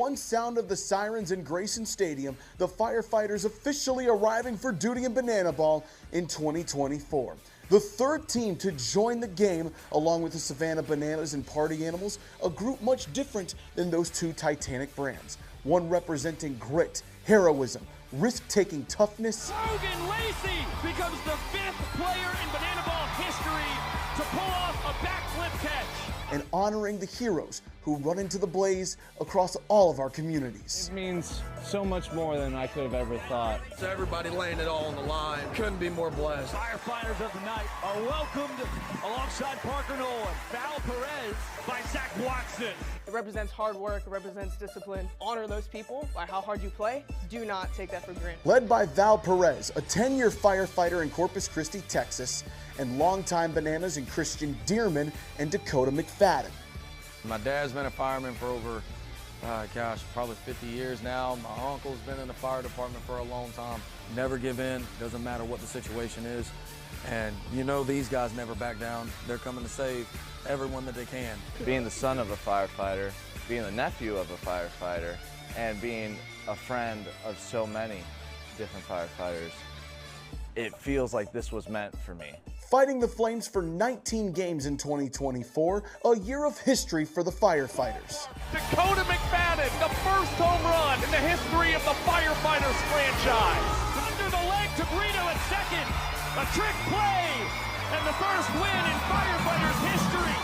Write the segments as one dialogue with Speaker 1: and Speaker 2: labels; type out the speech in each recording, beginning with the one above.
Speaker 1: one sound of the sirens in Grayson Stadium, the Firefighters officially arriving for duty in Banana Ball in 2024. The third team to join the game, along with the Savannah Bananas and Party Animals, a group much different than those two Titanic brands. One representing grit, heroism, risk-taking toughness.
Speaker 2: Logan Lacey becomes the 5th player in Banana Ball history to pull off a backflip catch.
Speaker 1: And honoring the heroes who run into the blaze across all of our communities.
Speaker 3: It means so much more than I could have ever thought.
Speaker 4: So everybody laying it all on the line. Couldn't be more blessed.
Speaker 2: Firefighters of the night are welcomed alongside Parker Nolan, Val Perez by Zach Watson.
Speaker 5: It represents hard work, it represents discipline. Honor those people by how hard you play. Do not take that for granted.
Speaker 1: Led by Val Perez, a 10-year firefighter in Corpus Christi, Texas, and longtime Bananas in Christian Dearman and Dakota McFadden.
Speaker 6: My dad's been a fireman for over, probably 50 years now. My uncle's been in the fire department for a long time. Never give in, doesn't matter what the situation is. And you know these guys never back down. They're coming to save everyone that they can.
Speaker 3: Being the son of a firefighter, being the nephew of a firefighter, and being a friend of so many different firefighters, it feels like this was meant for me.
Speaker 1: Fighting the flames for 19 games in 2024, a year of history for the Firefighters.
Speaker 2: Dakota McFadden, the first home run in the history of the Firefighters franchise. Under the leg to Brito at second. A trick play, and the first win in Firefighters history.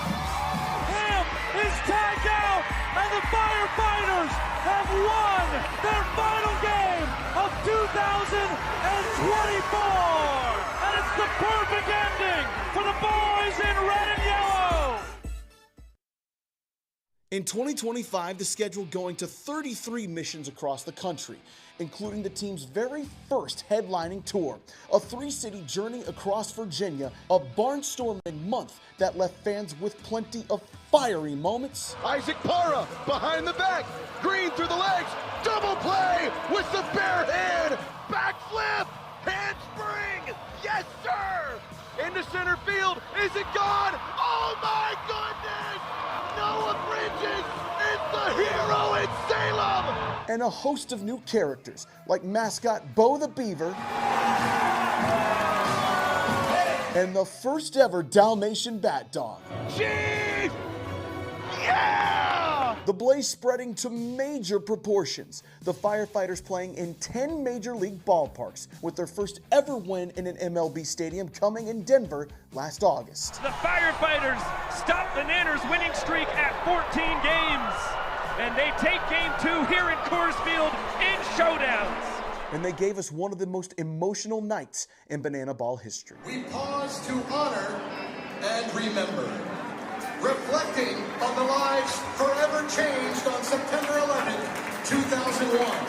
Speaker 2: Ham is tagged out, and the Firefighters have won their final game of 2024. And it's the perfect ending for the boys in red and yellow.
Speaker 1: In 2025, the schedule going to 33 missions across the country, including the team's very first headlining tour, a 3-city journey across Virginia, a barnstorming month that left fans with plenty of fiery moments.
Speaker 7: Isaac Para behind the back, Green through the legs, double play with the bare hand, backflip, handspring, yes sir! Into center field, is it gone? Oh my goodness! Noah Bridges is the hero in Salem!
Speaker 1: And a host of new characters, like mascot Bo the Beaver, and the first ever Dalmatian Bat Dog.
Speaker 7: Chief! Yeah!
Speaker 1: The blaze spreading to major proportions. The Firefighters playing in 10 major league ballparks, with their first ever win in an MLB stadium coming in Denver last August.
Speaker 2: The Firefighters stop the Nanners' winning streak at 14 games. And they take game 2 here in Coors Field in showdowns.
Speaker 1: And they gave us one of the most emotional nights in Banana Ball history.
Speaker 7: We pause to honor and remember, reflecting on the lives forever changed on September 11th, 2001.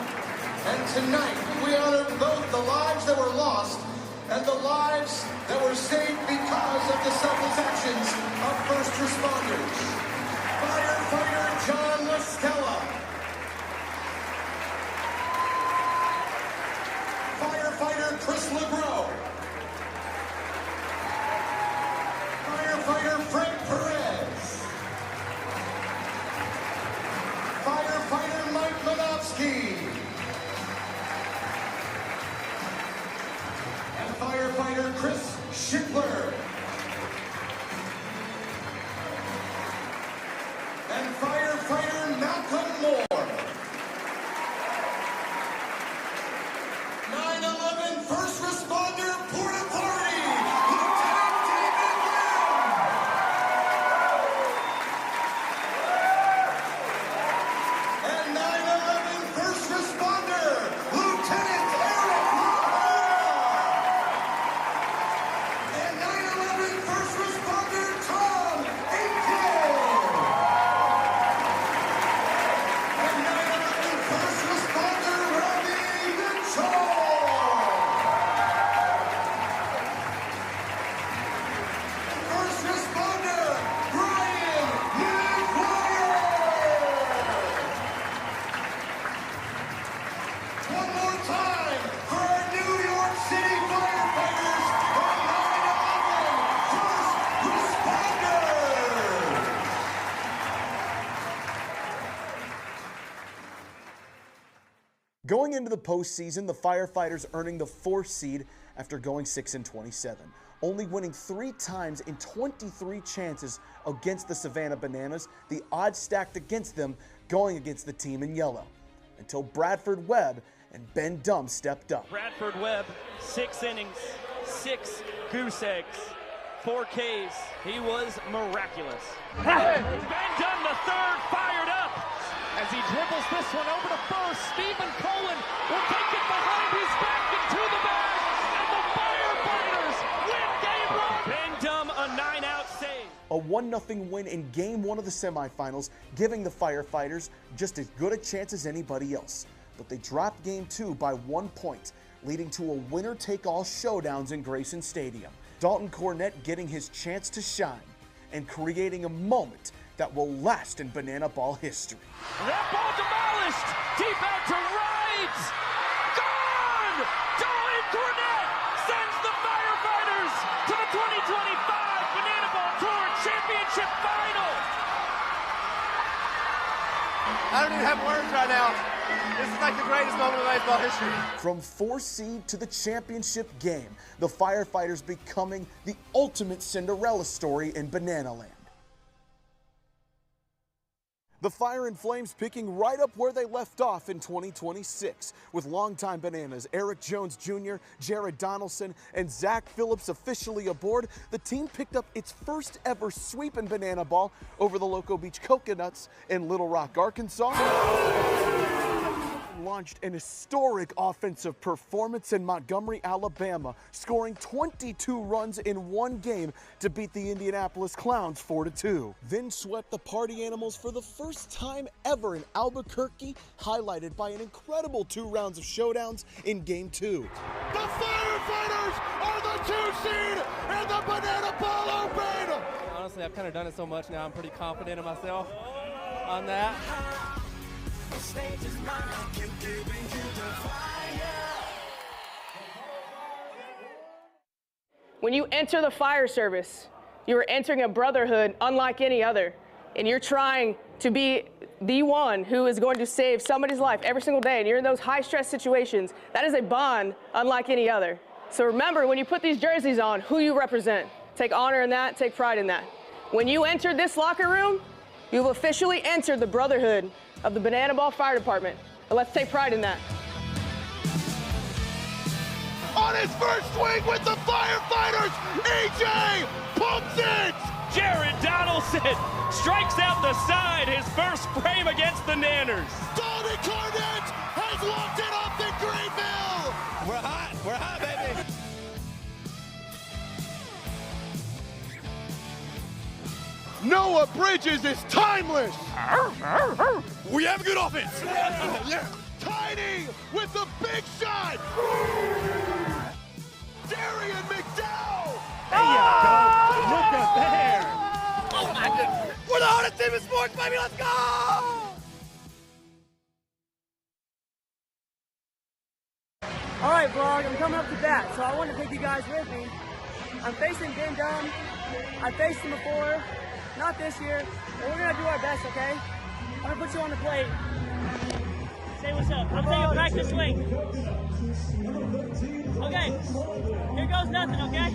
Speaker 7: And tonight, we honor both the lives that were lost and the lives that were saved because of the selfless actions of first responders. Firefighter John LaStella. Firefighter Chris LeGros. Firefighter Frank Perez. Firefighter Mike Manofsky. And firefighter Chris Schickler. And firefighter Malcolm Moore. 9/11 first responder Port Authority, Lieutenant David Lim. And 9/11 first responder Lieutenant Eric Lahore. And 9/11 first responder Tom Aiken. And
Speaker 1: Going into the postseason, the Firefighters earning the 4th seed after going 6-27, only winning 3 times in 23 chances against the Savannah Bananas, the odds stacked against them going against the team in yellow, until Bradford Webb and Ben Dumb stepped up.
Speaker 2: Bradford Webb, 6 innings, 6 goose eggs, 4 Ks. He was miraculous. Ben Dumb, the third, fired up. As he dribbles this one over to first, Stephen Colin will take it behind his back into the bag, and the Firefighters win game 1. Ben Dumb, a 9-out save.
Speaker 1: A 1-0 win in Game 1 of the semifinals, giving the Firefighters just as good a chance as anybody else. But they dropped Game 2 by 1 point, leading to a winner-take-all showdowns in Grayson Stadium. Dalton Cornett getting his chance to shine and creating a moment that will last in Banana Ball history.
Speaker 2: That ball demolished, deep out to right, gone! Dalton Cornett sends the Firefighters to the 2025 Banana Ball Tour Championship Final.
Speaker 8: I don't even have words right now. This is like the greatest moment of baseball history.
Speaker 1: From 4th seed to the championship game, the Firefighters becoming the ultimate Cinderella story in Banana Land. The Fire and Flames picking right up where they left off in 2026, with longtime Bananas Eric Jones Jr., Jared Donaldson, and Zach Phillips officially aboard. The team picked up its first ever sweep in Banana Ball over the Loco Beach Coconuts in Little Rock, Arkansas. Launched an historic offensive performance in Montgomery, Alabama, scoring 22 runs in 1 game to beat the Indianapolis Clowns 4-2. Then swept the Party Animals for the first time ever in Albuquerque, highlighted by an incredible 2 rounds of showdowns in Game 2.
Speaker 7: The Firefighters are the 2 seed and the Banana Ball Open!
Speaker 9: Honestly, I've kind of done it so much now, I'm pretty confident in myself on that.
Speaker 5: When you enter the fire service, you are entering a brotherhood unlike any other, and you're trying to be the one who is going to save somebody's life every single day, and you're in those high-stress situations. That is a bond unlike any other. So remember, when you put these jerseys on, who you represent. Take honor in that, take pride in that. When you enter this locker room, you've officially entered the brotherhood of the Banana Ball Fire Department. And let's take pride in that.
Speaker 7: On his first swing with the Firefighters, E.J. pumps it!
Speaker 2: Jared Donaldson strikes out the side, his first frame against the Nanners.
Speaker 7: Dalton Cornett has walked it off the Greenville!
Speaker 8: We're hot, baby.
Speaker 7: Noah Bridges is timeless!
Speaker 8: We have a good offense.
Speaker 7: Yeah. Tiny with the big shot! Darian McDowell!
Speaker 2: There you go. Look at there.
Speaker 8: Oh my goodness. We're the hardest team in sports, baby. Let's go!
Speaker 10: All right, vlog, I'm coming up to bat, so I want to take you guys with me. I'm facing Ben Dumb. I faced him before, not this year, but we're gonna do our best, okay? I'm gonna put you on the plate.
Speaker 11: Say what's up. I'm taking a practice swing. Okay, here goes nothing, okay?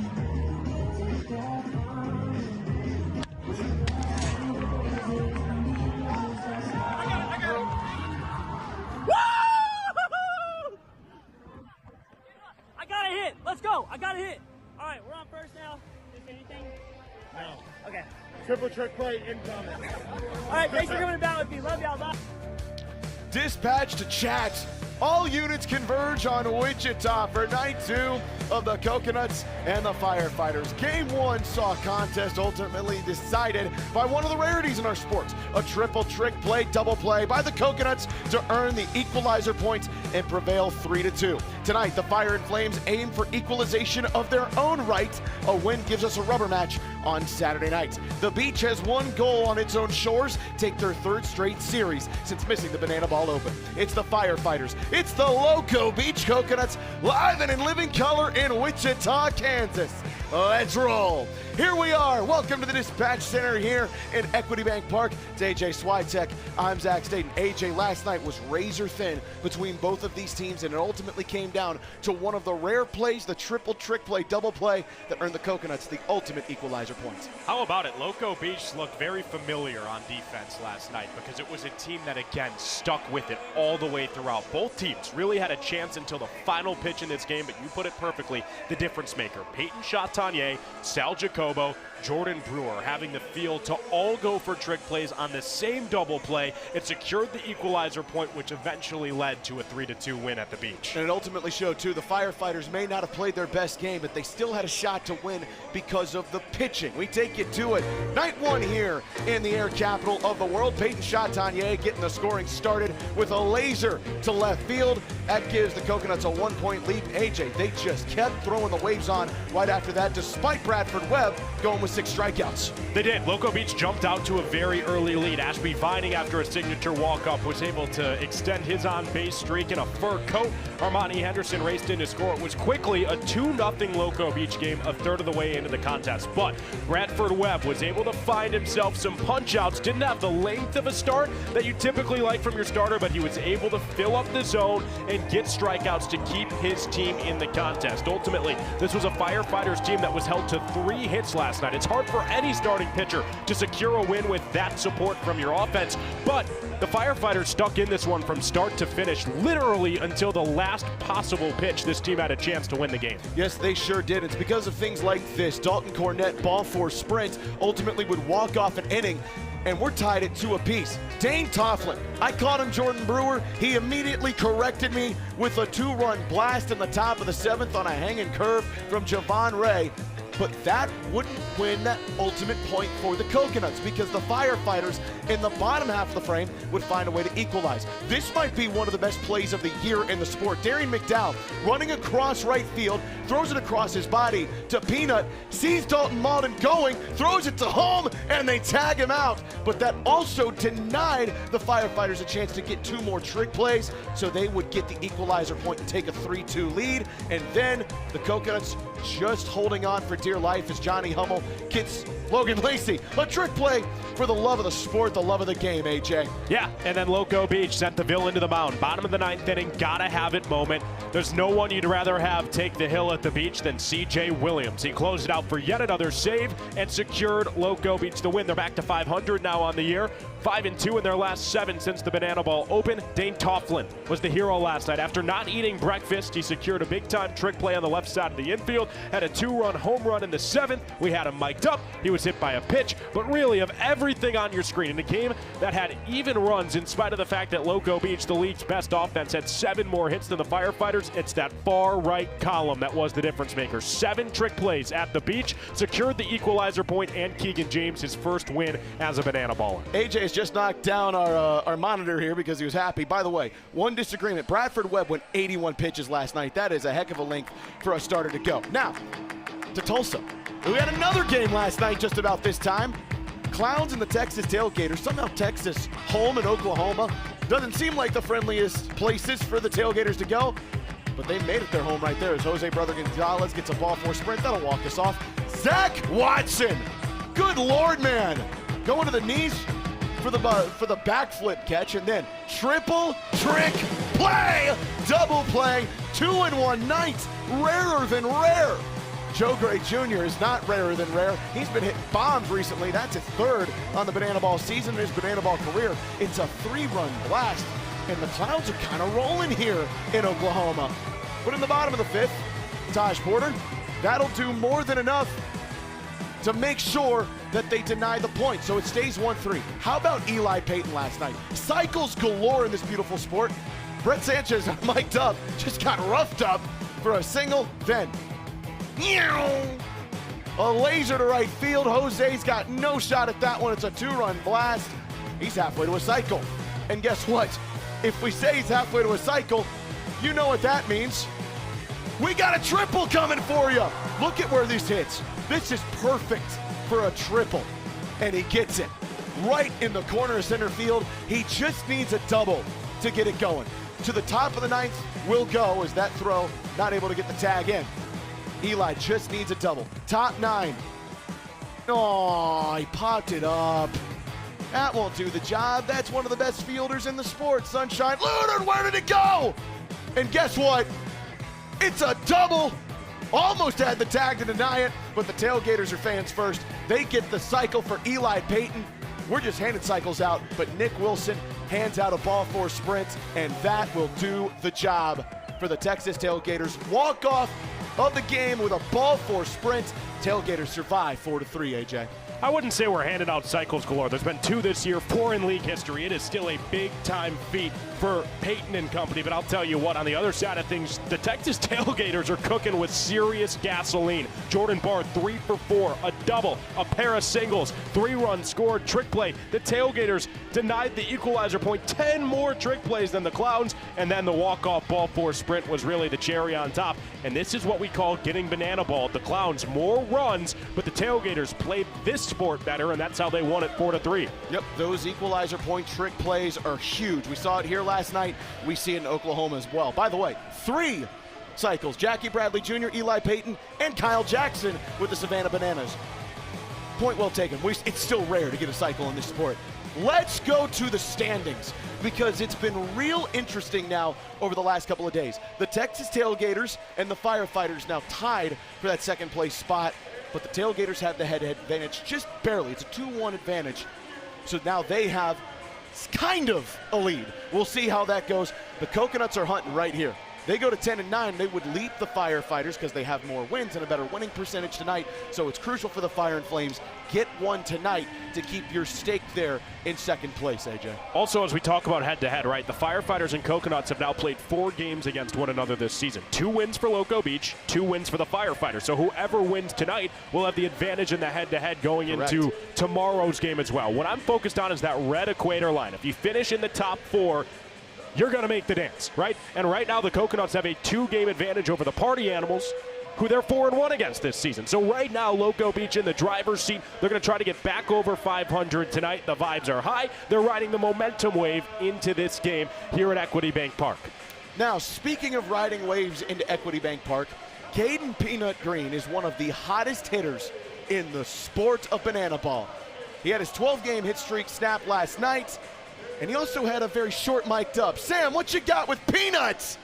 Speaker 11: I got it. Woo! I got a hit. Let's go. I got a hit. All right, we're on first now. Is there anything? No. Okay.
Speaker 7: Triple trick play incoming.
Speaker 11: All right, thanks for coming about with me. Love y'all. Bye.
Speaker 7: Dispatch to chat. All units converge on Wichita for night 2 of the Coconuts and the Firefighters. Game 1 saw a contest ultimately decided by one of the rarities in our sports, a triple trick play, double play by the Coconuts to earn the equalizer points and prevail 3-2. Tonight, the Fire and Flames aim for equalization of their own right. A win gives us a rubber match on Saturday night. The Beach has 1 goal on its own shores, take their 3rd straight series since missing the Banana Ball Open. It's the Firefighters. It's the Loco Beach Coconuts, live and in living color in Wichita, Kansas.
Speaker 1: Let's roll. Here we are. Welcome to the Dispatch Center here in Equity Bank Park. It's AJ Switek. I'm Zach Staten. AJ, last night was razor thin between both of these teams, and it ultimately came down to one of the rare plays, the triple trick play, double play, that earned the Coconuts the ultimate equalizer points.
Speaker 2: How about it? Loco Beach looked very familiar on defense last night because it was a team that, again, stuck with it all the way throughout. Both teams really had a chance until the final pitch in this game, but you put it perfectly, the difference maker. Peyton Chatanier, Sal Jacobo, Jordan Brewer having the field to all go for trick plays on the same double play. It secured the equalizer point, which eventually led to a 3-2 win at the beach.
Speaker 1: And it ultimately showed, too, the Firefighters may not have played their best game, but they still had a shot to win because of the pitching. We take you to it. Night one here in the air capital of the world. Peyton Chatanier getting the scoring started with a laser to left field. That gives the Coconuts a 1-point lead. AJ, they just kept throwing the waves on right after that, despite Bradford Webb going with 6 strikeouts.
Speaker 2: They did. Loco Beach jumped out to a very early lead. Ashby Vining, after a signature walk-up, was able to extend his on-base streak in a fur coat. Armani Henderson raced in to score. It was quickly a 2-0 Loco Beach game a third of the way into the contest. But Bradford Webb was able to find himself some punch-outs. Didn't have the length of a start that you typically like from your starter, but he was able to fill up the zone and get strikeouts to keep his team in the contest. Ultimately, this was a Firefighters team that was held to 3 hits last night. It's hard for any starting pitcher to secure a win with that support from your offense, but the Firefighters stuck in this one from start to finish, literally until the last possible pitch. This team had a chance to win the game.
Speaker 1: Yes, they sure did. It's because of things like this. Dalton Cornett, ball 4 sprint, ultimately would walk off an inning, and we're tied at 2 apiece. Dane Tofflin, I called him Jordan Brewer. He immediately corrected me with a 2-run blast in the top of the 7th on a hanging curve from Javon Ray. But that wouldn't win that ultimate point for the Coconuts because the Firefighters in the bottom half of the frame would find a way to equalize. This might be one of the best plays of the year in the sport. Darian McDowell running across right field, throws it across his body to Peanut, sees Dalton Malden going, throws it to home, and they tag him out. But that also denied the Firefighters a chance to get 2 more trick plays, so they would get the equalizer point and take a 3-2 lead. And then the Coconuts just holding on for dear life as Johnny Hummel gets Logan Lacey. A trick play for the love of the sport, the love of the game, AJ.
Speaker 2: Yeah, and then Loco Beach sent the Ville into the mound. Bottom of the 9th inning, gotta have it moment. There's no one you'd rather have take the hill at the beach than C.J. Williams. He closed it out for yet another save and secured Loco Beach the win. They're back to 500 now on the year. 5-2 in their last 7 since the Banana Ball opened. Dane Tofflin was the hero last night. After not eating breakfast, he secured a big-time trick play on the left side of the infield, had a 2-run home run in the 7th. We had him mic'd up. He was hit by a pitch, but really of everything on your screen in a game that had even runs in spite of the fact that Loco Beach, the league's best offense, had 7 more hits than the Firefighters. It's that far right column that was the difference maker. 7 trick plays at the beach, secured the equalizer point, and Keegan James his first win as a Banana Baller.
Speaker 1: AJ just knocked down our monitor here because he was happy. By the way, one disagreement. Bradford Webb went 81 pitches last night. That is a heck of a length for a starter to go. Now, to Tulsa. We had another game last night just about this time. Clowns and the Texas Tailgaters. Somehow Texas, home in Oklahoma. Doesn't seem like the friendliest places for the Tailgaters to go, but they made it their home right there as Jose Brother Gonzalez gets a ball 4 sprint. That'll walk us off. Zach Watson. Good Lord, man. Going to the knees for the backflip catch, and then triple trick play, double play, 2-in-1 night, rarer than rare. Joe Gray Jr. is not rarer than rare. He's been hitting bombs recently. That's his 3rd on the Banana Ball season in his Banana Ball career. It's a 3-run blast, and the Clowns are kind of rolling here in Oklahoma. But in the bottom of the 5th, Taj Porter, that'll do more than enough to make sure that they deny the point. So it stays 1-3. How about Eli Payton last night? Cycles galore in this beautiful sport. Brett Sanchez mic'd up, just got roughed up for a single, then a laser to right field. Jose's got no shot at that one. It's a 2-run blast. He's halfway to a cycle. And guess what? If we say he's halfway to a cycle, you know what that means. We got a triple coming for you. Look at where this hits. This is perfect for a triple. And he gets it right in the corner of center field. He just needs a double to get it going. To the top of the 9th will go as that throw not able to get the tag in.
Speaker 12: Eli just needs a double. Top 9. Oh, he popped it up. That won't do the job. That's one of the best fielders in the sport, Sunshine. Leonard, where did it go? And guess what? It's a double. Almost had the tag to deny it, but the Tailgaters are fans first. They get the cycle for Eli Payton. We're just handing cycles out, but Nick Wilson hands out a ball four sprint, and that will do the job for the Texas Tailgaters. Walk off of the game with a ball four sprint. Tailgaters survive 4-3, AJ.
Speaker 2: I wouldn't say we're handing out cycles galore. There's been 2 this year, 4 in league history. It is still a big-time feat for Peyton and company, but I'll tell you what, on the other side of things, the Texas Tailgaters are cooking with serious gasoline. Jordan Barr, 3 for 4, a double, a pair of singles, 3 runs scored, trick play. The Tailgaters denied the equalizer point, 10 more trick plays than the Clowns, and then the walk-off ball four sprint was really the cherry on top. And this is what we call getting banana balled. The Clowns more runs, but the Tailgaters played this sport better, and that's how they won it 4-3.
Speaker 12: Yep, those equalizer point trick plays are huge. We saw it here last night. We see it in Oklahoma as well. By the way, 3 cycles. Jackie Bradley Jr., Eli Payton, and Kyle Jackson with the Savannah Bananas. Point well taken. It's still rare to get a cycle in this sport. Let's go to the standings, because it's been real interesting now over the last couple of days. The Texas Tailgaters and the Firefighters now tied for that second place spot, but the Tailgaters have the head-to-head advantage just barely. It's a 2-1 advantage. So now they have kind of a lead. We'll see how that goes. The Coconuts are hunting right here. They go to 10-9, they would leap the Firefighters because they have more wins and a better winning percentage tonight. So it's crucial for the Fire and Flames. Get one tonight to keep your stake there in second place, AJ.
Speaker 2: Also, as we talk about head-to-head, right, the Firefighters and Coconuts have now played 4 games against one another this season. 2 wins for Loco Beach, 2 wins for the Firefighters. So whoever wins tonight will have the advantage in the head-to-head going
Speaker 12: Correct.
Speaker 2: into tomorrow's game as well. What I'm focused on is that red equator line. If you finish in the top 4, you're going to make the dance, right? And right now the Coconuts have a 2-game advantage over the Party Animals, who they're 4-1 against this season. So right now, Loco Beach in the driver's seat. They're going to try to get back over 500 tonight. The vibes are high. They're riding the momentum wave into this game here at Equity Bank Park.
Speaker 12: Now, speaking of riding waves into Equity Bank Park, Caden Peanut Green is one of the hottest hitters in the sport of banana ball. He had his 12-game hit streak snap last night, and he also had a very short mic'd up. Sam, what you got with Peanuts?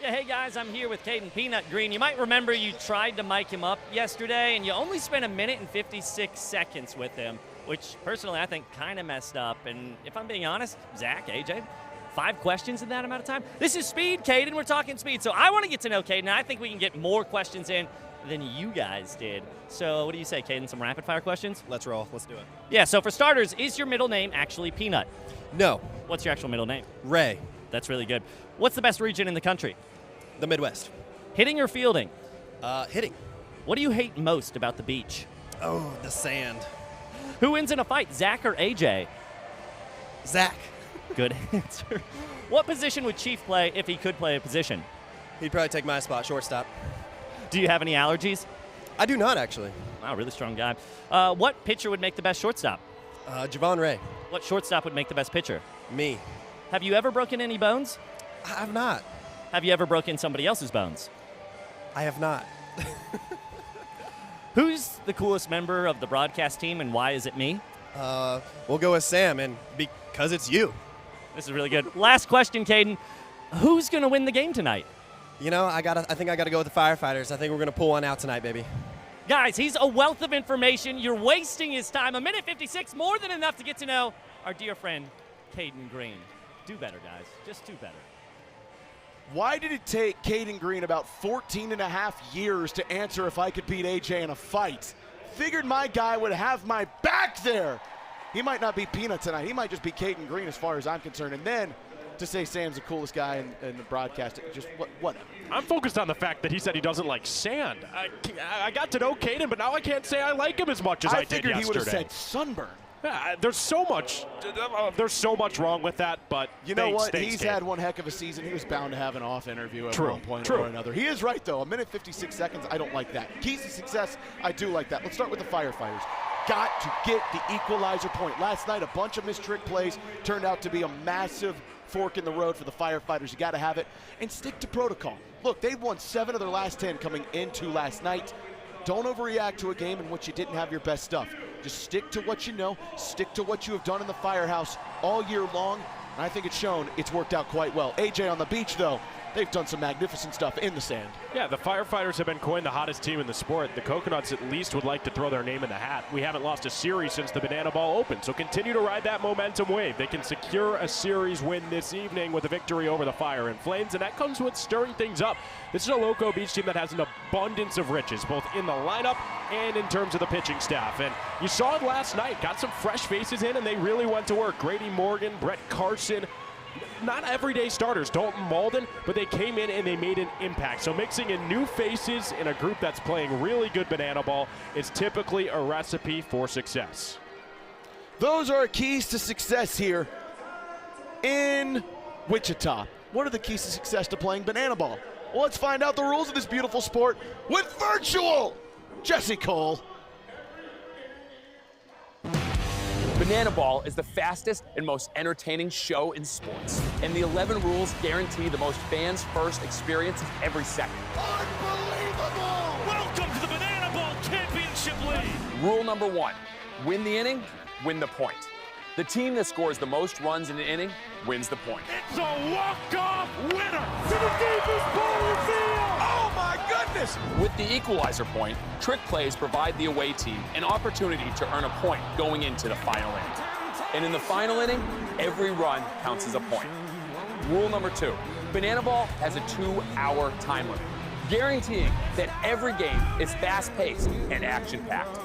Speaker 13: Yeah, hey guys, I'm here with Caden Peanut Green. You might remember you tried to mic him up yesterday, and you only spent 1 minute and 56 seconds with him, which personally I think kind of messed up. And if I'm being honest, Zach, AJ, 5 questions in that amount of time? This is speed, Caden. We're talking speed. So I want to get to know Caden. I think we can get more questions in than you guys did. So what do you say, Caden? Some rapid fire questions?
Speaker 14: Let's roll. Let's do it.
Speaker 13: Yeah, so for starters, is your middle name actually Peanut?
Speaker 14: No.
Speaker 13: What's your actual middle name?
Speaker 14: Ray.
Speaker 13: That's really good. What's the best region in the country?
Speaker 14: The Midwest.
Speaker 13: Hitting or fielding?
Speaker 14: Hitting.
Speaker 13: What do you hate most about the beach?
Speaker 14: Oh, the sand.
Speaker 13: Who wins in a fight, Zach or AJ?
Speaker 14: Zach.
Speaker 13: Good answer. What position would Chief play if he could play a position?
Speaker 14: He'd probably take my spot, shortstop.
Speaker 13: Do you have any allergies?
Speaker 14: I do not, actually.
Speaker 13: Wow, really strong guy. What pitcher would make the best shortstop?
Speaker 14: Javon Ray.
Speaker 13: What shortstop would make the best pitcher?
Speaker 14: Me.
Speaker 13: Have you ever broken any bones?
Speaker 14: I have not.
Speaker 13: Have you ever broken somebody else's bones?
Speaker 14: I have not.
Speaker 13: Who's the coolest member of the broadcast team, and why is it me?
Speaker 14: We'll go with Sam, and because it's you.
Speaker 13: This is really good. Last question, Caden. Who's going to win the game tonight?
Speaker 14: You know, I think I got to go with the Firefighters. I think we're going to pull one out tonight, baby.
Speaker 13: Guys, he's a wealth of information. You're wasting his time. 1 minute 56, more than enough to get to know our dear friend, Caden Green. Do better, guys. Just do better.
Speaker 12: Why did it take Caden Green about 14 and a half years to answer if I could beat AJ in a fight? Figured my guy would have my back there. He might not be Peanut tonight. He might just be Caden Green as far as I'm concerned. And then to say Sam's the coolest guy in the broadcast, just whatever.
Speaker 2: I'm focused on the fact that he said he doesn't like sand. I got to know Caden, but now I can't say I like him as much as I did yesterday.
Speaker 12: I figured he would have said sunburn.
Speaker 2: There's so much wrong with that, but
Speaker 12: you know what?
Speaker 2: Thanks,
Speaker 12: He's
Speaker 2: Caden.
Speaker 12: had one heck of a season. He was bound to have an off interview at
Speaker 2: True.
Speaker 12: one point
Speaker 2: True.
Speaker 12: or another. He is right, though. 1 minute 56 seconds, I don't like that. Keys to success, I do like that. Let's start with the Firefighters. Got to get the equalizer point. Last night, a bunch of missed trick plays turned out to be a massive fork in the road for the Firefighters. You got to have it and stick to protocol. Look, they've won 7 of their last 10 coming into last night. Don't overreact to a game in which you didn't have your best stuff. Just stick to what you know, stick to what you have done in the Firehouse all year long, and I think it's shown it's worked out quite well. AJ on the beach, though, they've done some magnificent stuff in the sand.
Speaker 15: Yeah, the Firefighters have been coined the hottest team in the sport. The Coconuts at least would like to throw their name in the hat. We haven't lost a series since the Banana Ball opened, so continue to ride that momentum wave. They can secure a series win this evening with a victory over the Fire and Flames, and that comes with stirring things up. This is a Loco Beach team that has an abundance of riches, both in the lineup and in terms of the pitching staff. And you saw it last night. Got some fresh faces in, and they really went to work. Grady Morgan, Brett Carson, not everyday starters, Dalton Malden, but they came in and they made an impact. So mixing in new faces in a group that's playing really good banana ball is typically a recipe for success.
Speaker 12: Those are keys to success here in Wichita. What are the keys to success to playing banana ball? Well, let's find out the rules of this beautiful sport with virtual Jesse Cole.
Speaker 16: Banana Ball is the fastest and most entertaining show in sports. And the 11 rules guarantee the most fans-first experience every second.
Speaker 2: Unbelievable! Welcome to the Banana Ball Championship League!
Speaker 16: Rule number 1, win the inning, win the point. The team that scores the most runs in an inning wins the point.
Speaker 2: It's a walk-off winner to the deepest part of the field! Oh my goodness!
Speaker 16: With the equalizer point, trick plays provide the away team an opportunity to earn a point going into the final inning. And in the final inning, every run counts as a point. Rule number 2, Banana Ball has a 2-hour time limit, guaranteeing that every game is fast-paced and action-packed.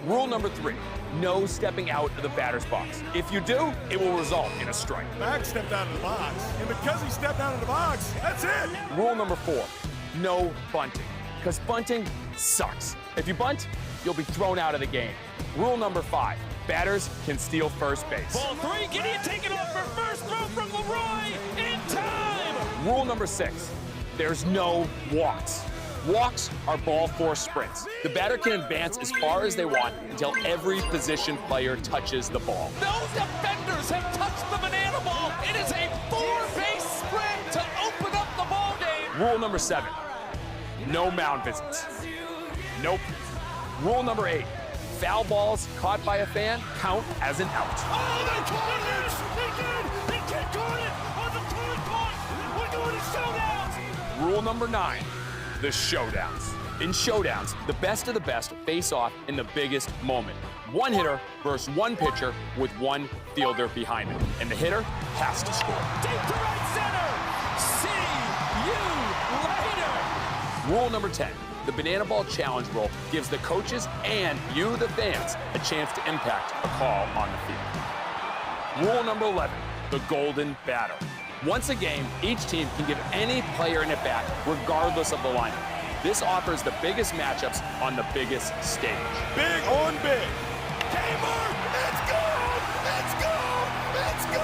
Speaker 16: Rule number 3, no stepping out of the batter's box. If you do, it will result in a strike.
Speaker 17: Max stepped out of the box, and because he stepped out of the box, that's it.
Speaker 16: Rule number 4, no bunting, because bunting sucks. If you bunt, you'll be thrown out of the game. Rule number 5, batters can steal first base.
Speaker 2: Ball 3, Gideon taken off for first, throw from Leroy, in time!
Speaker 16: Rule number 6, there's no walks. Walks are ball 4 sprints. The batter can advance as far as they want until every position player touches the ball.
Speaker 2: Those defenders have touched the banana ball. It is a 4-base sprint to open up the ball game.
Speaker 16: Rule number 7, no mound visits. Nope. Rule number 8, foul balls caught by a fan count as an out.
Speaker 2: Oh, they caught it! They did! They can't caught it on the 3rd point! We're going to showdowns!
Speaker 16: Rule number 9, the showdowns. In showdowns, the best of the best face off in the biggest moment. One hitter versus one pitcher with one fielder behind him. And the hitter has to score.
Speaker 2: Deep to right center! See you later!
Speaker 16: Rule number 10, the Banana Ball Challenge rule gives the coaches and you, the fans, a chance to impact a call on the field. Rule number 11, the golden batter. Once a game, each team can give any player an at-bat, regardless of the lineup. This offers the biggest matchups on the biggest stage.
Speaker 17: Big on big.
Speaker 2: Gamer, let's go! Let's go! Let's go!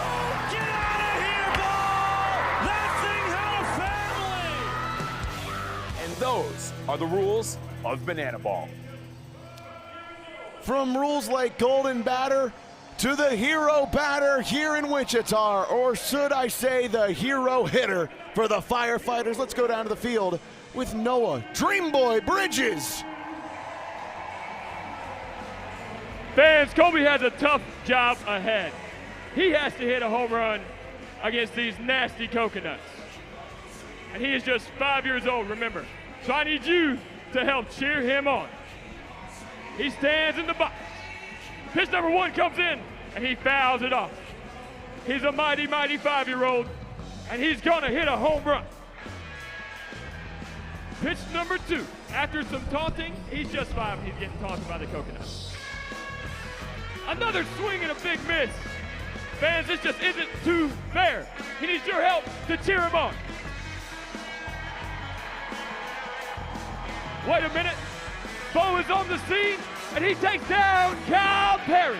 Speaker 2: Get out of here, ball! That thing had a family!
Speaker 16: And those are the rules of Banana Ball.
Speaker 12: From rules like golden batter to the hero batter here in Wichita, or should I say the hero hitter for the Firefighters. Let's go down to the field with Noah Dreamboy Bridges.
Speaker 18: Fans, Kobe has a tough job ahead. He has to hit a home run against these nasty Coconuts. And he is just 5 years old, remember. So I need you to help cheer him on. He stands in the box. Pitch number 1 comes in, and he fouls it off. He's a mighty, mighty 5-year-old, and he's gonna hit a home run. Pitch number 2, after some taunting, he's just 5 and he's getting taunted by the Coconuts. Another swing and a big miss. Fans, this just isn't too fair. He needs your help to cheer him on. Wait a minute. Bo is on the scene, and he takes down Cal Perry.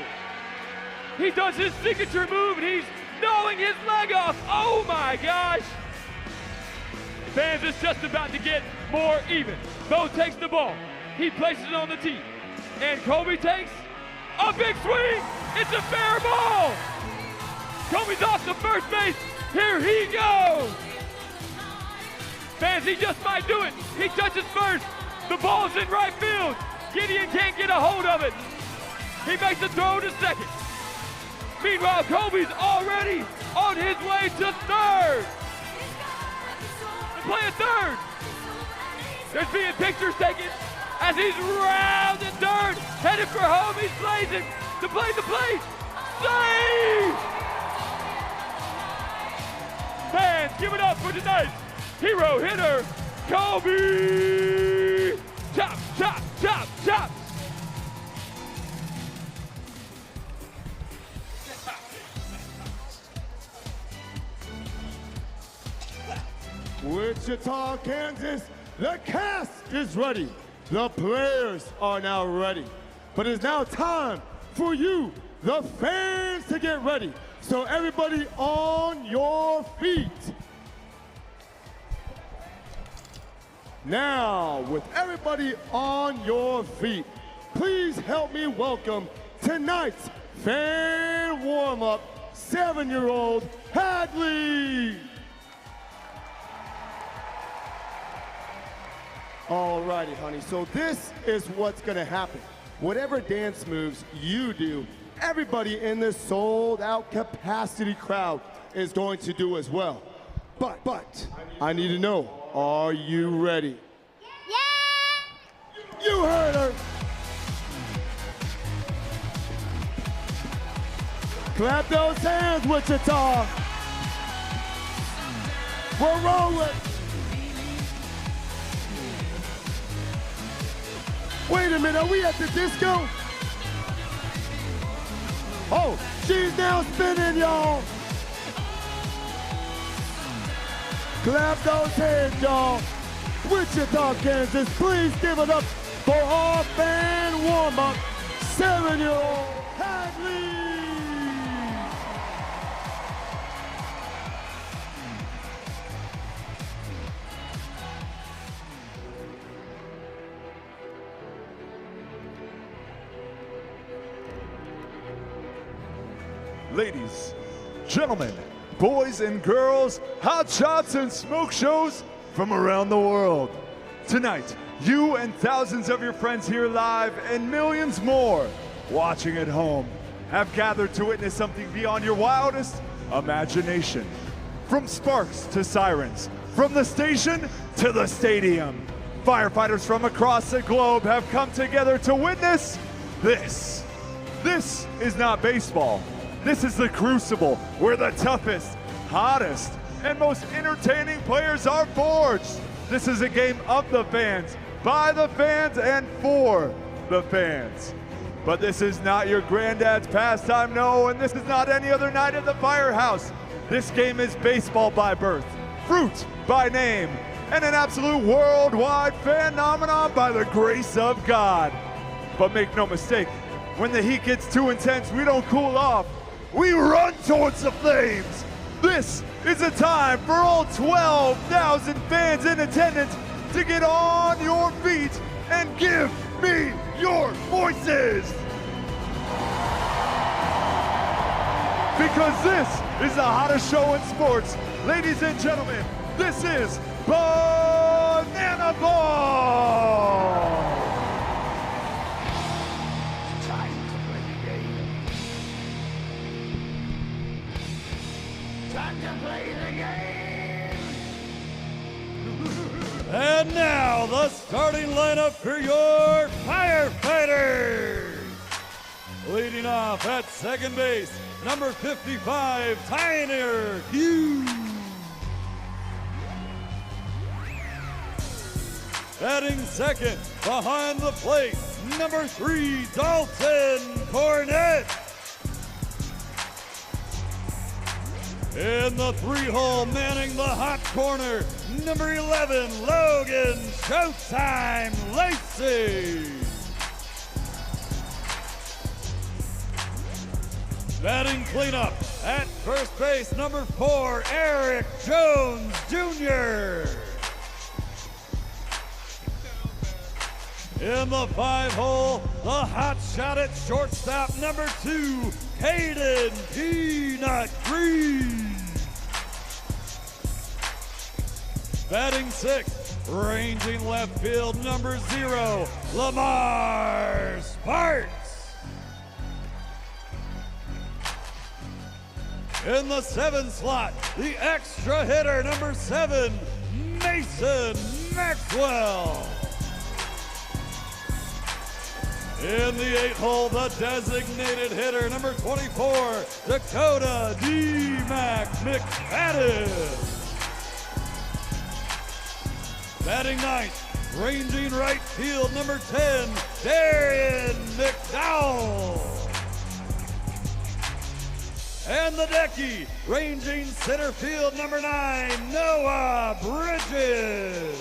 Speaker 18: He does his signature move, and he's gnawing his leg off. Oh my gosh. Fans, it's just about to get more even. Bo takes the ball. He places it on the tee. And Kobe takes a big swing. It's a fair ball. Kobe's off to first base. Here he goes. Fans, he just might do it. He touches first. The ball's in right field. Gideon can't get a hold of it. He makes a throw to second. Meanwhile, Kobe's already on his way to third. To play at third. There's being pictures taken as he's rounded third, headed for home. He's blazing to play the plate. Save! Fans, give it up for tonight's hero hitter, Kobe! Chop, chop, chop, chop!
Speaker 19: Wichita, Kansas, the cast is ready. The players are now ready. But it's now time for you, the fans, to get ready. So everybody on your feet. Now, with everybody on your feet, please help me welcome tonight's fan warm-up, 7-year-old Hadley. Alrighty, honey, so this is what's gonna happen. Whatever dance moves you do, everybody in this sold-out capacity crowd is going to do as well. But, I need to know, are you ready? Yeah! You heard her! Clap those hands, Wichita! We're rolling! Wait a minute, are we at the disco? Oh, she's now spinning, y'all. Clap those hands, y'all. Wichita, Kansas, please give it up for our fan warm-up, 7-year-old Hadley.
Speaker 20: Ladies, gentlemen, boys and girls, hot shots and smoke shows from around the world. Tonight, you and thousands of your friends here live and millions more watching at home have gathered to witness something beyond your wildest imagination. From sparks to sirens, from the station to the stadium, firefighters from across the globe have come together to witness this. This is not baseball. This is the Crucible, where the toughest, hottest, and most entertaining players are forged. This is a game of the fans, by the fans, and for the fans. But this is not your granddad's pastime, no, and this is not any other night at the firehouse. This game is baseball by birth, fruit by name, and an absolute worldwide phenomenon by the grace of God. But make no mistake, when the heat gets too intense, we don't cool off. We run towards the flames. This is a time for all 12,000 fans in attendance to get on your feet and give me your voices. Because this is the hottest show in sports. Ladies and gentlemen, this is Banana Ball.
Speaker 21: And now, the starting lineup for your Firefighters. Leading off at second base, number 55, Tyner Hughes. Batting second, behind the plate, number 3, Dalton Cornett. In the 3-hole, manning the hot corner, number 11, Logan Showtime Lacey. Batting cleanup at first base, number 4, Eric Jones Jr. In the 5-hole, the hot shot at shortstop, number 2, Hayden Peanut Green. Batting sixth, ranging left field, number 0, Lamar Sparks. In the 7th slot, the extra hitter, number 7, Mason Maxwell. In the 8th hole, the designated hitter, number 24, Dakota D-Mac McFadden. Batting ninth, ranging right field, number 10, Darian McDowell. And the decky, ranging center field, number 9, Noah Bridges.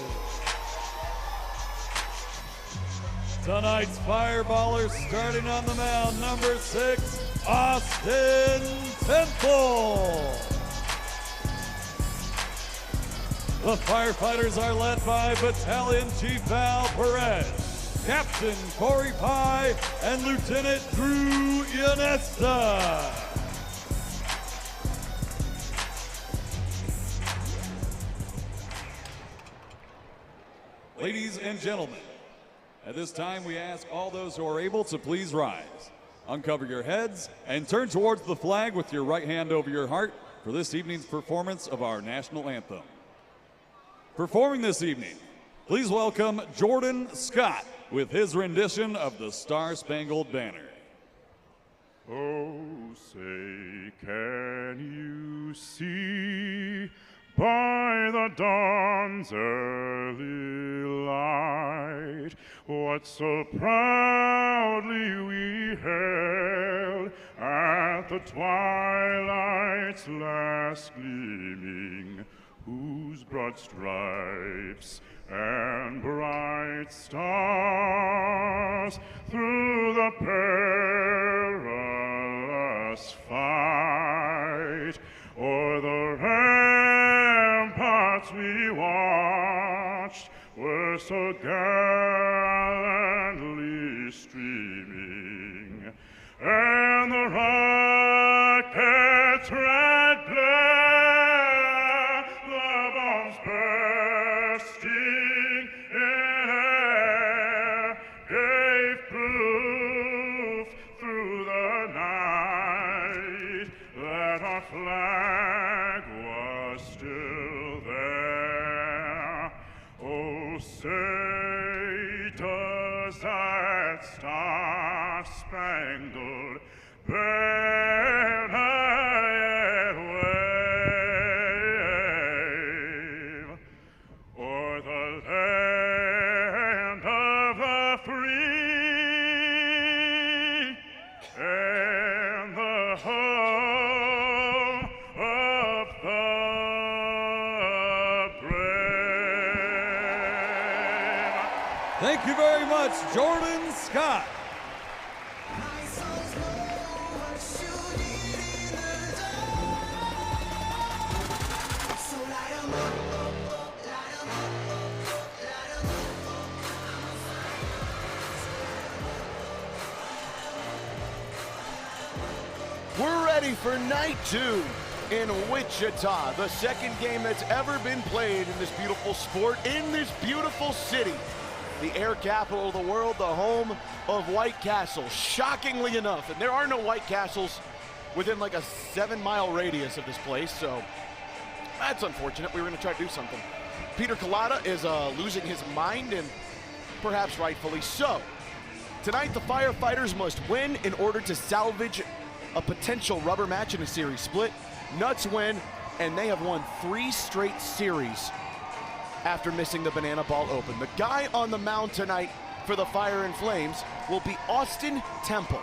Speaker 21: Tonight's fireballer starting on the mound, number 6, Austin Temple. The Firefighters are led by Battalion Chief Val Perez, Captain Corey Pye, and Lieutenant Drew Ionesta. Ladies and gentlemen, at this time we ask all those who are able to please rise. Uncover your heads and turn towards the flag with your right hand over your heart for this evening's performance of our national anthem. Performing this evening, please welcome Jordan Scott with his rendition of the Star-Spangled Banner.
Speaker 4: Oh, say, can you see by the dawn's early light what so proudly we hailed at the twilight's last gleaming, whose broad stripes and bright stars through the perilous fight o'er the ramparts we watched were so gallantly streaming, and the rockets red glare, the bombs bursting in air, gave proof through the night that our flag was still there. Oh, say, does that star-spangled banner yet wave o'er the land of the free and the home of the brave?
Speaker 21: Thank you very much, Jordan Scott.
Speaker 12: We're ready for night 2 in Wichita, the second game that's ever been played in this beautiful sport, in this beautiful city. The air capital of the world, the home of White Castle, shockingly enough. And there are no White Castles within like a 7-mile radius of this place, so that's unfortunate. We were gonna try to do something. Peter Collada is losing his mind, and perhaps rightfully so. Tonight, the Firefighters must win in order to salvage a potential rubber match in a series split. Nuts win, and they have won 3 straight series after missing the Banana Ball Open. The guy on the mound tonight for the Fire and Flames will be Austin Temple.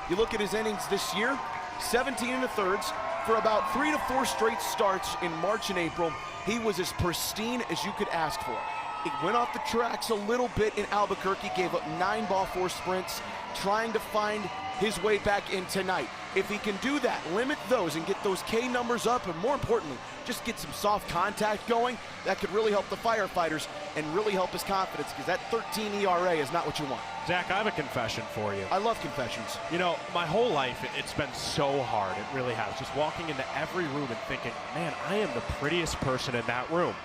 Speaker 12: You look at his innings this year, 17 1/3 for about 3 to 4 straight starts in March and April. He was as pristine as you could ask for. He went off the tracks a little bit in Albuquerque, gave up 9 ball 4 sprints, trying to find his way back in tonight. If he can do that, limit those and get those K numbers up, and more importantly, just get some soft contact going, that could really help the Firefighters and really help his confidence, because that 13 ERA is not what you want.
Speaker 15: Zach, I have a confession for you.
Speaker 12: I love confessions.
Speaker 15: You know, my whole life, it's been so hard. It really has. Just walking into every room and thinking, man, I am the prettiest person in that room.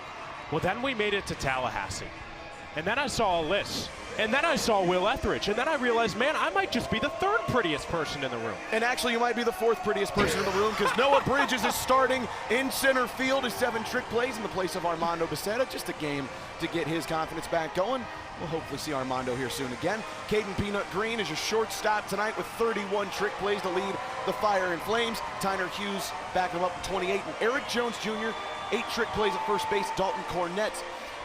Speaker 15: Well, then we made it to Tallahassee. And then I saw Alyssa. And then I saw Will Etheridge. And then I realized, man, I might just be the third prettiest person in the room.
Speaker 12: And actually, you might be the fourth prettiest person in the room because Noah Bridges is starting in center field. His 7 trick plays in the place of Armando Becerra. Just a game to get his confidence back going. We'll hopefully see Armando here soon again. Caden Peanut Green is your shortstop tonight with 31 trick plays to lead the Fire and Flames. Tyner Hughes backing him up with 28. And Eric Jones Jr., 8 trick plays at first base. Dalton Cornett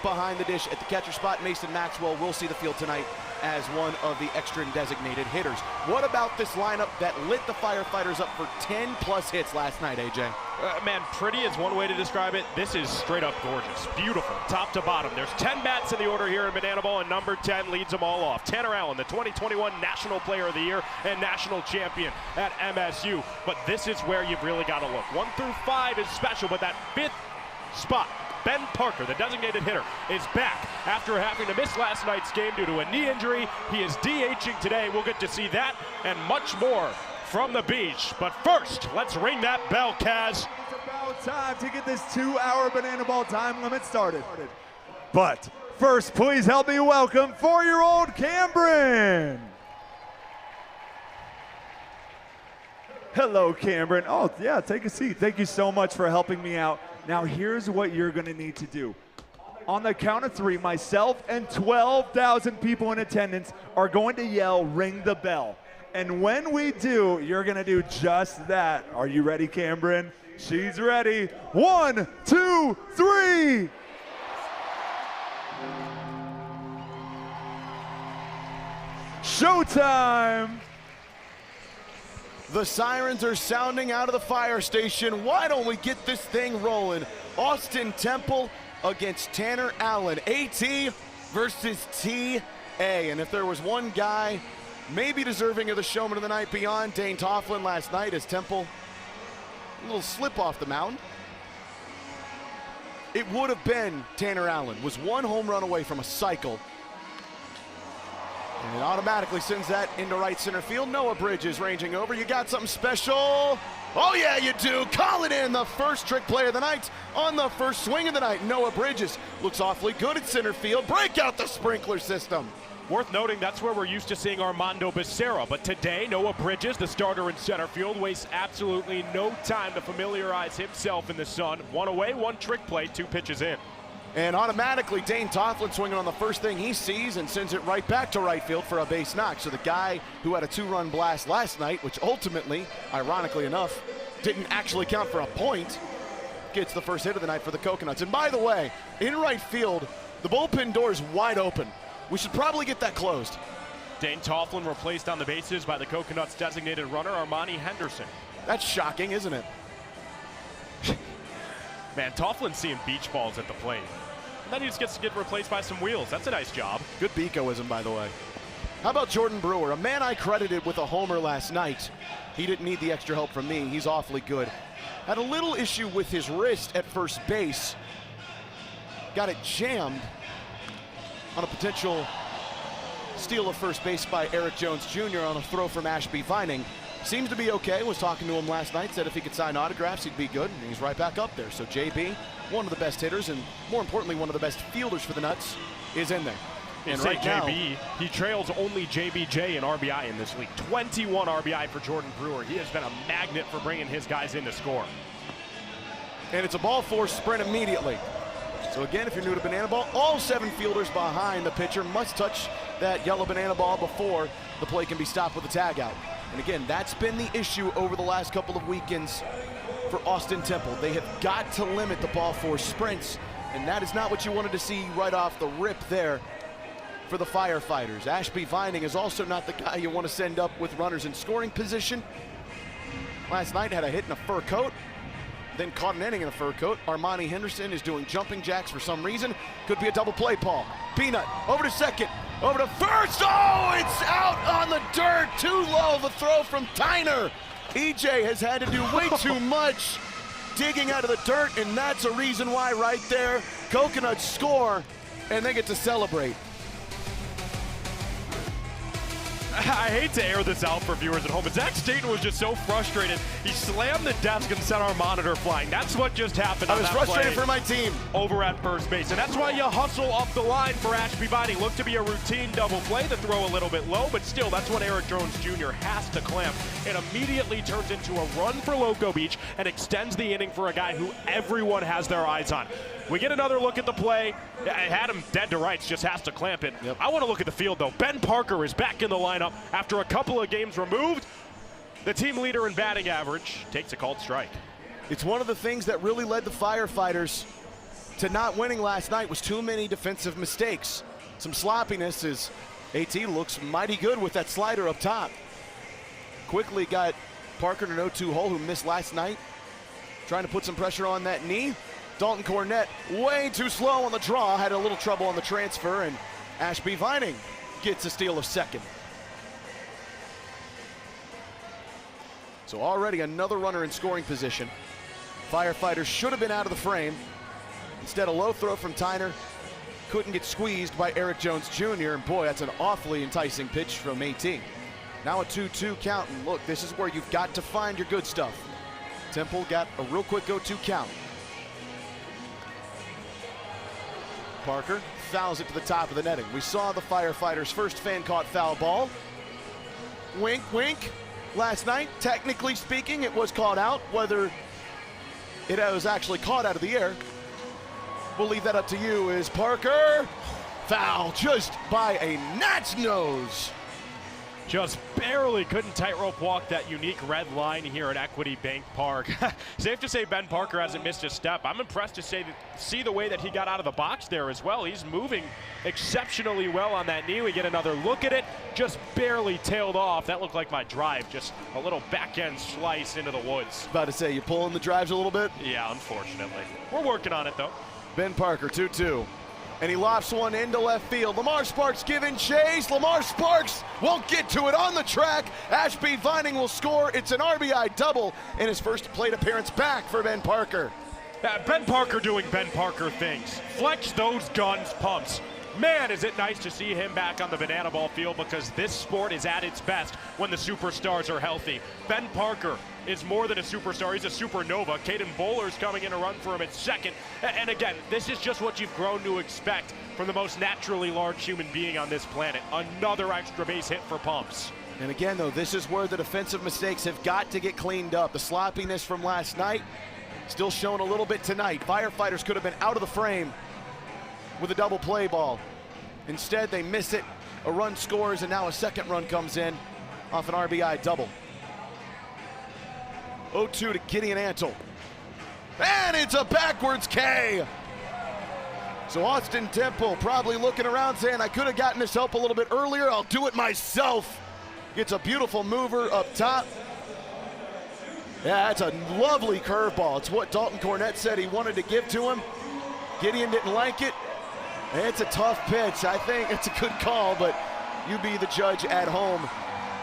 Speaker 12: behind the dish at the catcher spot. Mason Maxwell will see the field tonight as one of the extra designated hitters. What about this lineup that lit the Firefighters up for 10+ hits last night, AJ?
Speaker 15: Man, pretty is one way to describe it. This is straight up gorgeous. Beautiful, top to bottom. There's 10 bats in the order here in Banana Ball, and number 10 leads them all off. Tanner Allen, the 2021 National Player of the Year and National Champion at MSU. But this is where you've really got to look. 1 through 5 is special, but that 5th spot, Ben Parker, the designated hitter, is back after having to miss last night's game due to a knee injury. He is DHing today. We'll get to see that and much more from the beach. But first, let's ring that bell, Kaz.
Speaker 20: It's about time to get this 2-hour Banana Ball time limit started. But first, please help me welcome 4-year-old Cameron. Hello, Cameron. Oh, yeah, take a seat. Thank you so much for helping me out. Now, here's what you're going to need to do. On the count of 3, myself and 12,000 people in attendance are going to yell, "Ring the bell." And when we do, you're going to do just that. Are you ready, Cameron? She's ready. 1, 2, 3. Showtime!
Speaker 12: The sirens are sounding out of the fire station. Why don't we get this thing rolling? Austin Temple against Tanner Allen. AT versus TA. And if there was one guy maybe deserving of the Showman of the Night beyond Dane Tofflin last night, as Temple, a little slip off the mound, it would have been Tanner Allen. Was 1 home run away from a cycle. And it automatically sends that into right center field. Noah Bridges ranging over. You got something special? Oh yeah, you do. Call it in. The first trick play of the night on the first swing of the night. Noah Bridges looks awfully good at center field. Break out the sprinkler system.
Speaker 15: Worth noting, that's where we're used to seeing Armando Becerra. But today, Noah Bridges, the starter in center field, wastes absolutely no time to familiarize himself in the sun. 1 away, 1 trick play, 2 pitches in.
Speaker 12: And automatically, Dane Tofflin swinging on the first thing he sees and sends it right back to right field for a base knock. So the guy who had a 2-run blast last night, which ultimately, ironically enough, didn't actually count for a point, gets the first hit of the night for the Coconuts. And by the way, in right field, the bullpen door is wide open. We should probably get that closed.
Speaker 15: Dane Tofflin replaced on the bases by the Coconuts' designated runner, Armani Henderson.
Speaker 12: That's shocking, isn't it?
Speaker 15: Man, Tofflin's seeing beach balls at the plate. And then he just gets to get replaced by some wheels. That's a nice job.
Speaker 12: Good Becoism, by the way. How about Jordan Brewer, a man I credited with a homer last night. He didn't need the extra help from me. He's awfully good. Had a little issue with his wrist at first base. Got it jammed on a potential steal of first base by Eric Jones Jr. on a throw from Ashby Vining. Seems to be okay. Was talking to him last night, said if he could sign autographs, he'd be good, and he's right back up there. So JB, one of the best hitters, and more importantly, one of the best fielders for the Nuts, is in there.
Speaker 15: And right now, he trails only JBJ in RBI in this league. 21 RBI for Jordan Brewer. He has been a magnet for bringing his guys in to score.
Speaker 12: And it's a ball 4 sprint immediately. So again, if you're new to Banana Ball, all 7 fielders behind the pitcher must touch that yellow banana ball before the play can be stopped with a tag out. And again, that's been the issue over the last couple of weekends for Austin Temple. They have got to limit the ball 4 sprints, and that is not what you wanted to see right off the rip there for the Firefighters. Ashby Vining is also not the guy you want to send up with runners in scoring position. Last night had a hit in a fur coat, then caught an inning in a fur coat. Armani Henderson is doing jumping jacks for some reason. Could be a double play, Paul. Peanut over to second, over to first. Oh, it's out on the dirt. Too low of a throw from Tyner. EJ has had to do way too much digging out of the dirt, and that's a reason why right there. Coconuts score, and they get to celebrate.
Speaker 15: I hate to air this out for viewers at home, but Zach Staten was just so frustrated. He slammed the desk and set our monitor flying. That's what just happened.
Speaker 12: I was frustrated for my team.
Speaker 15: Over at first base, and that's why you hustle up the line for Ashby Bunting. Looked to be a routine double play, the throw a little bit low, but still, that's what Eric Jones Jr. has to clamp. It immediately turns into a run for Loco Beach and extends the inning for a guy who everyone has their eyes on. We get another look at the play. I had him dead to rights, just has to clamp it. Yep. I want to look at the field, though. Ben Parker is back in the lineup after a couple of games removed. The team leader in batting average takes a called strike.
Speaker 12: It's one of the things that really led the Firefighters to not winning last night was too many defensive mistakes. Some sloppiness as AT looks mighty good with that slider up top. Quickly got Parker in an 0-2 hole who missed last night. Trying to put some pressure on that knee. Dalton Cornett way too slow on the draw, had a little trouble on the transfer, and Ashby Vining gets a steal of second. So already another runner in scoring position. Firefighters should have been out of the frame. Instead, a low throw from Tyner. Couldn't get squeezed by Eric Jones Jr. And boy, that's an awfully enticing pitch from AT. Now a 2-2 count, and look, this is where you've got to find your good stuff. Temple got a real quick 0-2 count. Parker fouls it to the top of the netting. We saw the Firefighters' first fan-caught foul ball. Wink, wink. Last night, technically speaking, it was caught out. Whether it was actually caught out of the air, we'll leave that up to you. Is Parker foul just by a gnat's nose.
Speaker 15: Just barely couldn't tightrope walk that unique red line here at Equity Bank Park. Safe to say Ben Parker hasn't missed a step. I'm impressed to see the way that he got out of the box there as well. He's moving exceptionally well on that knee. We get another look at it, just barely tailed off. That looked like my drive, just a little back end slice into the woods.
Speaker 12: About to say, you pulling the drives a little bit?
Speaker 15: Yeah, unfortunately. We're working on it though.
Speaker 12: Ben Parker, 2-2. And he lofts one into left field. Lamar Sparks giving chase. Lamar Sparks won't get to it on the track. Ashby Vining will score. It's an RBI double in his first plate appearance back for Ben Parker.
Speaker 15: Ben Parker doing Ben Parker things. Flex those guns pumps. Man, is it nice to see him back on the banana ball field, because this sport is at its best when the superstars are healthy. Ben Parker is more than a superstar, he's a supernova. Caden Bowler's coming in to run for him at second. And again, this is just what you've grown to expect from the most naturally large human being on this planet. Another extra base hit for Pumps.
Speaker 12: And again, though, this is where the defensive mistakes have got to get cleaned up. The sloppiness from last night still showing a little bit tonight. Firefighters could have been out of the frame with a double play ball. Instead, they miss it. A run scores, and now a second run comes in off an RBI double. 0-2 to Gideon Antle. And it's a backwards K. So Austin Temple probably looking around saying, I could have gotten this help a little bit earlier. I'll do it myself. Gets a beautiful mover up top. Yeah, that's a lovely curveball. It's what Dalton Cornett said he wanted to give to him. Gideon didn't like it. It's a tough pitch. I think it's a good call, but you be the judge at home.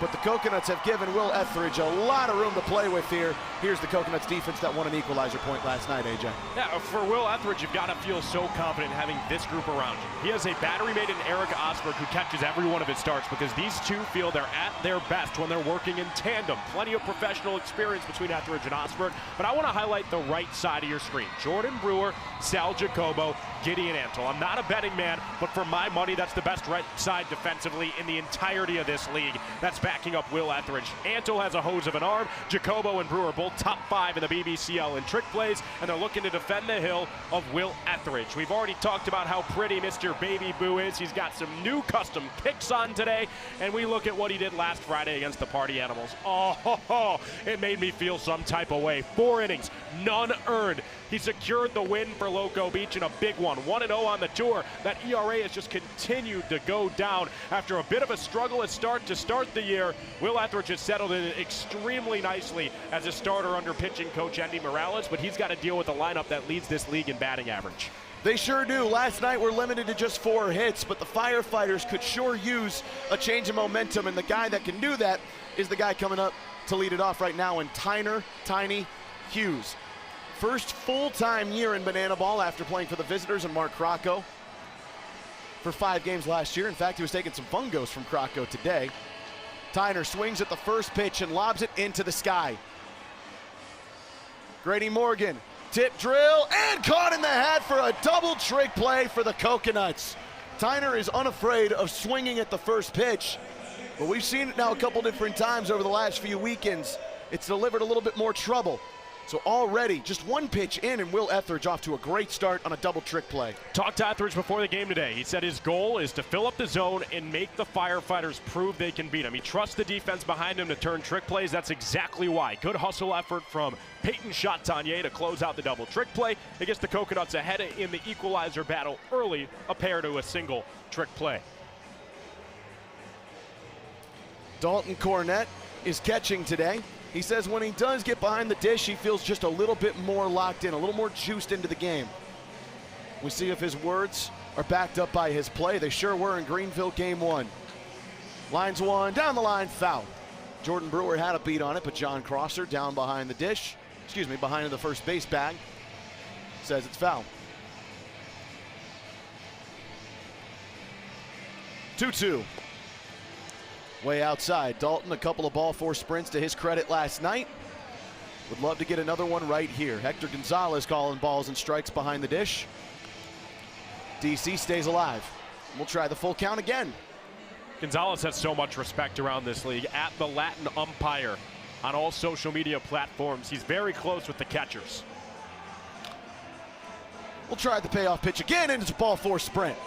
Speaker 12: But the Coconuts have given Will Etheridge a lot of room to play with here. Here's the Coconuts defense that won an equalizer point last night, AJ.
Speaker 15: Yeah, for Will Etheridge, you've got to feel so confident having this group around you. He has a battery mate in Eric Osberg who catches every one of his starts, because these two feel they're at their best when they're working in tandem. Plenty of professional experience between Etheridge and Osberg, but I want to highlight the right side of your screen. Jordan Brewer, Sal Jacobo, Gideon Antle. I'm not a betting man, but for my money, that's the best right side defensively in the entirety of this league. That's backing up Will Etheridge. Antle has a hose of an arm. Jacobo and Brewer both top 5 in the BBCL in trick plays, and they're looking to defend the hill of Will Etheridge. We've already talked about how pretty Mr. Baby Boo is. He's got some new custom kicks on today, and we look at what he did last Friday against the Party Animals. Oh, it made me feel some type of way. 4 innings, none earned. He secured the win for Loco Beach in a big one, 1-0 on the tour. That ERA has just continued to go down. After a bit of a struggle to start the year, Will Etheridge has settled in extremely nicely as a starter under pitching coach Andy Morales, but he's got to deal with the lineup that leads this league in batting average.
Speaker 12: They sure do. Last night we're limited to just 4 hits, but the Firefighters could sure use a change of momentum, and the guy that can do that is the guy coming up to lead it off right now in Tiny Hughes. First full-time year in Banana Ball after playing for the Visitors and Mark Crocco for 5 games last year. In fact, he was taking some fungos from Crocco today. Tyner swings at the first pitch and lobs it into the sky. Grady Morgan, tip drill, and caught in the hat for a double trick play for the Coconuts. Tyner is unafraid of swinging at the first pitch, but we've seen it now a couple different times over the last few weekends. It's delivered a little bit more trouble. So already, just one pitch in, and Will Etheridge off to a great start on a double trick play.
Speaker 15: Talked to Etheridge before the game today. He said his goal is to fill up the zone and make the Firefighters prove they can beat him. He trusts the defense behind him to turn trick plays. That's exactly why. Good hustle effort from Peyton Chatagnier to close out the double trick play. It gets the Coconuts ahead in the equalizer battle early, a pair to a single trick play.
Speaker 12: Dalton Cornett is catching today. He says when he does get behind the dish, he feels just a little bit more locked in, a little more juiced into the game. We'll see if his words are backed up by his play. They sure were in Greenville game 1. Lines one, down the line, foul. Jordan Brewer had a beat on it, but John Crosser down behind the dish, behind the first base bag, says it's foul. 2-2. Way outside. Dalton, a couple of ball four sprints to his credit last night. Would love to get another one right here. Hector Gonzalez calling balls and strikes behind the dish. DC stays alive. We'll try the full count again.
Speaker 15: Gonzalez has so much respect around this league. At the Latin umpire on all social media platforms. He's very close with the catchers.
Speaker 12: We'll try the payoff pitch again, and it's a ball four sprint.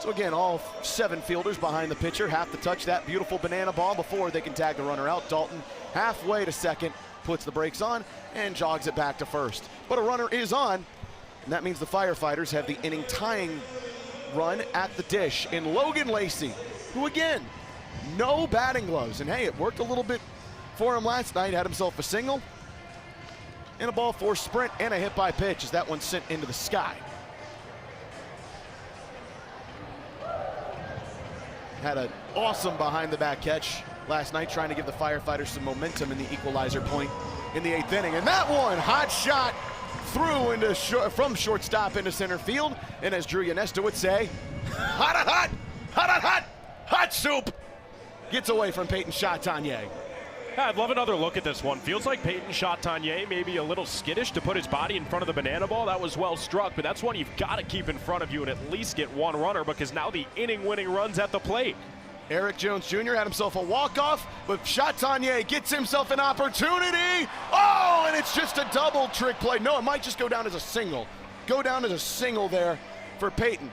Speaker 12: So again, all 7 fielders behind the pitcher have to touch that beautiful banana ball before they can tag the runner out. Dalton halfway to second, puts the brakes on, and jogs it back to first. But a runner is on, and that means the Firefighters have the inning tying run at the dish in Logan Lacey, who again, no batting gloves. And hey, it worked a little bit for him last night, had himself a single, and a ball four sprint, and a hit by pitch as that one sent into the sky. Had an awesome behind-the-back catch last night, trying to give the Firefighters some momentum in the equalizer point in the 8th inning. And that one, hot shot through into from shortstop into center field. And as Drew Yanesta would say, hot soup. Gets away from Peyton Chatagnier.
Speaker 15: Yeah, I'd love another look at this one. Feels like Peyton Chatagnier maybe a little skittish to put his body in front of the banana ball. That was well struck, but that's one you've got to keep in front of you and at least get one runner, because now the inning-winning run's at the plate.
Speaker 12: Eric Jones Jr. had himself a walk-off, but Chatagnier gets himself an opportunity. Oh, and it's just a double trick play. No, it might just go down as a single. Go down as a single there for Peyton.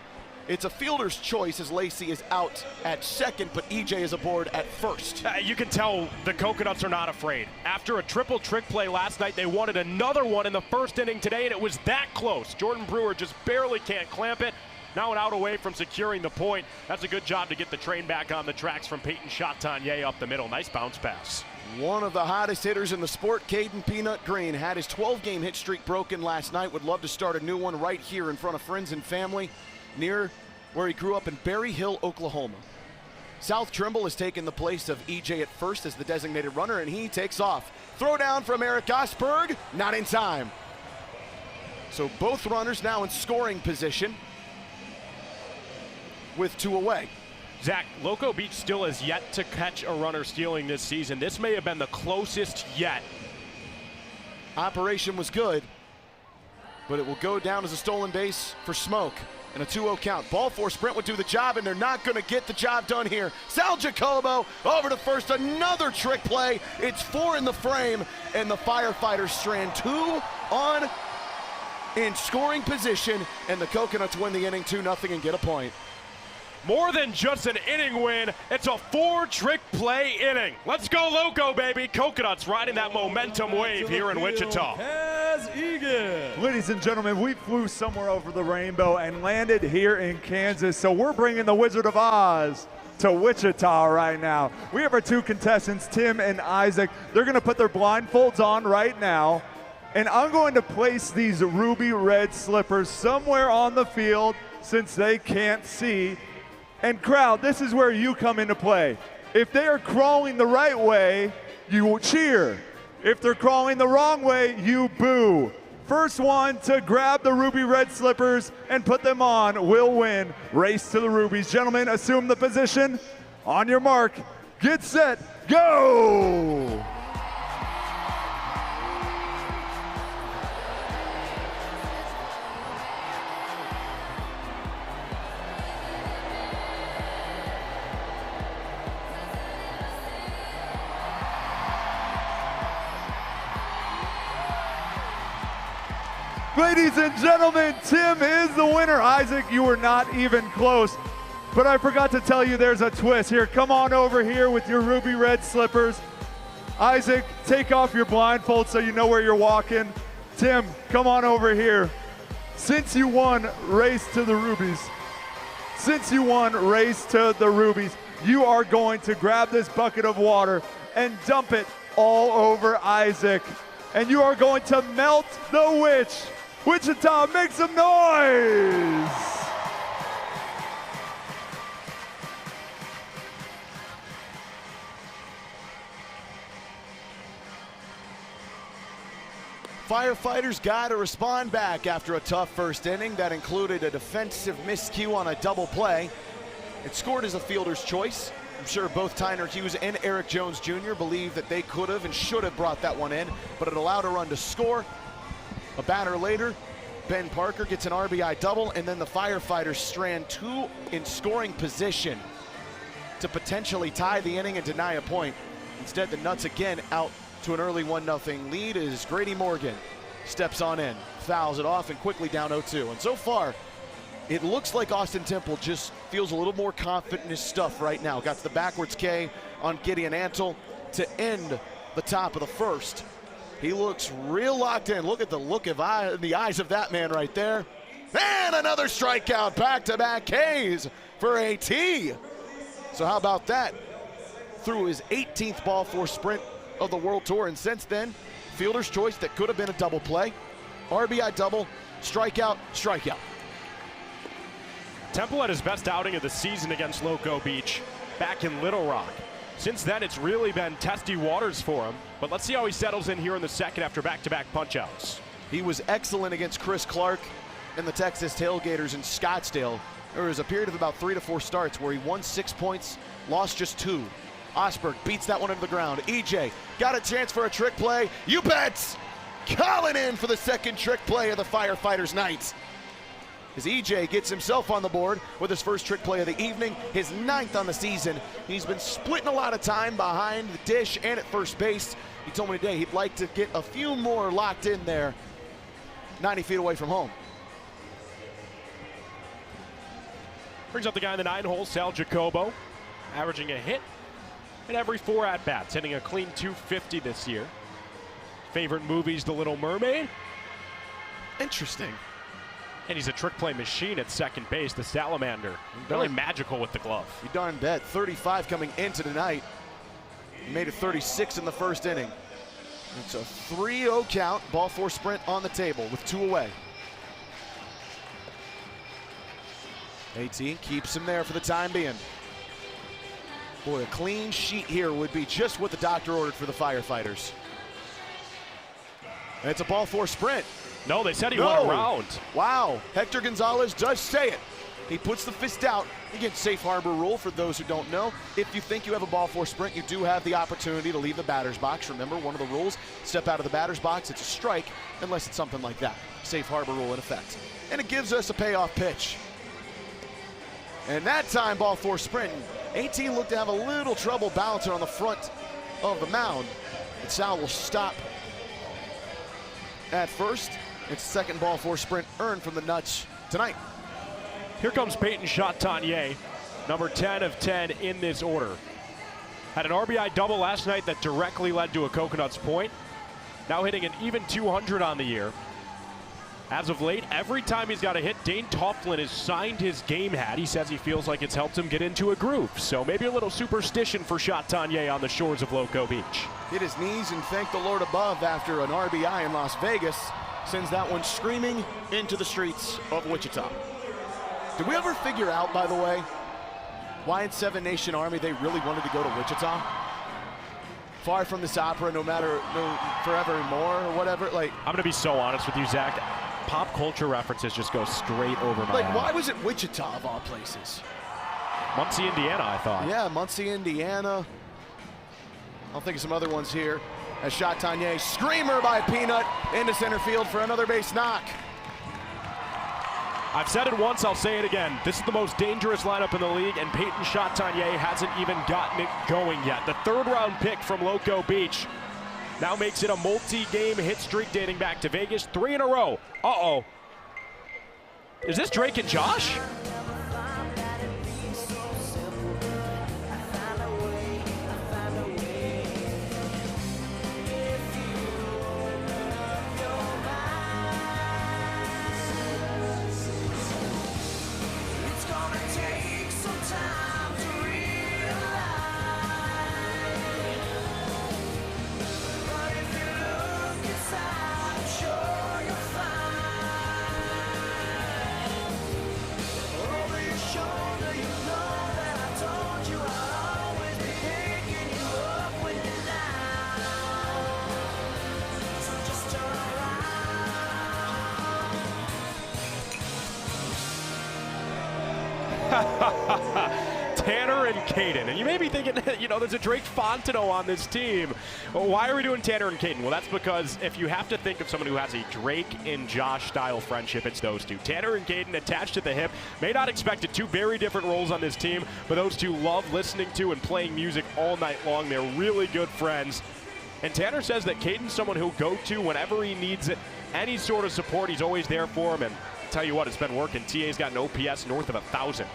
Speaker 12: It's a fielder's choice as Lacey is out at second, but EJ is aboard at first.
Speaker 15: You can tell the Coconuts are not afraid. After a triple trick play last night, they wanted another one in the first inning today, and it was that close. Jordan Brewer just barely can't clamp it. Now an out away from securing the point. That's a good job to get the train back on the tracks from Peyton Chatagnier up the middle. Nice bounce pass.
Speaker 12: One of the hottest hitters in the sport, Caden Peanut Green, had his 12-game hit streak broken last night. Would love to start a new one right here in front of friends and family near where he grew up in Berry Hill, Oklahoma. South Trimble has taken the place of EJ at first as the designated runner, and he takes off. Throw down from Eric Osberg, not in time. So both runners now in scoring position with 2 away.
Speaker 15: Zach, Loco Beach still has yet to catch a runner stealing this season. This may have been the closest yet.
Speaker 12: Operation was good, but it will go down as a stolen base for Smoke. And a 2-0 count. Ball four sprint would do the job, and they're not going to get the job done here. Sal Jacobo over to first, another trick play. It's 4 in the frame, and the Firefighters strand 2 on in scoring position, and the Coconuts win the inning 2-0 and get a point.
Speaker 15: More than just an inning win, it's a 4-trick play inning. Let's go Loco, baby. Coconuts riding that momentum wave here in Wichita.
Speaker 20: Ladies and gentlemen, we flew somewhere over the rainbow and landed here in Kansas, so we're bringing the Wizard of Oz to Wichita right now. We have our 2 contestants, Tim and Isaac. They're going to put their blindfolds on right now, and I'm going to place these ruby red slippers somewhere on the field since they can't see. And crowd, this is where you come into play. If they are crawling the right way, you cheer. If they're crawling the wrong way, you boo. First one to grab the ruby red slippers and put them on will win. Race to the rubies. Gentlemen, assume the position. On your mark, get set, go! Ladies and gentlemen, Tim is the winner. Isaac, you were not even close. But I forgot to tell you there's a twist. Here, come on over here with your ruby red slippers. Isaac, take off your blindfold so you know where you're walking. Tim, come on over here. Since you won Race to the Rubies, you are going to grab this bucket of water and dump it all over Isaac. And you are going to melt the witch. Wichita, make some noise!
Speaker 12: Firefighters got to respond back after a tough first inning that included a defensive miscue on a double play. It scored as a fielder's choice. I'm sure both Tyner Hughes and Eric Jones Jr. believe that they could have and should have brought that one in, but it allowed a run to score. A batter later, Ben Parker gets an RBI double, and then the Firefighters strand two in scoring position to potentially tie the inning and deny a point. Instead, the Nuts again out to an early 1-0 lead as Grady Morgan steps on in, fouls it off, and quickly down 0-2. And so far, it looks like Austin Temple just feels a little more confident in his stuff right now. Got to the backwards K on Gideon Antle to end the top of the first. He looks real locked in. Look at the look of the eyes of that man right there. And another strikeout, back-to-back Ks for AT. So how about that? Through his 18th ball four sprint of the World Tour, and since then, fielder's choice that could have been a double play. RBI double, strikeout, strikeout.
Speaker 15: Temple had his best outing of the season against Loco Beach back in Little Rock. Since then, it's really been testy waters for him, but let's see how he settles in here in the second after back-to-back punch-outs.
Speaker 12: He was excellent against Chris Clark and the Texas Tailgaters in Scottsdale. There was a period of about 3 to 4 starts where he won 6 points, lost just 2. Osberg beats that one into the ground. EJ got a chance for a trick play. You bet! Calling in for the second trick play of the Firefighters night. As EJ gets himself on the board with his first trick play of the evening, his 9th on the season. He's been splitting a lot of time behind the dish and at first base. He told me today he'd like to get a few more locked in there, 90 feet away from home.
Speaker 15: Brings up the guy in the 9-hole, Sal Jacobo, averaging a hit in every 4 at-bats, hitting a clean .250 this year. Favorite movie's The Little Mermaid.
Speaker 12: Interesting.
Speaker 15: And he's a trick play machine at second base, the salamander. Really magical with the glove.
Speaker 12: You darn bet. 35 coming into tonight. He made it 36 in the first inning. It's a 3-0 count, ball four sprint on the table with 2 away. AT keeps him there for the time being. Boy, a clean sheet here would be just what the doctor ordered for the Firefighters. And it's a ball four sprint.
Speaker 15: No, they said he went around.
Speaker 12: Wow, Hector Gonzalez does say it. He puts the fist out. Again, safe harbor rule for those who don't know. If you think you have a ball four sprint, you do have the opportunity to leave the batter's box. Remember, one of the rules, step out of the batter's box, it's a strike, unless it's something like that. Safe harbor rule in effect. And it gives us a payoff pitch. And that time, ball four sprint. 18 looked to have a little trouble balancing on the front of the mound. And Sal will stop at first. It's second ball four sprint earned from the Nuts tonight.
Speaker 15: Here comes Peyton Chatagnier, number 10 of 10 in this order. Had an RBI double last night that directly led to a Coconuts point. Now hitting an even 200 on the year. As of late, every time he's got a hit, Dane Tofflin has signed his game hat. He says he feels like it's helped him get into a groove. So maybe a little superstition for Chatagnier on the shores of Loco Beach.
Speaker 12: Hit his knees and thank the Lord above after an RBI in Las Vegas. Sends that one screaming into the streets of Wichita. Did we ever figure out, by the way, why in Seven Nation Army they really wanted to go to Wichita? Far from this opera, no forevermore or whatever. Like,
Speaker 15: I'm gonna be so honest with you, Zach. Pop culture references just go straight over my head.
Speaker 12: Why was it Wichita of all places?
Speaker 15: Muncie, Indiana, I thought.
Speaker 12: Yeah, Muncie, Indiana. I'll think of some other ones here. As Chatagnier, screamer by Peanut into center field for another base knock.
Speaker 15: I've said it once, I'll say it again. This is the most dangerous lineup in the league, and Peyton Chatagnier hasn't even gotten it going yet. The third-round pick from Loco Beach now makes it a multi-game hit streak dating back to Vegas. 3 in a row. Uh-oh. Is this Drake and Josh? Tanner and Caden. And you may be thinking, you know, there's a Drake Fontenot on this team. Well, why are we doing Tanner and Caden? Well, that's because if you have to think of someone who has a Drake and Josh style friendship, it's those two. Tanner and Caden attached at the hip. May not expect it. 2 very different roles on this team, but those two love listening to and playing music all night long. They're really good friends. And Tanner says that Caden's someone he'll go to whenever he needs it. Any sort of support, he's always there for him. And tell you what, it's been working. TA's got an OPS north of 1,000.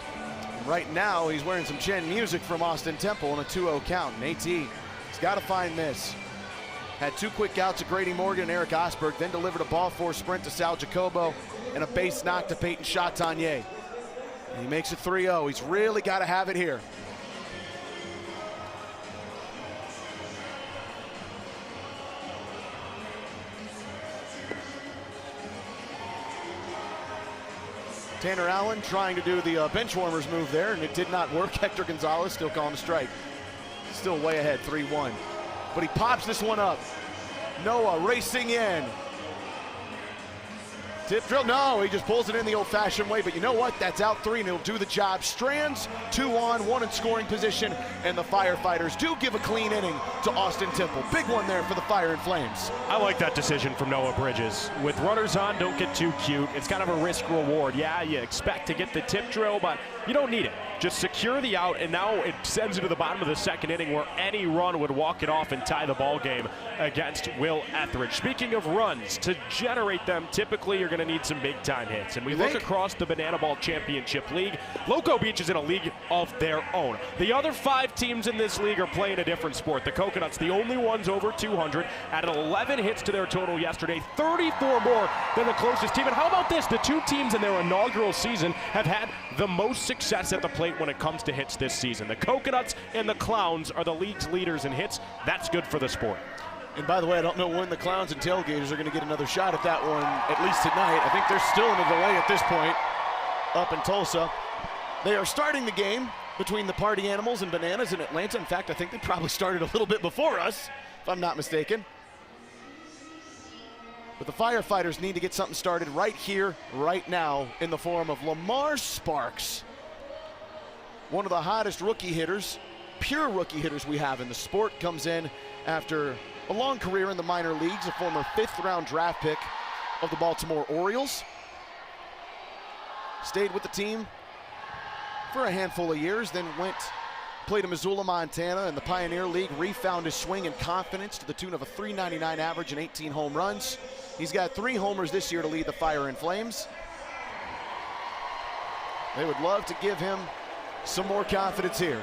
Speaker 12: Right now, he's wearing some Chen music from Austin Temple on a 2-0 count. And AT, he's got to find this. Had 2 quick outs to Grady Morgan and Eric Osberg, then delivered a ball 4 sprint to Sal Jacobo and a base knock to Peyton Chatagnier. And he makes it 3-0. He's really got to have it here. Tanner Allen trying to do the bench warmers move there, and it did not work. Hector Gonzalez still calling a strike. Still way ahead, 3-1. But he pops this one up. Noah racing in. Tip drill, no, he just pulls it in the old-fashioned way, but you know what? That's out 3, and he'll do the job. Strands, 2 on, 1 in scoring position, and the Firefighters do give a clean inning to Austin Temple. Big one there for the Fire and Flames.
Speaker 15: I like that decision from Noah Bridges. With runners on, don't get too cute. It's kind of a risk reward. Yeah, you expect to get the tip drill, but you don't need it. Just secure the out, and now it sends it to the bottom of the 2nd inning where any run would walk it off and tie the ball game against Will Etheridge. Speaking of runs, to generate them, typically you're going to need some big-time hits. And we look across the Banana Ball Championship League. Loco Beach is in a league of their own. The other 5 teams in this league are playing a different sport. The Coconuts, the only ones over 200, added 11 hits to their total yesterday, 34 more than the closest team. And how about this? The 2 teams in their inaugural season have had the most success at the plate when it comes to hits this season. The Coconuts and the Clowns are the league's leaders in hits. That's good for the sport.
Speaker 12: And by the way, I don't know when the Clowns and Tailgaters are going to get another shot at that one, at least tonight. I think they're still in a delay at this point up in Tulsa. They are starting the game between the Party Animals and Bananas in Atlanta. In fact, I think they probably started a little bit before us, if I'm not mistaken. But the Firefighters need to get something started right here, right now, in the form of Lamar Sparks. One of the hottest rookie hitters, pure rookie hitters we have in the sport, comes in after a long career in the minor leagues, a former 5th-round draft pick of the Baltimore Orioles. Stayed with the team for a handful of years, then played in Missoula, Montana in the Pioneer League, refound his swing and confidence to the tune of a .399 average and 18 home runs. He's got 3 homers this year to lead the Fire and Flames. They would love to give him some more confidence here.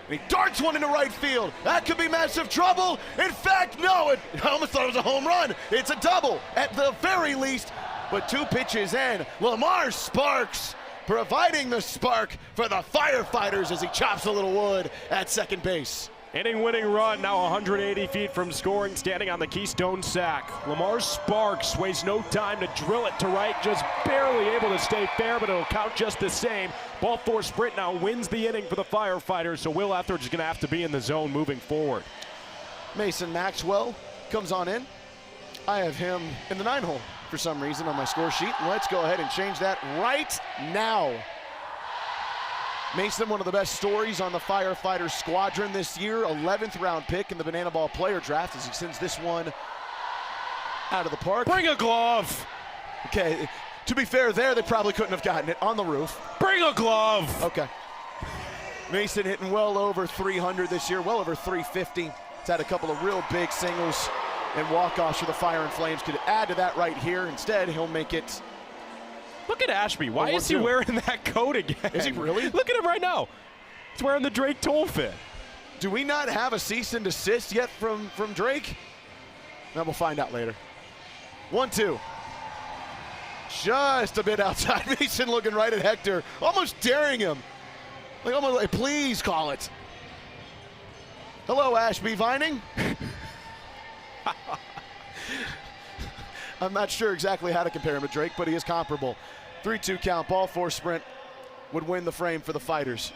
Speaker 12: And he darts one into right field. That could be massive trouble. In fact, no, I almost thought it was a home run. It's a double at the very least. But 2 pitches in, Lamar Sparks providing the spark for the Firefighters as he chops a little wood at second base.
Speaker 15: Inning-winning run, now 180 feet from scoring, standing on the Keystone sack. Lamar Sparks wastes no time to drill it to right, just barely able to stay fair, but it'll count just the same. Ball 4 sprint now wins the inning for the Firefighters, so Will Etheridge is going to have to be in the zone moving forward.
Speaker 12: Mason Maxwell comes on in. I have him in the 9-hole for some reason on my score sheet. Let's go ahead and change that right now. Mason, one of the best stories on the Firefighters squadron this year, 11th round pick in the Banana Ball player draft as he sends this one out of the park.
Speaker 15: Bring a glove.
Speaker 12: Okay, to be fair there, they probably couldn't have gotten it on the roof.
Speaker 15: Bring a glove.
Speaker 12: Okay. Mason hitting well over 300 this year, well over 350. He's had a couple of real big singles and walk-offs for the Fire and Flames. Could add to that right here. Instead, he'll make it.
Speaker 15: Look at Ashby. Why is he wearing that coat again?
Speaker 12: Is he really?
Speaker 15: Look at him right now. He's wearing the Drake Toll fit.
Speaker 12: Do we not have a cease and desist yet from Drake? Now we'll find out later. 1-2. Just a bit outside. Mason looking right at Hector, almost daring him. Like almost like, please call it. Hello, Ashby Vining. I'm not sure exactly how to compare him to Drake, but he is comparable. 3-2 count, ball four sprint would win the frame for the Fighters.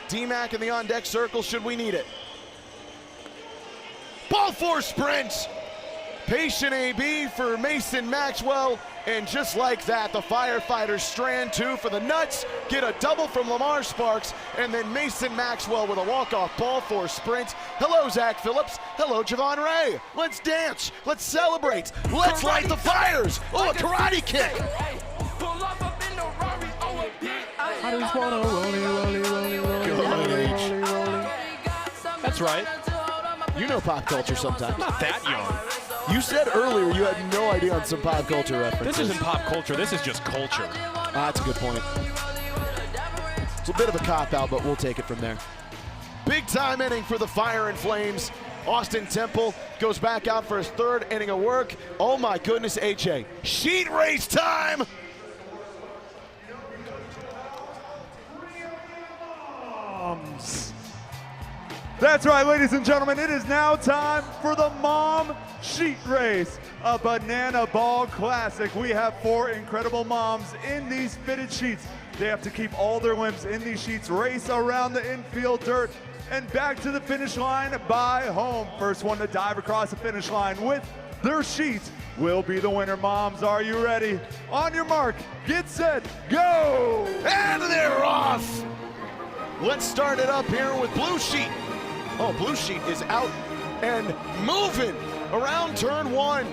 Speaker 12: D-Mac in the on-deck circle, should we need it? Ball four sprints. Patient AB for Mason Maxwell. And just like that, the Firefighters strand two for the Nuts, get a double from Lamar Sparks, and then Mason Maxwell with a walk-off ball four sprint. Hello, Zach Phillips. Hello, Javon Ray. Let's dance. Let's celebrate. Let's light the fires. Oh, a karate kick.
Speaker 15: I just wanna rolly. That's right.
Speaker 12: You know pop culture sometimes.
Speaker 15: Not that young.
Speaker 12: You said earlier you had no idea on some pop culture references.
Speaker 15: This isn't pop culture. This is just culture.
Speaker 12: That's a good point. It's a bit of a cop-out, but we'll take it from there. Big-time inning for the Fire and Flames. Austin Temple goes back out for his third inning of work. Oh, my goodness, AJ. Sheet race time!
Speaker 20: That's right, ladies and gentlemen, it is now time for the Mom Sheet Race, a Banana Ball classic. We have four incredible moms in these fitted sheets. They have to keep all their limbs in these sheets, race around the infield dirt, and back to the finish line by home. First one to dive across the finish line with their sheet will be the winner. Moms, are you ready? On your mark, get set, go!
Speaker 12: And they're off! Let's start it up here with Blue Sheet. Oh, Blue Sheet is out and moving around turn one.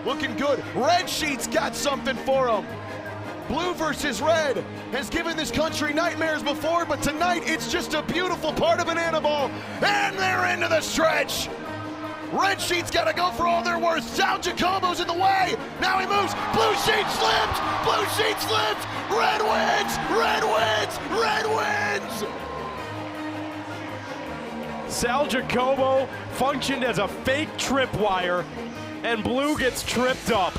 Speaker 12: Looking good. Red Sheet's got something for him. Blue versus red has given this country nightmares before, but tonight it's just a beautiful part of Banana Ball. And they're into the stretch. Red Sheet's got to go for all they're worth. Sal Giacomo's in the way. Now he moves. Blue Sheet slipped. Blue Sheet slipped. Red wins. Red wins. Red wins.
Speaker 15: Sal Giacomo functioned as a fake tripwire, and Blue gets tripped up.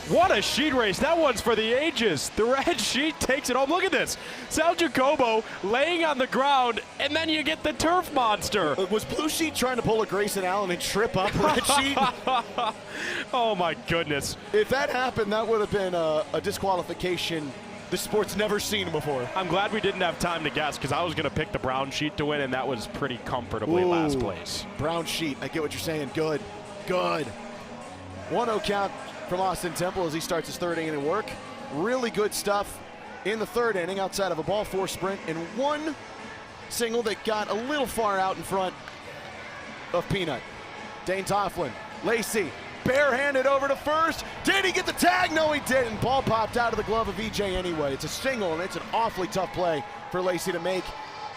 Speaker 15: What a sheet race. That one's for the ages. The Red Sheet takes it home. Look at this. Sal Giacomo laying on the ground, and then you get the turf monster.
Speaker 12: Was Blue Sheet trying to pull a Grayson Allen and trip up Red Sheet?
Speaker 15: Oh, my goodness.
Speaker 12: If that happened, that would have been a disqualification the sport's never seen before.
Speaker 15: I'm glad we didn't have time to guess, because I was going to pick the brown sheet to win, and that was pretty comfortably last place.
Speaker 12: Brown Sheet. I get what you're saying. Good. Good. 1-0 count from Austin Temple as he starts his third inning of work. Really good stuff in the third inning outside of a ball four sprint and one single that got a little far out in front of Peanut. Dane Tofflin, Lacey, barehanded over to first. Did he get the tag? No, he didn't. Ball popped out of the glove of EJ anyway. It's a single, and it's an awfully tough play for Lacey to make.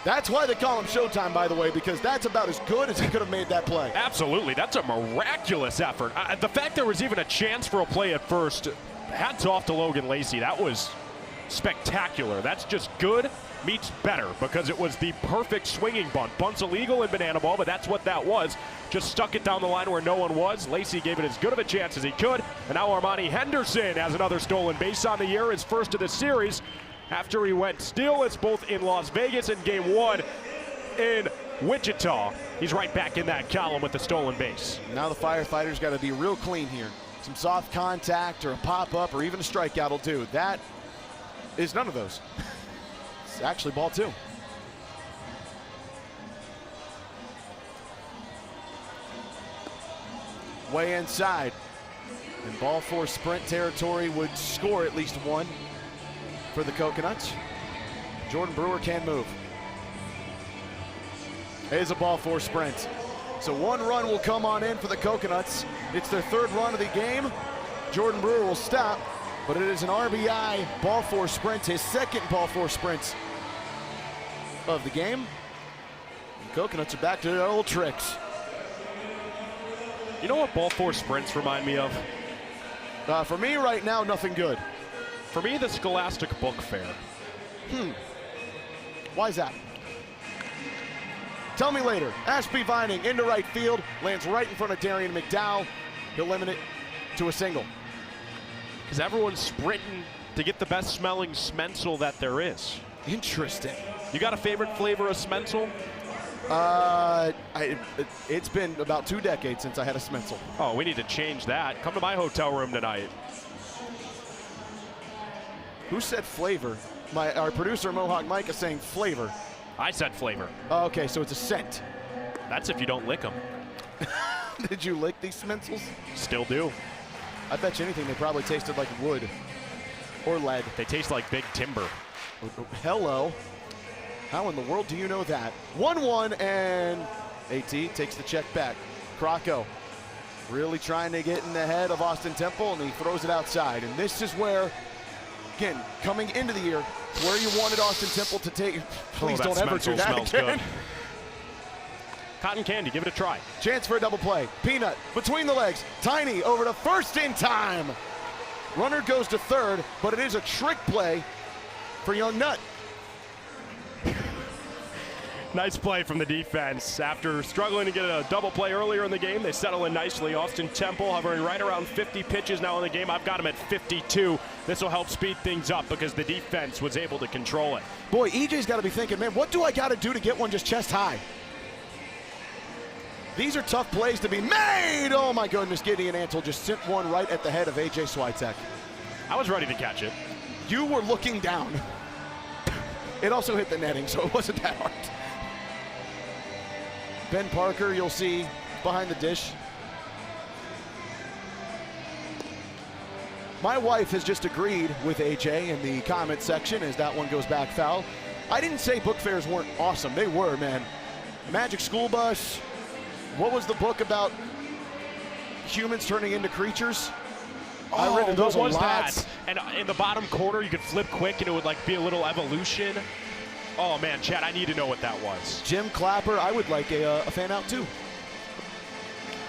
Speaker 12: That's why they call him Showtime, by the way, because that's about as good as he could have made that play.
Speaker 15: Absolutely. That's a miraculous effort. The fact there was even a chance for a play at first, hats off to Logan Lacey. That was spectacular. That's just good meets better, because it was the perfect swinging bunt. Bunt's illegal in Banana Ball, but that's what that was. Just stuck it down the line where no one was. Lacey gave it as good of a chance as he could. And now Armani Henderson has another stolen base on the year, his first of the series, after he went steelless both in Las Vegas in Game 1 in Wichita. He's right back in that column with the stolen base.
Speaker 12: Now the Firefighters got to be real clean here. Some soft contact or a pop-up or even a strikeout will do. That is none of those. It's actually ball two. Way inside. And ball four sprint territory would score at least one for the Coconuts. Jordan Brewer can move. There's a ball four sprint. So one run will come on in for the Coconuts. It's their third run of the game. Jordan Brewer will stop, but it is an RBI ball four sprint, his second ball four sprint of the game. The Coconuts are back to their old tricks.
Speaker 15: You know what ball four sprints remind me of?
Speaker 12: For me right now, nothing good.
Speaker 15: For me, the Scholastic Book Fair.
Speaker 12: Why is that? Tell me later. Ashby Vining into right field, lands right in front of Darian McDowell. He'll limit it to a single.
Speaker 15: Because everyone's sprinting to get the best smelling Smensel that there is.
Speaker 12: Interesting.
Speaker 15: You got a favorite flavor of Smensel?
Speaker 12: It's been about 2 decades since I had a Smensel.
Speaker 15: Oh, we need to change that. Come to my hotel room tonight.
Speaker 12: Who said flavor? Our producer Mohawk Mike is saying flavor.
Speaker 15: I said flavor.
Speaker 12: Oh, okay, so it's a scent.
Speaker 15: That's if you don't lick them.
Speaker 12: Did you lick these Smensels?
Speaker 15: Still do.
Speaker 12: I bet you anything they probably tasted like wood or lead.
Speaker 15: They taste like big timber.
Speaker 12: Hello. How in the world do you know that? 1-1, and AT takes the check back. Crocco really trying to get in the head of Austin Temple, and he throws it outside. And this is where, again, coming into the year, where you wanted Austin Temple to take. Please don't ever do that again.
Speaker 15: Good. Cotton candy, give it a try.
Speaker 12: Chance for a double play. Peanut between the legs. Tiny over to first in time. Runner goes to third, but it is a trick play for Young Nut.
Speaker 15: Nice play from the defense. After struggling to get a double play earlier in the game, they settle in nicely. Austin Temple hovering right around 50 pitches now in the game. I've got him at 52. This will help speed things up because the defense was able to control it.
Speaker 12: Boy, EJ's got to be thinking, man, what do I got to do to get one just chest high? These are tough plays to be made. Oh my goodness, Gideon Antle just sent one right at the head of AJ Switek.
Speaker 15: I was ready to catch it.
Speaker 12: You were looking down. It also hit the netting, so it wasn't that hard. Ben Parker, you'll see behind the dish. My wife has just agreed with AJ in the comment section as that one goes back foul. I didn't say book fairs weren't awesome. They were, man. Magic School Bus. What was the book about humans turning into creatures? I read those a lot.
Speaker 15: And in the bottom corner, you could flip quick and it would like be a little evolution. Oh man, Chad, I need to know what that was.
Speaker 12: Jim Clapper, I would like a fan out too.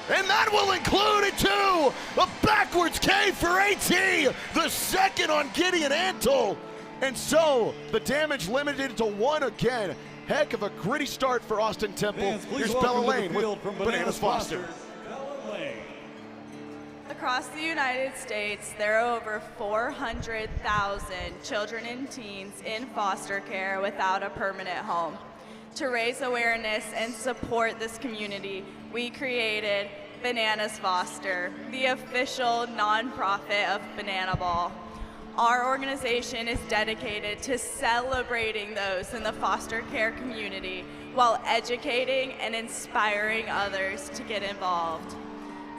Speaker 12: And that will include it too! A backwards K for AT! The second on Gideon Antle! And so, the damage limited to 1 again. Heck of a gritty start for Austin Temple. Here's Bella Lane with Bananas Foster.
Speaker 6: Across the United States, there are over 400,000 children and teens in foster care without a permanent home. To raise awareness and support this community, we created Bananas Foster, the official nonprofit of Banana Ball. Our organization is dedicated to celebrating those in the foster care community while educating and inspiring others to get involved.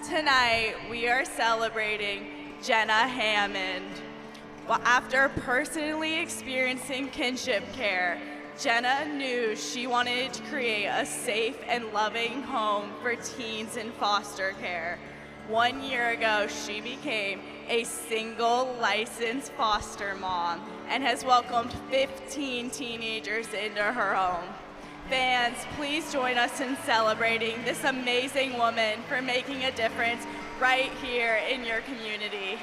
Speaker 6: Tonight, we are celebrating Jenna Hammond. Well, after personally experiencing kinship care, Jenna knew she wanted to create a safe and loving home for teens in foster care. 1 year ago, she became a single licensed foster mom and has welcomed 15 teenagers into her home. Fans, please join us in celebrating this amazing woman for making a difference right here in your community.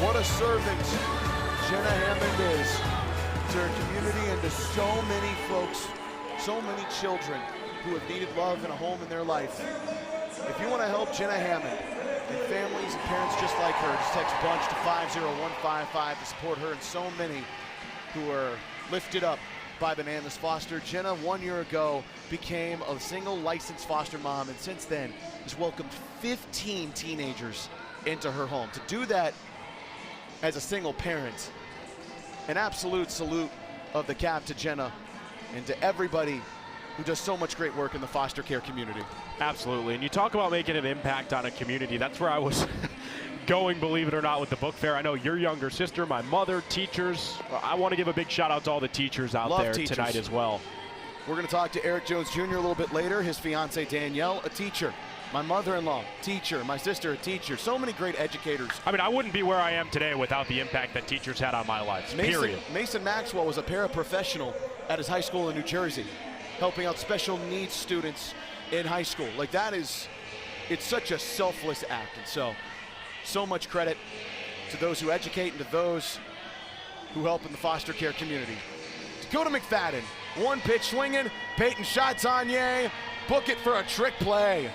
Speaker 12: What a servant Jenna Hammond is to her community and to so many folks, so many children who have needed love and a home in their life. If you want to help Jenna Hammond, and families and parents just like her. Just text BUNCH to 50155 to support her and so many who are lifted up by Bananas Foster. Jenna, 1 year ago, became a single licensed foster mom, and since then has welcomed 15 teenagers into her home. To do that as a single parent, an absolute salute of the cap to Jenna and to everybody who does so much great work in the foster care community.
Speaker 15: Absolutely, and you talk about making an impact on a community. That's where I was going, believe it or not, with the book fair. I know your younger sister, my mother, teachers. I want to give a big shout out to all the teachers out there tonight as well.
Speaker 12: We're going to talk to Eric Jones Jr. a little bit later. His fiance Danielle, a teacher. My mother-in-law, teacher. My sister, a teacher. So many great educators.
Speaker 15: I mean, I wouldn't be where I am today without the impact that teachers had on my life, period.
Speaker 12: Mason Maxwell was a paraprofessional at his high school in New Jersey, helping out special needs students in high school. Like, that is, it's such a selfless act. And so much credit to those who educate and to those who help in the foster care community. Dakota McFadden, one pitch swinging, Peyton Chatagnier, book it for a trick play.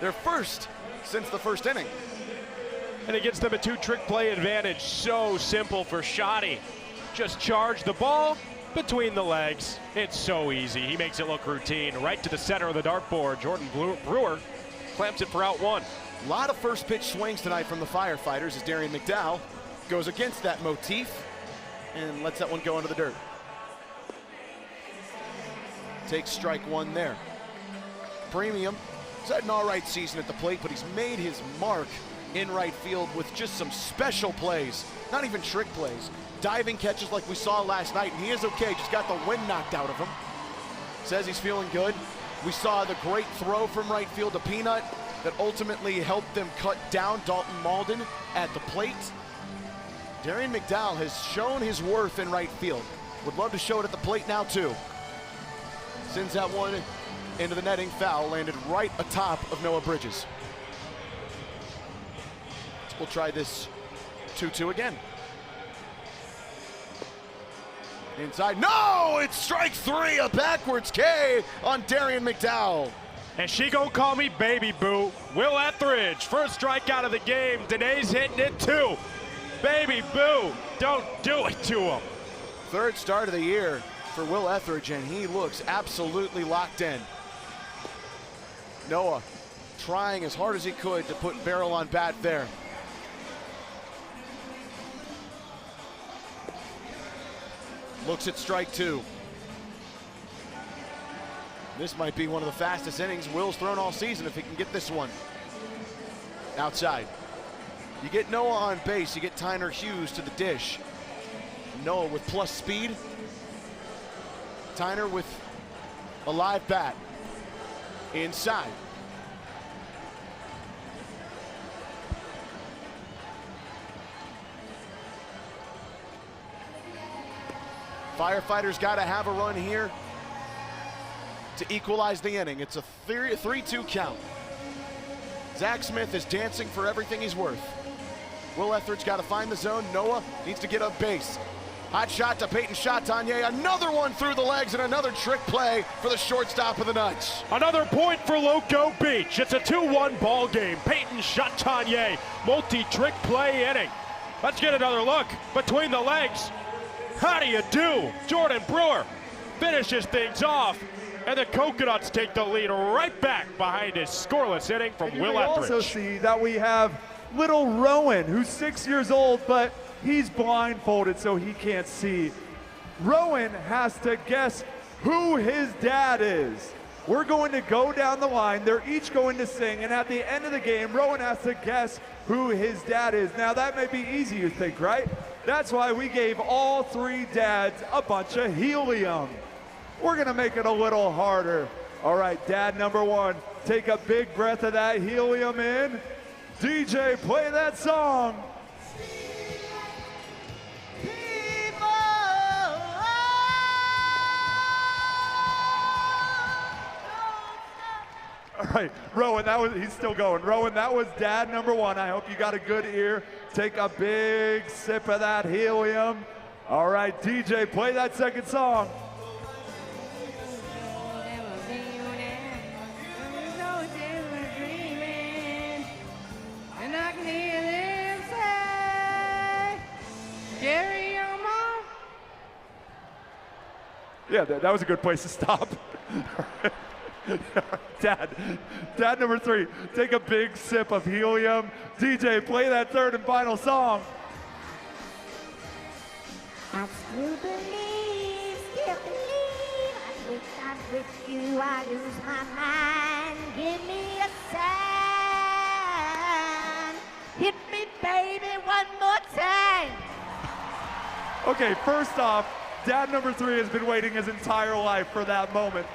Speaker 12: Their first since the first inning.
Speaker 15: And it gives them a 2-trick play advantage. So simple for Shotty. Just charge the ball between the legs. It's so easy. He makes it look routine. Right to the center of the dartboard. Jordan Brewer clamps it for out one.
Speaker 12: A lot of first pitch swings tonight from the Firefighters as Darian McDowell goes against that motif and lets that one go into the dirt. Takes strike one there. Premium. He's had an all right season at the plate, but he's made his mark in right field with just some special plays, not even trick plays. Diving catches like we saw last night, and he is okay, just got the wind knocked out of him. Says he's feeling good. We saw the great throw from right field to Peanut that ultimately helped them cut down Dalton Malden at the plate. Darian McDowell has shown his worth in right field. Would love to show it at the plate now too. Sends that one into the netting, foul, landed right atop of Noah Bridges. We'll try this 2-2 again. Inside, no, it's strike three, a backwards K on Darian McDowell.
Speaker 15: And she gonna call me baby boo. Will Etheridge, first strikeout of the game. Danae's hitting it too. Baby boo, don't do it to him.
Speaker 12: Third start of the year for Will Etheridge, and he looks absolutely locked in. Noah trying as hard as he could to put barrel on bat there. Looks at strike two. This might be one of the fastest innings Will's thrown all season if he can get this one. Outside. You get Noah on base, you get Tyner Hughes to the dish. Noah with plus speed. Tyner with a live bat. Inside. Firefighters got to have a run here to equalize the inning. It's a 3-2 count. Zach Smith is dancing for everything he's worth. Will Etheridge got to find the zone. Noah needs to get up base. Hot shot to Peyton Chatagnier. Another one through the legs and another trick play for the shortstop of the Nuts.
Speaker 15: Another point for Loco Beach. It's a 2-1 ball game. Peyton Chatagnier, multi-trick play inning. Let's get another look between the legs. How do you do? Jordan Brewer finishes things off, and the Coconuts take the lead right back behind his scoreless inning from Will Etheridge.
Speaker 20: You also see that we have little Rowan, who's 6 years old, but he's blindfolded so he can't see. Rowan has to guess who his dad is. We're going to go down the line. They're each going to sing, and at the end of the game, Rowan has to guess who his dad is. Now, that may be easy, you think, right? That's why we gave all three dads a bunch of helium. We're gonna make it a little harder. All right, dad number one, take a big breath of that helium in. DJ, play that song. All right, Rowan, he's still going. Rowan, that was dad number one. I hope you got a good ear. Take a big sip of that helium. All right, DJ, play that second song. Yeah, that was a good place to stop. Dad number 3, take a big sip of helium. DJ, play that third and final song.
Speaker 3: I still believe, I think I'm with you, I lose my mind. Give me a sign. Hit me, baby, one more time.
Speaker 20: Okay, first off, dad number 3 has been waiting his entire life for that moment.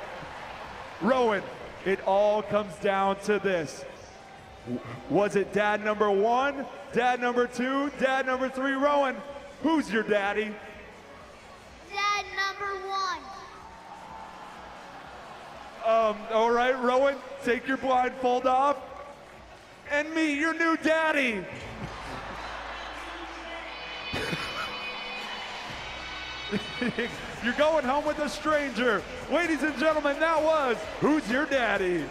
Speaker 20: Rowan, it all comes down to this. Was it dad number 1, dad number 2, dad number 3? Rowan, who's your daddy?
Speaker 3: Dad number 1.
Speaker 20: All right, Rowan, take your blindfold off and meet your new daddy. You're going home with a stranger. Ladies and gentlemen, that was Who's Your Daddy?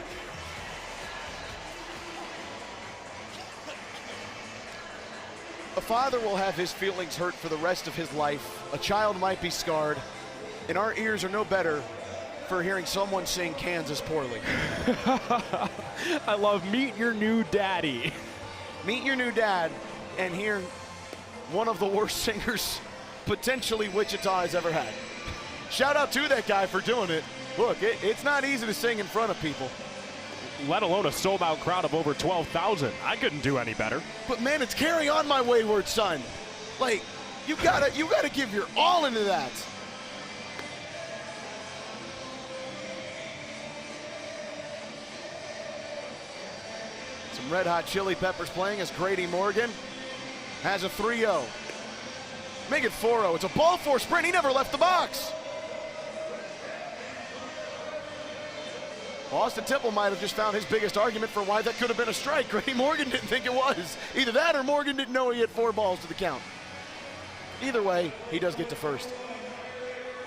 Speaker 12: A father will have his feelings hurt for the rest of his life. A child might be scarred, and our ears are no better for hearing someone sing Kansas poorly.
Speaker 15: I love Meet Your New Daddy.
Speaker 12: Meet your new dad and hear one of the worst singers potentially Wichita has ever had. Shout out to that guy for doing it. Look, it's not easy to sing in front of people.
Speaker 15: Let alone a sold-out crowd of over 12,000. I couldn't do any better.
Speaker 12: But man, it's Carry On My Wayward Son. Like, you gotta give your all into that. Some Red Hot Chili Peppers playing as Grady Morgan has a 3-0. Make it 4-0. It's a ball four sprint. He never left the box. Austin Temple might have just found his biggest argument for why that could have been a strike. Grady Morgan didn't think it was. Either that or Morgan didn't know he had 4 balls to the count. Either way, he does get to first.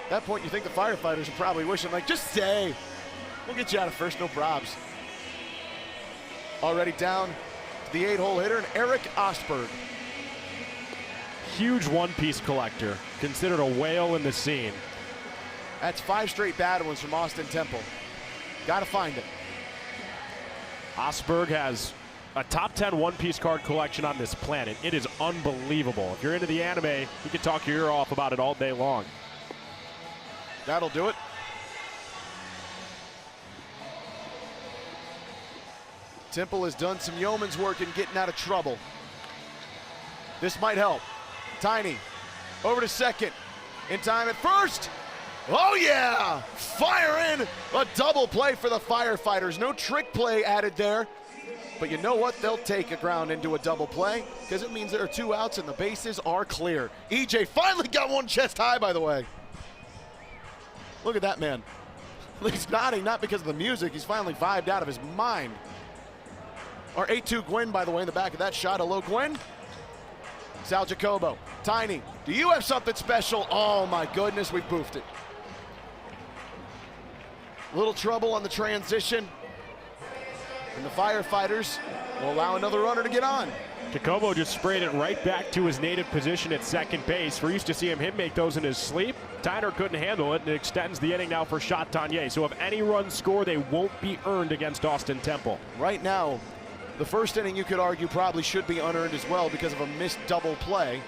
Speaker 12: At that point, you think the Firefighters are probably wishing, like, just stay. We'll get you out of first, no probs. Already down to the 8-hole hitter, and Eric Osberg.
Speaker 15: Huge one-piece collector, considered a whale in the scene.
Speaker 12: That's 5 straight bad ones from Austin Temple. Got to find it.
Speaker 15: Osberg has a top 10 one-piece card collection on this planet. It is unbelievable. If you're into the anime, you can talk your ear off about it all day long.
Speaker 12: That'll do it. Temple has done some yeoman's work in getting out of trouble. This might help. Tiny over to second. In time at first. Oh yeah! Fire in a double play for the Firefighters. No trick play added there. But you know what? They'll take a ground into a double play because it means there are 2 outs and the bases are clear. EJ finally got one chest high, by the way. Look at that man. He's nodding not because of the music. He's finally vibed out of his mind. Our 8-2 Gwyn, by the way, in the back of that shot. Hello, Gwyn. Sal Jacobo. Tiny, do you have something special? Oh my goodness, we boofed it. Little trouble on the transition. And the Firefighters will allow another runner to get on.
Speaker 15: Jacobo just sprayed it right back to his native position at second base. We're used to see him make those in his sleep. Tyner couldn't handle it, and it extends the inning now for Chatagnier. So if any runs score, they won't be earned against Austin Temple.
Speaker 12: Right now, the first inning, you could argue, probably should be unearned as well because of a missed double play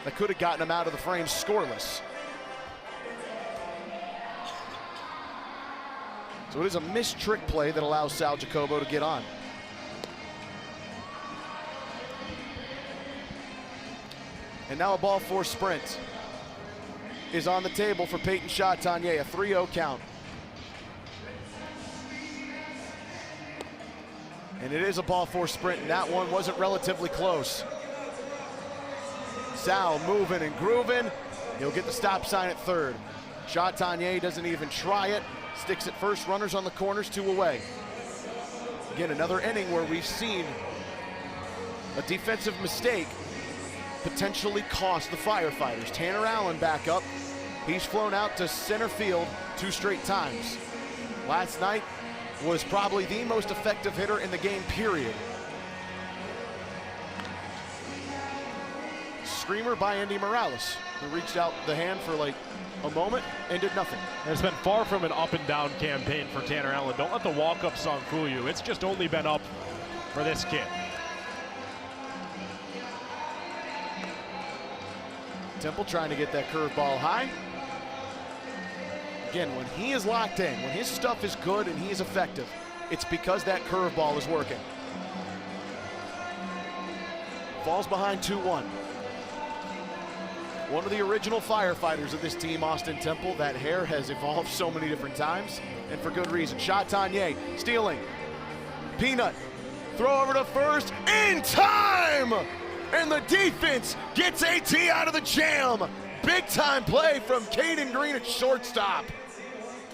Speaker 12: that could have gotten him out of the frame scoreless. So it is a missed trick play that allows Sal Jacobo to get on. And now a ball four sprint is on the table for Peyton Chatagnier, a 3-0 count. And it is a ball four sprint, and that one wasn't relatively close. Sal moving and grooving. He'll get the stop sign at third. Chatagnier doesn't even try it. Sticks at first, runners on the corners, 2 away. Again, another inning where we've seen a defensive mistake potentially cost the Firefighters. Tanner Allen back up. He's flown out to center field 2 straight times. Last night was probably the most effective hitter in the game, period. Screamer by Andy Morales, who reached out the hand for like a moment and did nothing.
Speaker 15: It's been far from an up and down campaign for Tanner Allen. Don't let the walk-up song fool you. It's just only been up for this kid.
Speaker 12: Temple trying to get that curveball high. Again, when he is locked in, when his stuff is good and he is effective, it's because that curveball is working. Falls behind 2-1. One of the original firefighters of this team, Austin Temple. That hair has evolved so many different times, and for good reason. Chatagnier stealing. Peanut, throw over to first, in time! And the defense gets AT out of the jam. Big time play from Caden Green at shortstop.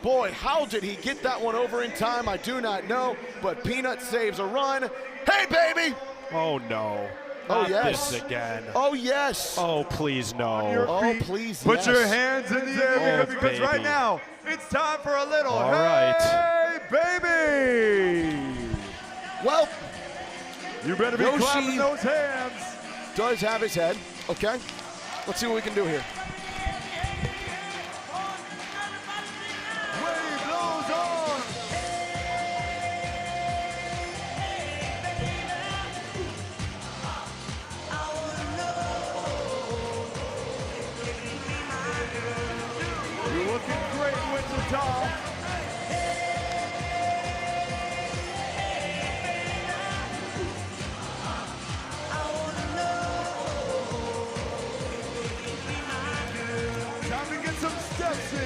Speaker 12: Boy, how did he get that one over in time? I do not know, but Peanut saves a run. Hey, baby!
Speaker 15: Oh, no.
Speaker 12: Oh,
Speaker 15: Not
Speaker 12: yes.
Speaker 15: This again.
Speaker 12: Oh, yes.
Speaker 15: Oh, please, no.
Speaker 12: Oh, please,
Speaker 20: Put
Speaker 12: yes.
Speaker 20: your hands in the air because
Speaker 15: baby.
Speaker 20: right now it's time for a little
Speaker 15: All
Speaker 20: Hey, baby!
Speaker 12: Well,
Speaker 20: you better be
Speaker 12: Yoshi
Speaker 20: clapping those hands.
Speaker 12: Does have his head. Okay, let's see what we can do here.
Speaker 20: Wave those arms. You're looking great, Wichita. Time to get some steps in.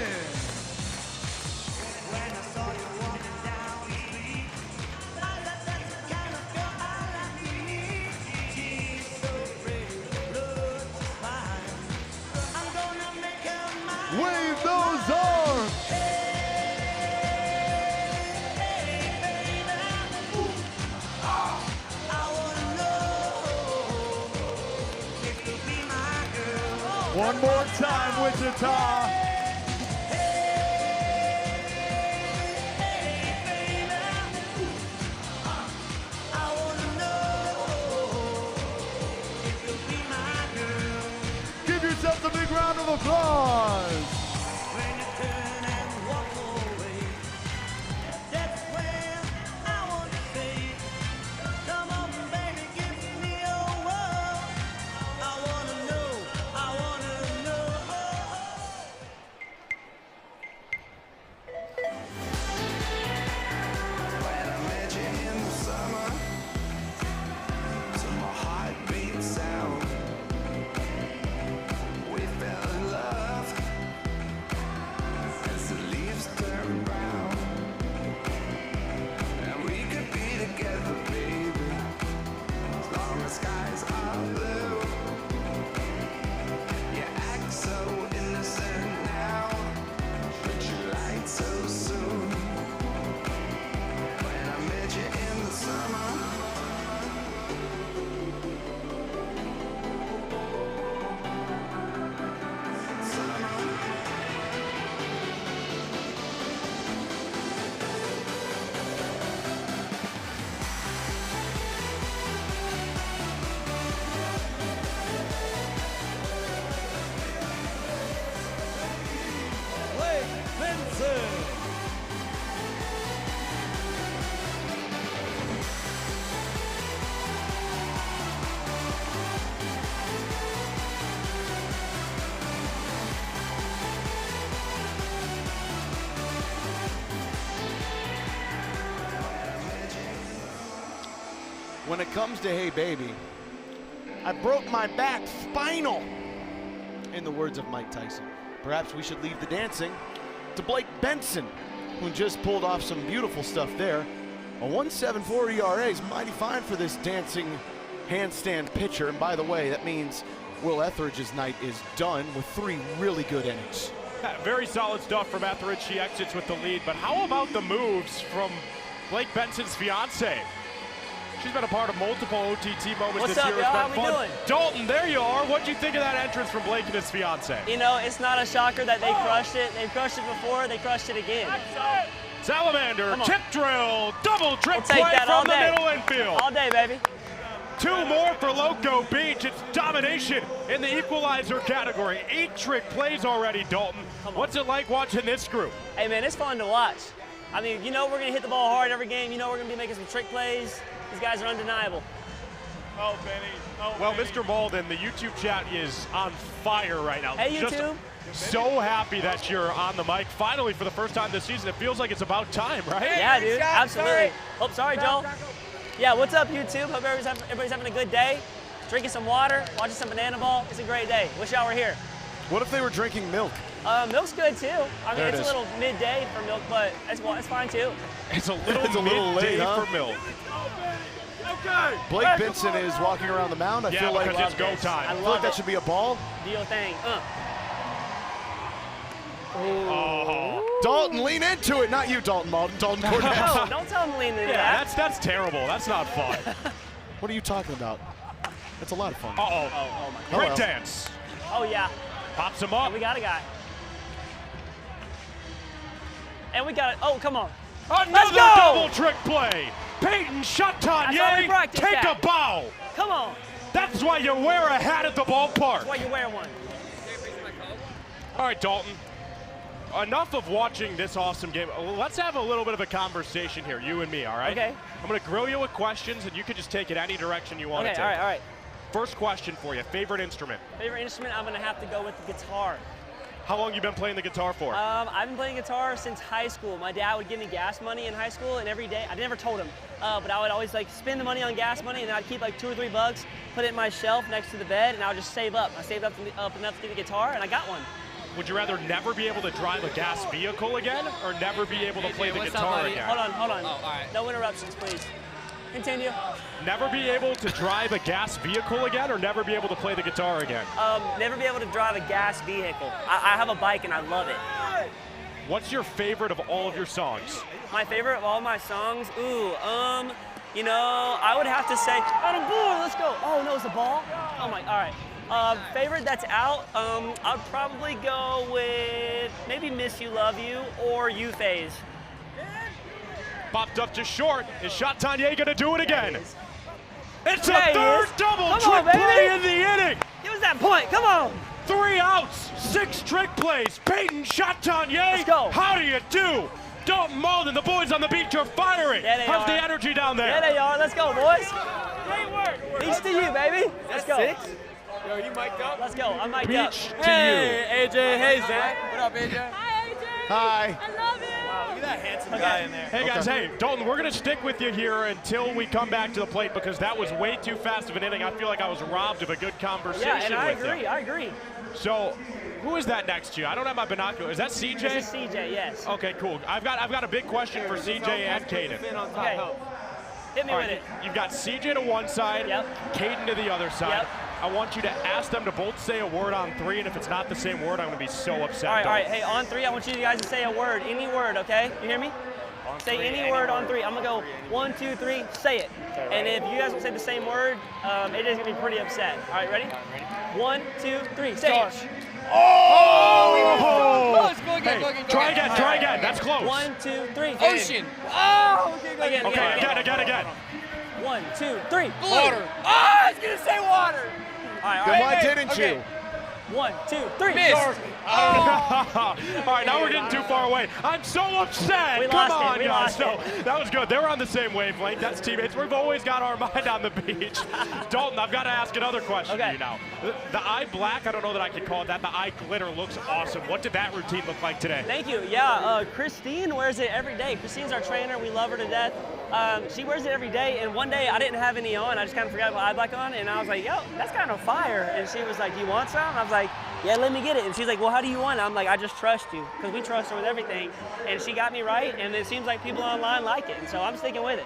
Speaker 20: Wave those arms. One more time, Wichita. Give yourself a big round of applause.
Speaker 12: When it comes to Hey Baby, I broke my back spinal, in the words of Mike Tyson. Perhaps we should leave the dancing to Blake Benson, who just pulled off some beautiful stuff there. A 1.74 ERA is mighty fine for this dancing handstand pitcher. And by the way, that means Will Etheridge's night is done with 3 really good innings.
Speaker 15: Yeah, very solid stuff from Etheridge. She exits with the lead. But how about the moves from Blake Benson's fiance? She's been a part of multiple OTT moments this year.
Speaker 11: What's up, y'all? How we doing?
Speaker 15: Dalton, there you are. What'd you think of that entrance from Blake and his fiance?
Speaker 11: You know, it's not a shocker that they crushed it. They've crushed it before. They crushed it again.
Speaker 15: Salamander, chip drill, double trip
Speaker 11: We'll take
Speaker 15: play
Speaker 11: that
Speaker 15: from
Speaker 11: all
Speaker 15: the
Speaker 11: day.
Speaker 15: middle infield.
Speaker 11: All day, baby.
Speaker 15: 2 more for Loco Beach. It's domination in the equalizer category. 8 trick plays already, Dalton. What's it like watching this group?
Speaker 11: Hey, man, it's fun to watch. I mean, you know we're going to hit the ball hard every game. You know we're going to be making some trick plays. These guys are undeniable.
Speaker 15: Oh, Benny. Oh, well, Benny. Mr. Malden, the YouTube chat is on fire right now.
Speaker 11: Hey, YouTube.
Speaker 15: So happy that you're on the mic. Finally, for the first time this season, it feels like it's about time, right?
Speaker 11: Yeah, dude, absolutely. Oh, sorry, Joel. Yeah, what's up, YouTube? Hope everybody's having a good day. Drinking some water, watching some banana ball. It's a great day. Wish y'all were here.
Speaker 12: What if they were drinking milk?
Speaker 11: Milk's good, too. I mean, it's a little midday for milk, but it's fine, too.
Speaker 15: It's a little late for milk.
Speaker 12: Okay. Blake Benson is walking around the mound. I feel like
Speaker 15: it's go time.
Speaker 12: I feel like that should be a ball.
Speaker 11: Do your thing.
Speaker 12: Oh. Dalton, lean into it. Not you, Dalton Malden. Dalton Cornett.
Speaker 11: No, don't tell him to lean into that.
Speaker 15: That's terrible. That's not fun.
Speaker 12: What are you talking about? That's a lot of fun.
Speaker 15: Uh-oh.
Speaker 11: Oh my
Speaker 15: Great
Speaker 11: God.
Speaker 15: dance.
Speaker 11: Oh, yeah.
Speaker 15: Pops him up.
Speaker 11: And we got a guy. And we got it. Oh, come on.
Speaker 15: Another double trick play. Peyton Chatagnier, take a bow.
Speaker 11: Come on.
Speaker 15: That's why you wear a hat at the ballpark.
Speaker 11: That's why you wear one.
Speaker 15: All right, Dalton. Enough of watching this awesome game. Let's have a little bit of a conversation here, you and me, all right?
Speaker 11: Okay.
Speaker 15: I'm going to grill you with questions, and you can just take it any direction you want to take.
Speaker 11: All right.
Speaker 15: First question for you, favorite instrument?
Speaker 11: Favorite instrument, I'm going to have to go with the guitar.
Speaker 15: How long you been playing the guitar for?
Speaker 11: I've been playing guitar since high school. My dad would give me gas money in high school, and every day, I never told him, but I would always like spend the money on gas money, and then I'd keep like $2 or $3, put it in my shelf next to the bed, and I would just save up. I saved up enough to get a guitar, and I got one.
Speaker 15: Would you rather never be able to drive a gas vehicle again, or never be able to play the guitar again?
Speaker 11: Hold on. Oh, all right. No interruptions, please. Continue.
Speaker 15: Never be able to drive a gas vehicle again, or never be able to play the guitar again?
Speaker 11: Never be able to drive a gas vehicle. I have a bike and I love it.
Speaker 15: What's your favorite of all of your songs?
Speaker 11: My favorite of all my songs? You know, I would have to say, on a board, let's go. Oh, no, it's a ball? Oh my, all right. Favorite that's out, I'd probably go with maybe Miss You, Love You, or You Phase.
Speaker 15: Popped up just short. Is Chatagnier going to do it again? It's
Speaker 11: Yeah,
Speaker 15: a third double
Speaker 11: Come
Speaker 15: trick
Speaker 11: on, baby.
Speaker 15: play in the inning.
Speaker 11: Give us that point. Come on.
Speaker 15: 3 outs, 6 trick plays. Peyton Chatagnier.
Speaker 11: Let's go.
Speaker 15: How do you do? Dalton Malden, the boys on the beach are firing.
Speaker 11: Yeah, they
Speaker 15: How's
Speaker 11: are.
Speaker 15: the energy down there?
Speaker 11: Yeah, they are. Let's go, boys. Great work. Peace to you, baby. Let's go.
Speaker 8: 6? Yo, you mic'd up?
Speaker 11: Let's go. I'm mic'd up.
Speaker 15: Beach to you.
Speaker 8: Hey, AJ. Hey, Zach. What up, AJ?
Speaker 3: Hi, AJ.
Speaker 12: Hi.
Speaker 3: I love it.
Speaker 8: Wow, look at that handsome guy in there.
Speaker 15: Hey guys, hey, Dalton, we're going to stick with you here until we come back to the plate because that was way too fast of an inning. I feel like I was robbed of a good conversation
Speaker 11: Yeah, and I
Speaker 15: with
Speaker 11: agree.
Speaker 15: you.
Speaker 11: I agree.
Speaker 15: So, who is that next to you? I don't have my binocular. Is that CJ?
Speaker 11: This is CJ, yes.
Speaker 15: Okay, cool. I've got a big question for CJ and Caden.
Speaker 11: Okay. Hit me
Speaker 15: All
Speaker 11: with
Speaker 15: right,
Speaker 11: it.
Speaker 15: you've got CJ to one side, Caden to the other side.
Speaker 11: Yep.
Speaker 15: I want you to ask them to both say a word on 3, and if it's not the same word, I'm going to be so upset.
Speaker 11: All right. Hey, on 3, I want you guys to say a word, any word, okay? You hear me? Say any word on 3. I'm going to go 1, 2, 3, say it. And if you guys don't say the same word, it is going to be pretty upset. All right, ready? 1, 2, 3, say it.
Speaker 15: Oh!
Speaker 8: Go again.
Speaker 15: Try again. That's close.
Speaker 11: 1, 2, 3.
Speaker 8: Ocean.
Speaker 11: Oh! Again. 1, 2, 3.
Speaker 8: Water. Oh, I was going to say water.
Speaker 11: All right.
Speaker 12: Then why didn't you?
Speaker 11: 1, 2, 3.
Speaker 8: Missed.
Speaker 15: All right, now we're getting too far away. I'm so upset.
Speaker 11: We
Speaker 15: Come
Speaker 11: lost it.
Speaker 15: on,
Speaker 11: We
Speaker 15: guys.
Speaker 11: lost
Speaker 15: So
Speaker 11: it.
Speaker 15: that was good. They were on the same wavelength. That's teammates. We've always got our mind on the beach. Dalton, I've got to ask another question to you now. The eye black, I don't know that I can call it that. The eye glitter looks awesome. What did that routine look like today?
Speaker 11: Thank you. Yeah, Christine wears it every day. Christine's our trainer. We love her to death. She wears it every day, and one day I didn't have any on. I just kind of forgot to put eye black on, and I was like, yo, that's kind of fire. And she was like, do you want some? I was like, yeah, let me get it. And she's like, well, how do you want it? I'm like, I just trust you, because we trust her with everything. And she got me right, and it seems like people online like it, and so I'm sticking with it.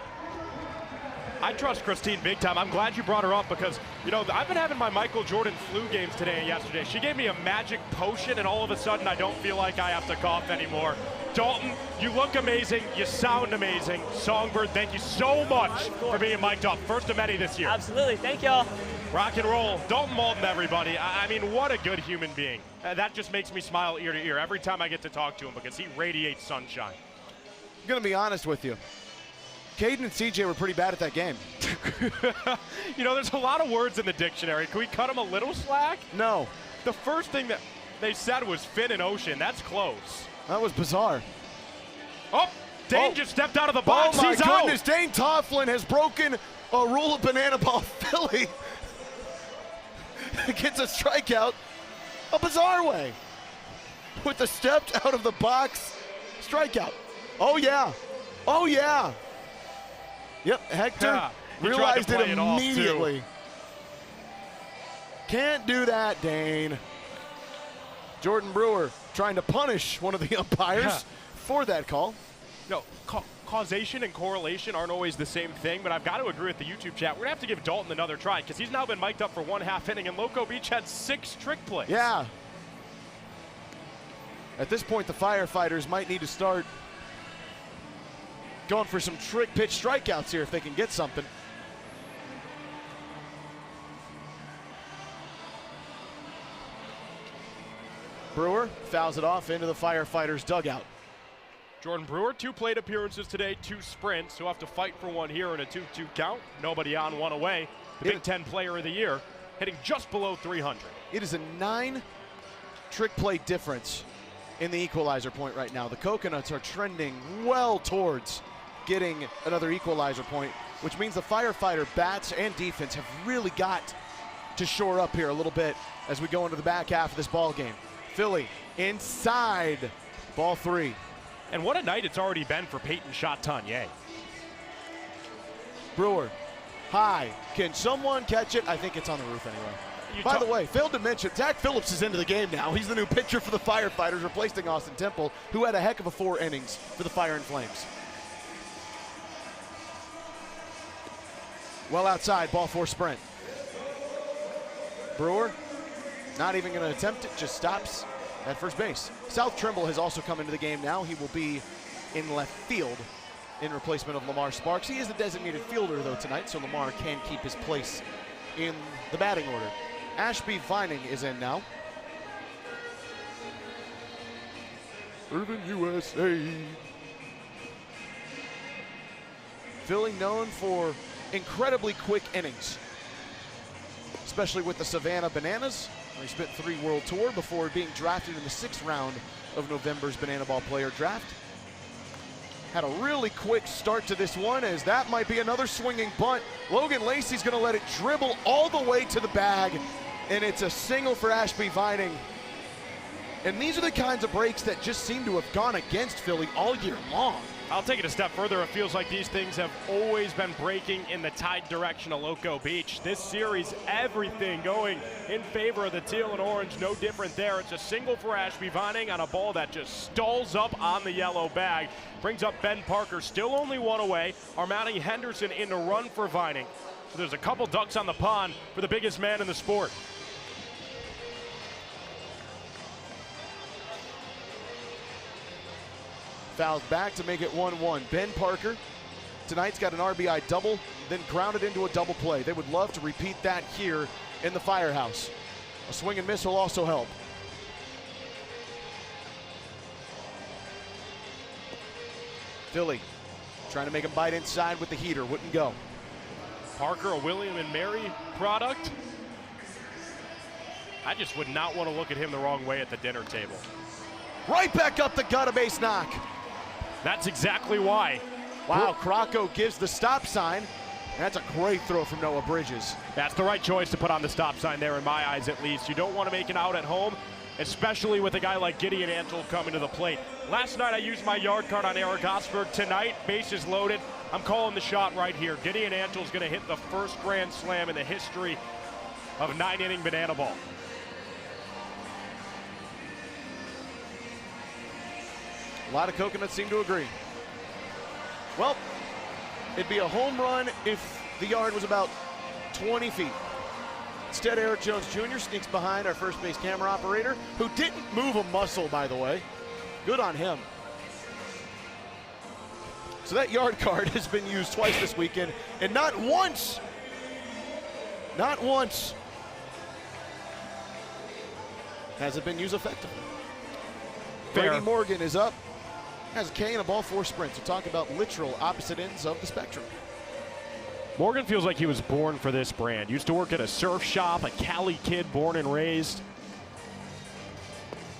Speaker 15: I trust Christine big time. I'm glad you brought her up because, you know, I've been having my Michael Jordan flu games today and yesterday. She gave me a magic potion, and all of a sudden I don't feel like I have to cough anymore. Dalton, you look amazing. You sound amazing. Songbird, thank you so much for being mic'd up. First of many this year.
Speaker 11: Absolutely. Thank y'all.
Speaker 15: Rock and roll. Dalton Malden, everybody. I mean, what a good human being. That just makes me smile ear to ear every time I get to talk to him because he radiates sunshine.
Speaker 12: I'm going to be honest with you. Caden and CJ were pretty bad at that game.
Speaker 15: You know, there's a lot of words in the dictionary. Can we cut them a little slack?
Speaker 12: No.
Speaker 15: The first thing that they said was Finn and Ocean. That's close.
Speaker 12: That was bizarre.
Speaker 15: Oh, Dane just stepped out of the box.
Speaker 12: Oh my
Speaker 15: He's
Speaker 12: goodness,
Speaker 15: out.
Speaker 12: Dane Tofflin has broken a rule of banana ball. Philly gets a strikeout a bizarre way with a stepped out of the box strikeout. Oh yeah. Oh yeah. Yep, Hector realized it immediately. Can't do that, Dane. Jordan Brewer trying to punish one of the umpires for that call.
Speaker 15: No, causation and correlation aren't always the same thing, but I've got to agree with the YouTube chat. We're going to have to give Dalton another try because he's now been mic'd up for 1/2 inning, and Loco Beach had 6 trick plays.
Speaker 12: Yeah. At this point, the Firefighters might need to start going for some trick pitch strikeouts here if they can get something. Brewer fouls it off into the Firefighters dugout.
Speaker 15: Jordan Brewer, 2 plate appearances today, 2 sprints. He'll have to fight for one here in a 2-2 count. Nobody on, 1 away. The Big Ten Player of the Year, hitting just below 300.
Speaker 12: It is a 9 trick play difference in the equalizer point right now. The Coconuts are trending well towards getting another equalizer point, which means the Firefighter bats and defense have really got to shore up here a little bit as we go into the back half of this ball game. Philly inside, ball 3.
Speaker 15: And what a night it's already been for Peyton Chatagnier.
Speaker 12: Brewer, high. Can someone catch it? I think it's on the roof anyway. By the way, failed to mention, Zach Phillips is into the game now. He's the new pitcher for the Firefighters, replacing Austin Temple, who had a heck of a 4 innings for the Fire and Flames. Well outside, ball 4 sprint. Brewer, not even going to attempt it, just stops at first base. South Trimble has also come into the game now. He will be in left field in replacement of Lamar Sparks. He is the designated fielder, though, tonight, so Lamar can keep his place in the batting order. Ashby Vining is in now. Urban USA. Philly known for incredibly quick innings, especially with the Savannah Bananas. He spent 3 World Tour before being drafted in the 6th round of November's Banana Ball Player Draft. Had a really quick start to this one, as that might be another swinging bunt. Logan Lacey's going to let it dribble all the way to the bag, and it's a single for Ashby Vining. And these are the kinds of breaks that just seem to have gone against Philly all year long.
Speaker 15: I'll take it a step further. It feels like these things have always been breaking in the tide direction of Loco Beach. This series, everything going in favor of the teal and orange. No different there. It's a single for Ashby Vining on a ball that just stalls up on the yellow bag. Brings up Ben Parker, still only 1 away. Armani Henderson in to run for Vining. So there's a couple ducks on the pond for the biggest man in the sport.
Speaker 12: Fouls back to make it 1-1. Ben Parker tonight's got an RBI double, then grounded into a double play. They would love to repeat that here in the Firehouse. A swing and miss will also help. Philly trying to make him bite inside with the heater, wouldn't go.
Speaker 15: Parker, a William and Mary product. I just would not want to look at him the wrong way at the dinner table.
Speaker 12: Right back up the gut, a base knock.
Speaker 15: That's exactly why.
Speaker 12: Wow, Crocco gives the stop sign. That's a great throw from Noah Bridges.
Speaker 15: That's the right choice to put on the stop sign there, in my eyes at least. You don't want to make it out at home, especially with a guy like Gideon Antle coming to the plate. Last night I used my yard card on Eric Osberg. Tonight, bases loaded. I'm calling the shot right here. Gideon Antle's going to hit the first grand slam in the history of 9-inning banana ball.
Speaker 12: A lot of Coconuts seem to agree. Well, it'd be a home run if the yard was about 20 feet. Instead, Eric Jones Jr. sneaks behind our first base camera operator, who didn't move a muscle, by the way. Good on him. So that yard card has been used twice this weekend, and not once has it been used effectively.
Speaker 15: Fair.
Speaker 12: Brady Morgan is up. Has a K and a ball, 4 sprints. We're talking about literal opposite ends of the spectrum.
Speaker 15: Morgan feels like he was born for this brand. Used to work at a surf shop, a Cali kid born and raised.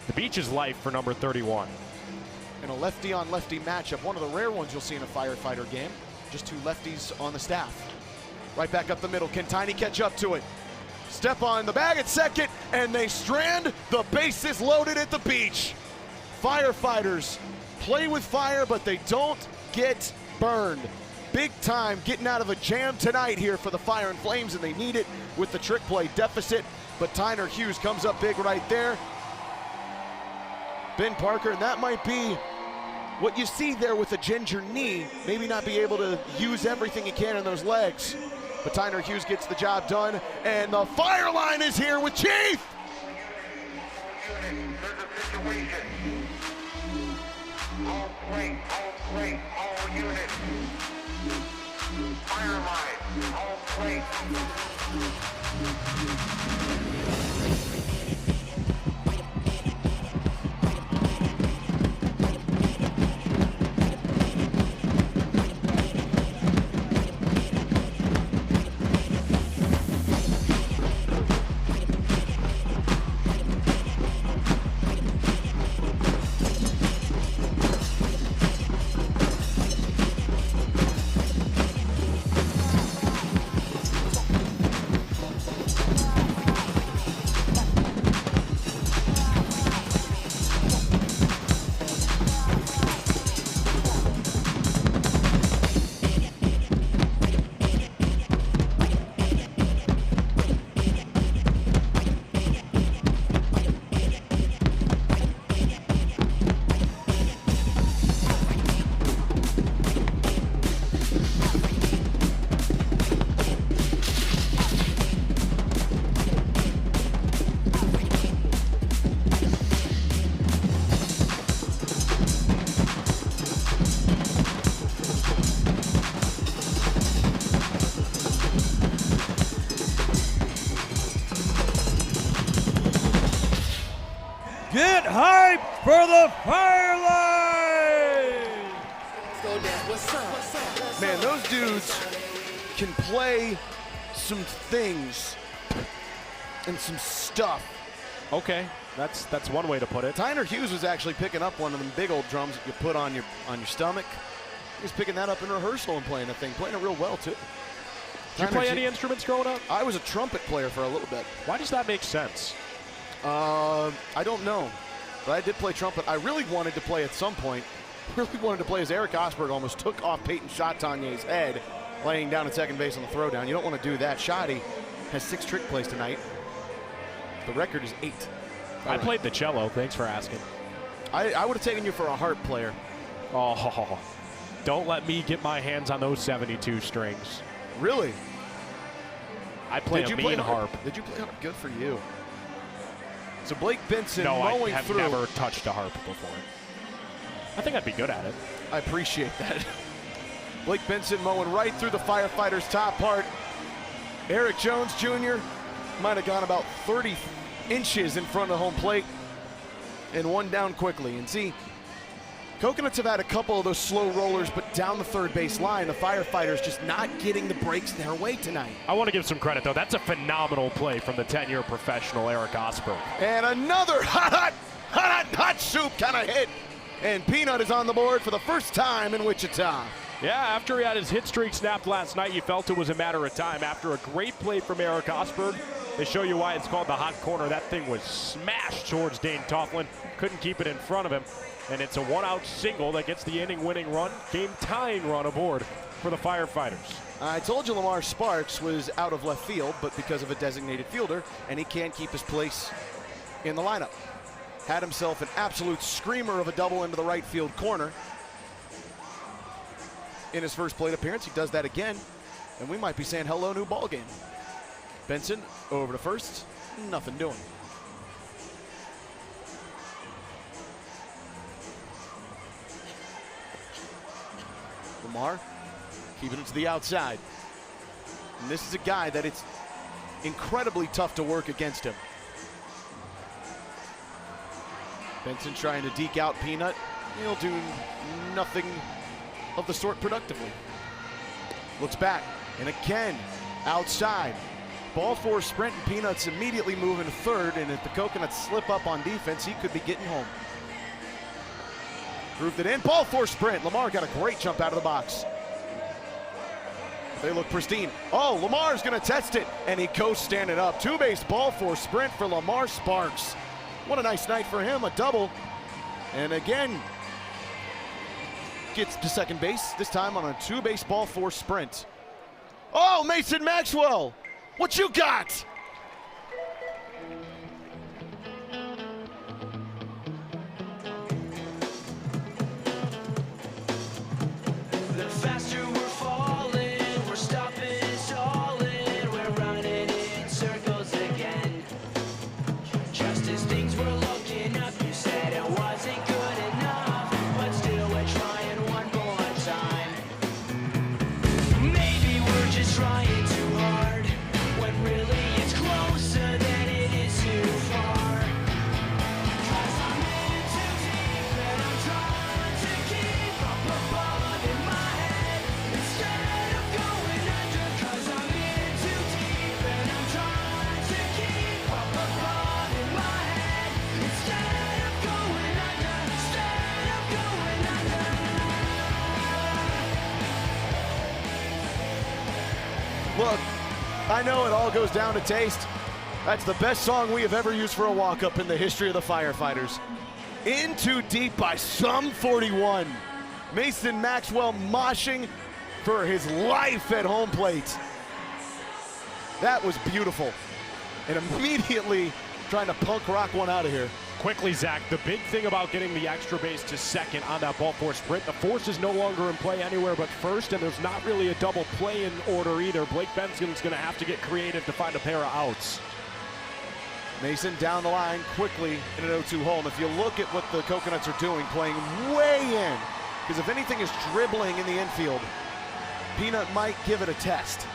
Speaker 15: The beach is life for number 31.
Speaker 12: In a lefty-on-lefty matchup, one of the rare ones you'll see in a firefighter game. Just 2 lefties on the staff. Right back up the middle. Can Tiny catch up to it? Step on the bag at second, and they strand. The bases loaded at the beach. Firefighters play with fire, but they don't get burned. Big time getting out of a jam tonight here for the Fire and Flames, and they need it with the trick play deficit. But Tyner Hughes comes up big right there. Ben Parker, and that might be what you see there with a ginger knee. Maybe not be able to use everything he can in those legs. But Tyner Hughes gets the job done, and the fire line is here with Chief.
Speaker 9: All plate, all units. Fire line, all plate.
Speaker 2: Get hype for the fire line!
Speaker 12: Man, those dudes can play some things and some stuff.
Speaker 15: Okay, that's one way to put it.
Speaker 12: Tyner Hughes was actually picking up one of them big old drums that you put on your stomach. He was picking that up in rehearsal and playing the thing, playing it real well too.
Speaker 15: Did you play any instruments growing up?
Speaker 12: I was a trumpet player for a little bit.
Speaker 15: Why does that make sense?
Speaker 12: I don't know, but I did play trumpet. I really wanted to play at some point. Really wanted to play as Eric Osberg almost took off Peyton Chatanier's head, laying down at second base on the throwdown. You don't want to do that. Shotty has 6 trick plays tonight. The record is 8.
Speaker 15: I played the cello. Thanks for asking.
Speaker 12: I would have taken you for a harp player.
Speaker 15: Oh, don't let me get my hands on those 72 strings.
Speaker 12: Really?
Speaker 15: I play a mean harp.
Speaker 12: Did you play harp? Good for you. So Blake Benson
Speaker 15: no,
Speaker 12: mowing
Speaker 15: I have
Speaker 12: through.
Speaker 15: never touched a harp before. I think I'd be good at it.
Speaker 12: I appreciate that. Blake Benson mowing right through the Firefighters' top part. Eric Jones Jr. might have gone about 30 inches in front of home plate and one down quickly. And see, Coconuts have had a couple of those slow rollers, but down the third base line, the Firefighters just not getting the breaks their way tonight.
Speaker 15: I want to give some credit, though. That's a phenomenal play from the 10-year professional Eric Osberg.
Speaker 12: And another hot soup kind of hit. And Peanut is on the board for the first time in Wichita.
Speaker 15: Yeah, after he had his hit streak snapped last night, you felt it was a matter of time. After a great play from Eric Osberg, they show you why it's called the hot corner. That thing was smashed towards Dane Toughlin. Couldn't keep it in front of him. And it's a one-out single that gets the inning-winning run, game-tying run aboard for the Firefighters.
Speaker 12: I told you Lamar Sparks was out of left field, but because of a designated fielder, and he can't keep his place in the lineup. Had himself an absolute screamer of a double into the right field corner. In his first plate appearance, he does that again, and we might be saying hello, new ball game. Benson over to first, nothing doing. Lamar keeping it to the outside. And this is a guy that it's incredibly tough to work against him. Benson trying to deke out Peanut. he'll do nothing of the sort productively. Looks back, and again, outside. Ball four sprint, and Peanuts immediately moving to third, and if the Coconuts slip up on defense, he could be getting home. Grooved it in, ball four sprint. Lamar got a great jump out of the box. They look pristine. Oh, Lamar's gonna test it, and he goes standing up. Two-base ball four sprint for Lamar Sparks. What a nice night for him, a double. And again, gets to second base, this time on a two-base ball four sprint. Oh, Mason Maxwell, what you got?
Speaker 5: The faster we're falling, we're stopping, stalling, we're running in circles again. Just as things were looking up, you said it wasn't good enough, but still we're trying one more time. Maybe we're just trying too hard, when really it's closer than it is too far. 'Cause I'm in too deep and I'm trying to keep up above in my head instead of going under. 'Cause I'm in too deep and I'm trying to keep up above in my head instead of going under. Instead of going under.
Speaker 12: Look, I know it all goes down to taste. That's the best song we have ever used for a walk-up in the history of the Firefighters. In Too Deep by Sum 41. Mason Maxwell moshing for his life at home plate. That was beautiful. And immediately trying to punk rock one out of here.
Speaker 15: Quickly, Zach, the big thing about getting the extra base to second on that ball four sprint, the force is no longer in play anywhere but first, and there's not really a double play in order either. Blake Benson's going to have to get creative to find a pair of outs.
Speaker 12: Mason down the line quickly in an 0-2 hole. And if you look at what the Coconuts are doing, playing way in, because if anything is dribbling in the infield, Peanut might give it a test.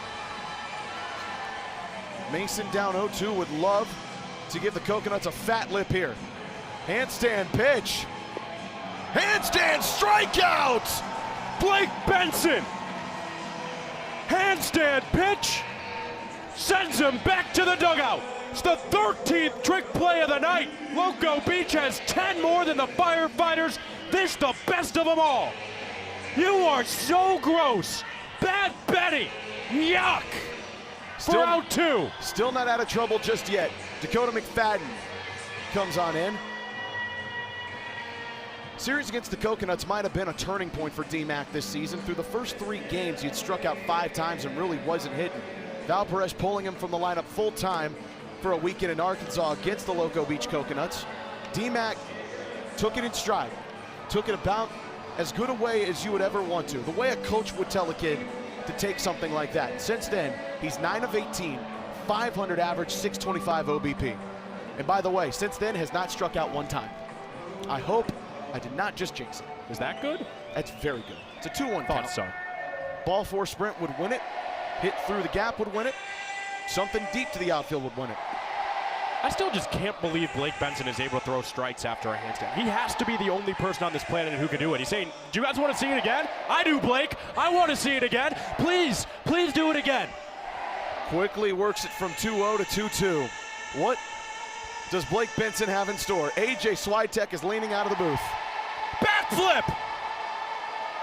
Speaker 12: Mason down 0-2 would love to give the Coconuts a fat lip here. Handstand pitch. Handstand strikeout!
Speaker 15: Blake Benson! Handstand pitch sends him back to the dugout. It's the 13th trick play of the night. Loco Beach has 10 more than the Firefighters. This the best of them all. You are so gross. Bad Betty. Yuck. For out two.
Speaker 12: Still not out of trouble just yet. Dakota McFadden comes on in. Series against the Coconuts might have been a turning point for D-Mac this season. Through the first 3 games, he'd struck out 5 times and really wasn't hitting. Val Perez pulling him from the lineup full time for a weekend in Arkansas against the Loco Beach Coconuts. D-Mac took it in stride. Took it about as good a way as you would ever want to. The way a coach would tell a kid to take something like that. Since then, he's 9 of 18, 500 average, 625 OBP. And by the way, since then has not struck out 1 time. I hope I did not just jinx it.
Speaker 15: Is that good?
Speaker 12: That's very good. It's a 2-1
Speaker 15: Thought
Speaker 12: count.
Speaker 15: so.
Speaker 12: Ball four sprint would win it. Hit through the gap would win it. Something deep to the outfield would win it.
Speaker 15: I still just can't believe Blake Benson is able to throw strikes after a handstand. He has to be the only person on this planet who can do it. He's saying, do you guys want to see it again? I do, Blake. I want to see it again. Please, please do it again.
Speaker 12: Quickly works it from 2-0 to 2-2. What does Blake Benson have in store? AJ Switek is leaning out of the booth.
Speaker 15: Backflip!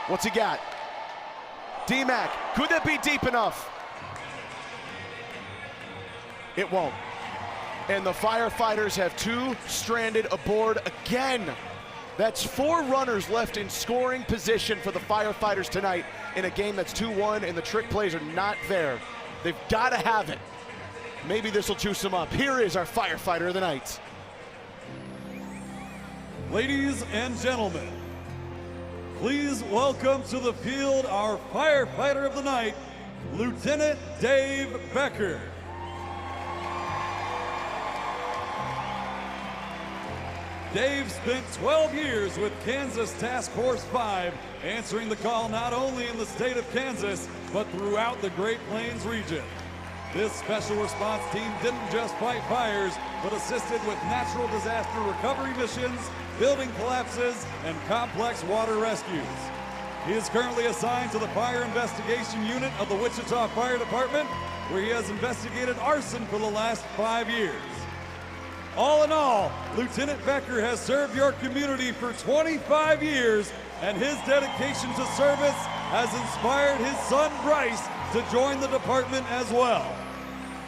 Speaker 12: What's he got? D-Mac, could that be deep enough? It won't. And the Firefighters have 2 stranded aboard again. That's 4 runners left in scoring position for the Firefighters tonight in a game that's 2-1 and the trick plays are not there. They've got to have it. Maybe this will juice them up. Here is our Firefighter of the night.
Speaker 21: Ladies and gentlemen, please welcome to the field our Firefighter of the night, Lieutenant Dave Becker. Dave spent 12 years with Kansas Task Force 5, answering the call not only in the state of Kansas, but throughout the Great Plains region. This special response team didn't just fight fires, but assisted with natural disaster recovery missions, building collapses, and complex water rescues. He is currently assigned to the Fire Investigation Unit of the Wichita Fire Department, where he has investigated arson for the last 5 years. All in all, Lieutenant Becker has served your community for 25 years, and his dedication to service has inspired his son Bryce to join the department as well.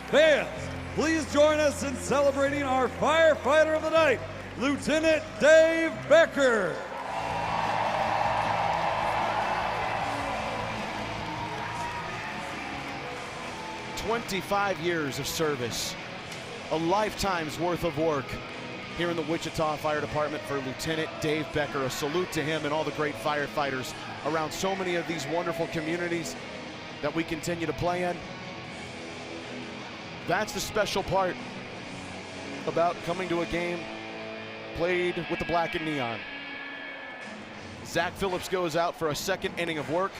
Speaker 21: Fans, please join us in celebrating our firefighter of the night, Lieutenant Dave Becker.
Speaker 12: "25 years of service, a lifetime's worth of work here in the Wichita Fire Department for Lieutenant Dave Becker. A salute to him and all the great firefighters around so many of these wonderful communities that we continue to play in. That's the special part about coming to a game played with the black and neon. Zach Phillips goes out for a second inning of work.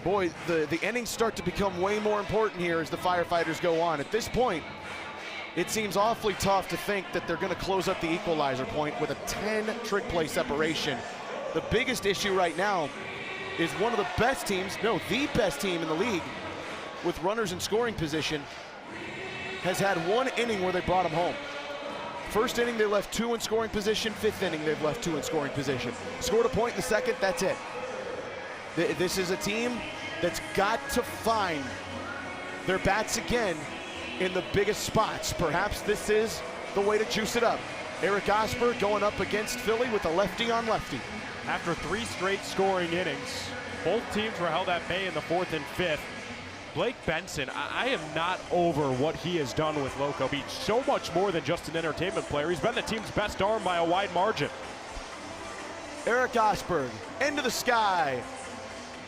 Speaker 12: Boy, the innings start to become way more important here as the firefighters go on. At this point, it seems awfully tough to think that they're going to close up the equalizer point with a 10 trick play separation. The biggest issue right now is one of the best teams, no, the best team in the league with runners in scoring position has had one inning where they brought them home. First inning, they left 2 in scoring position. 5th inning, they've left 2 in scoring position. Scored a point in the second, that's it. This is a team that's got to find their bats again in the biggest spots. Perhaps this is the way to juice it up. Eric Osberg going up against Philly with a lefty on lefty.
Speaker 15: After 3 straight scoring innings, both teams were held at bay in the 4th and 5th. Blake Benson, I am not over what he has done with Loco. He's so much more than just an entertainment player. He's been the team's best arm by a wide margin.
Speaker 12: Eric Osberg into the sky.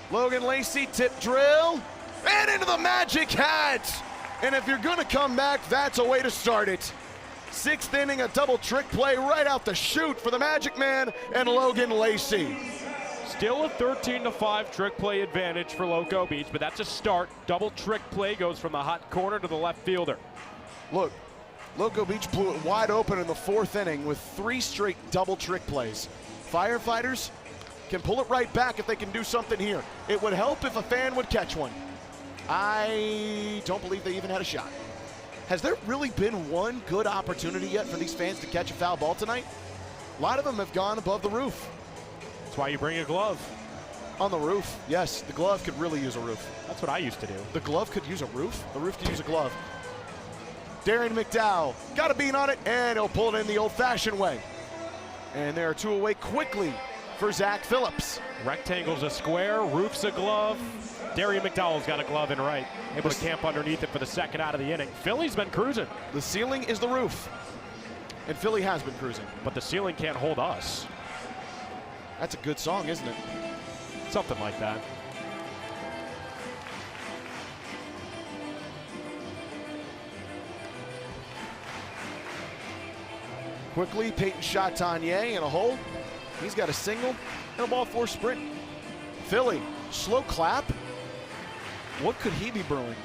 Speaker 12: Logan Lacey, tip drill, and into the magic hat. And if you're gonna come back, that's a way to start it. 6th inning, a double trick play right out the chute for the Magic Man and Logan Lacey.
Speaker 15: Still a 13-5 trick play advantage for Loco Beach, but that's a start. Double trick play goes from the hot corner to the left fielder.
Speaker 12: Look, Loco Beach blew it wide open in the 4th inning with 3 straight double trick plays. Firefighters can pull it right back if they can do something here. It would help if a fan would catch one. I don't believe they even had a shot. Has there really been one good opportunity yet for these fans to catch a foul ball tonight? A lot of them have gone above the roof.
Speaker 15: That's why you bring a glove.
Speaker 12: On the roof, yes, the glove could really use a roof.
Speaker 15: That's what I used to do.
Speaker 12: The glove could use a roof? The roof could use a glove. Darren McDowell got a bean on it, and he'll pull it in the old-fashioned way. And there are 2 away quickly for Zach Phillips.
Speaker 15: Rectangle's a square, roof's a glove. Darian McDowell's got a glove in right. Able to camp underneath it for the 2nd out of the inning. Philly's been cruising.
Speaker 12: The ceiling is the roof. And Philly has been cruising.
Speaker 15: But the ceiling can't hold us.
Speaker 12: That's a good song, isn't it?
Speaker 15: Something like that.
Speaker 12: Quickly, Peyton Chatagnier in a hole. He's got a single and a ball 4 sprint. Philly, slow clap. What could he be brewing?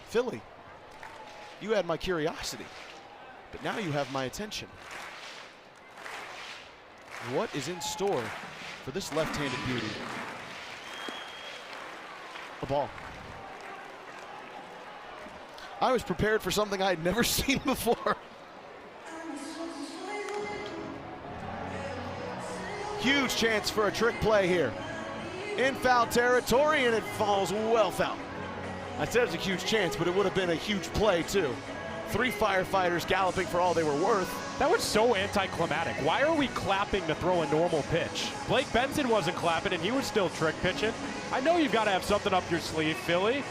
Speaker 12: Philly, you had my curiosity, but now you have my attention. What is in store for this left-handed beauty? A ball. I was prepared for something I had never seen before. Huge chance for a trick play here. In foul territory, and it falls well foul. I said it was a huge chance, but it would have been a huge play too. 3 firefighters galloping for all they were worth.
Speaker 15: That was so anticlimactic. Why are we clapping to throw a normal pitch? Blake Benson wasn't clapping and he was still trick pitching. I know you've got to have something up your sleeve, Philly.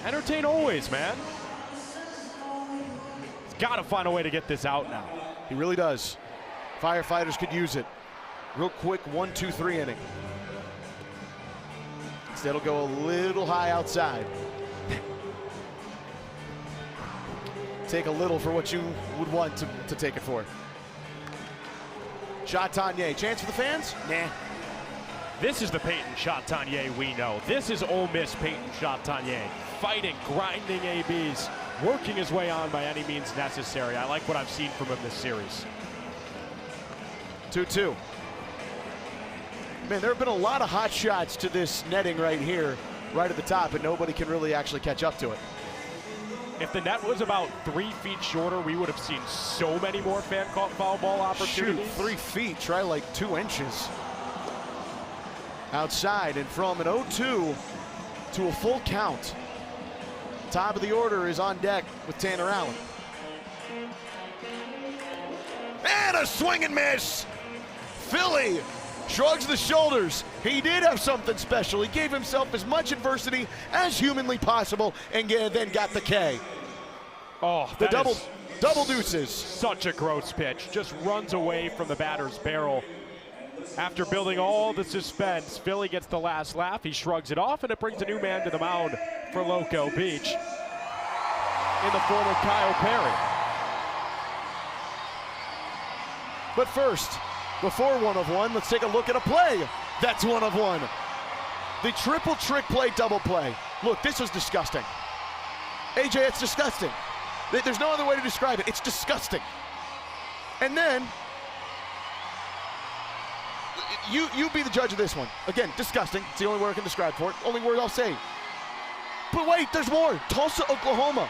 Speaker 15: Entertain always, man. He's got to find a way to get this out now.
Speaker 12: He really does. Firefighters could use it. Real quick 1-2-3 inning. Instead, it'll go a little high outside. Take a little for what you would want to take it for. Chatagnier, chance for the fans? Nah.
Speaker 15: This is the Peyton Chatagnier we know. This is Ole Miss Peyton Chatagnier. Fighting, grinding ABs, working his way on by any means necessary. I like what I've seen from him this series.
Speaker 12: 2-2. Man, there have been a lot of hot shots to this netting right here, right at the top, and nobody can really actually catch up to it.
Speaker 15: If the net was about 3 feet shorter, we would have seen so many more fan-caught foul ball opportunities.
Speaker 12: Shoot, 3 feet, try like 2 inches. Outside, and from an 0-2 to a full count. Top of the order is on deck with Tanner Allen. And a swing and miss! Philly shrugs the shoulders. He did have something special. He gave himself as much adversity as humanly possible and then got the K.
Speaker 15: Oh,
Speaker 12: the double deuces.
Speaker 15: Such a gross pitch. Just runs away from the batter's barrel. After building all the suspense, Philly gets the last laugh. He shrugs it off, and it brings a new man to the mound for Loco Beach in the form of Kyle Perry.
Speaker 12: But first, before 1 of 1, let's take a look at a play that's 1 of 1. The triple trick play, double play. Look, this was disgusting. AJ, it's disgusting. There's no other way to describe it. It's disgusting. And then, you be the judge of this one. Again, disgusting. It's the only word I can describe for it. Only word I'll say. But wait, there's more. Tulsa, Oklahoma.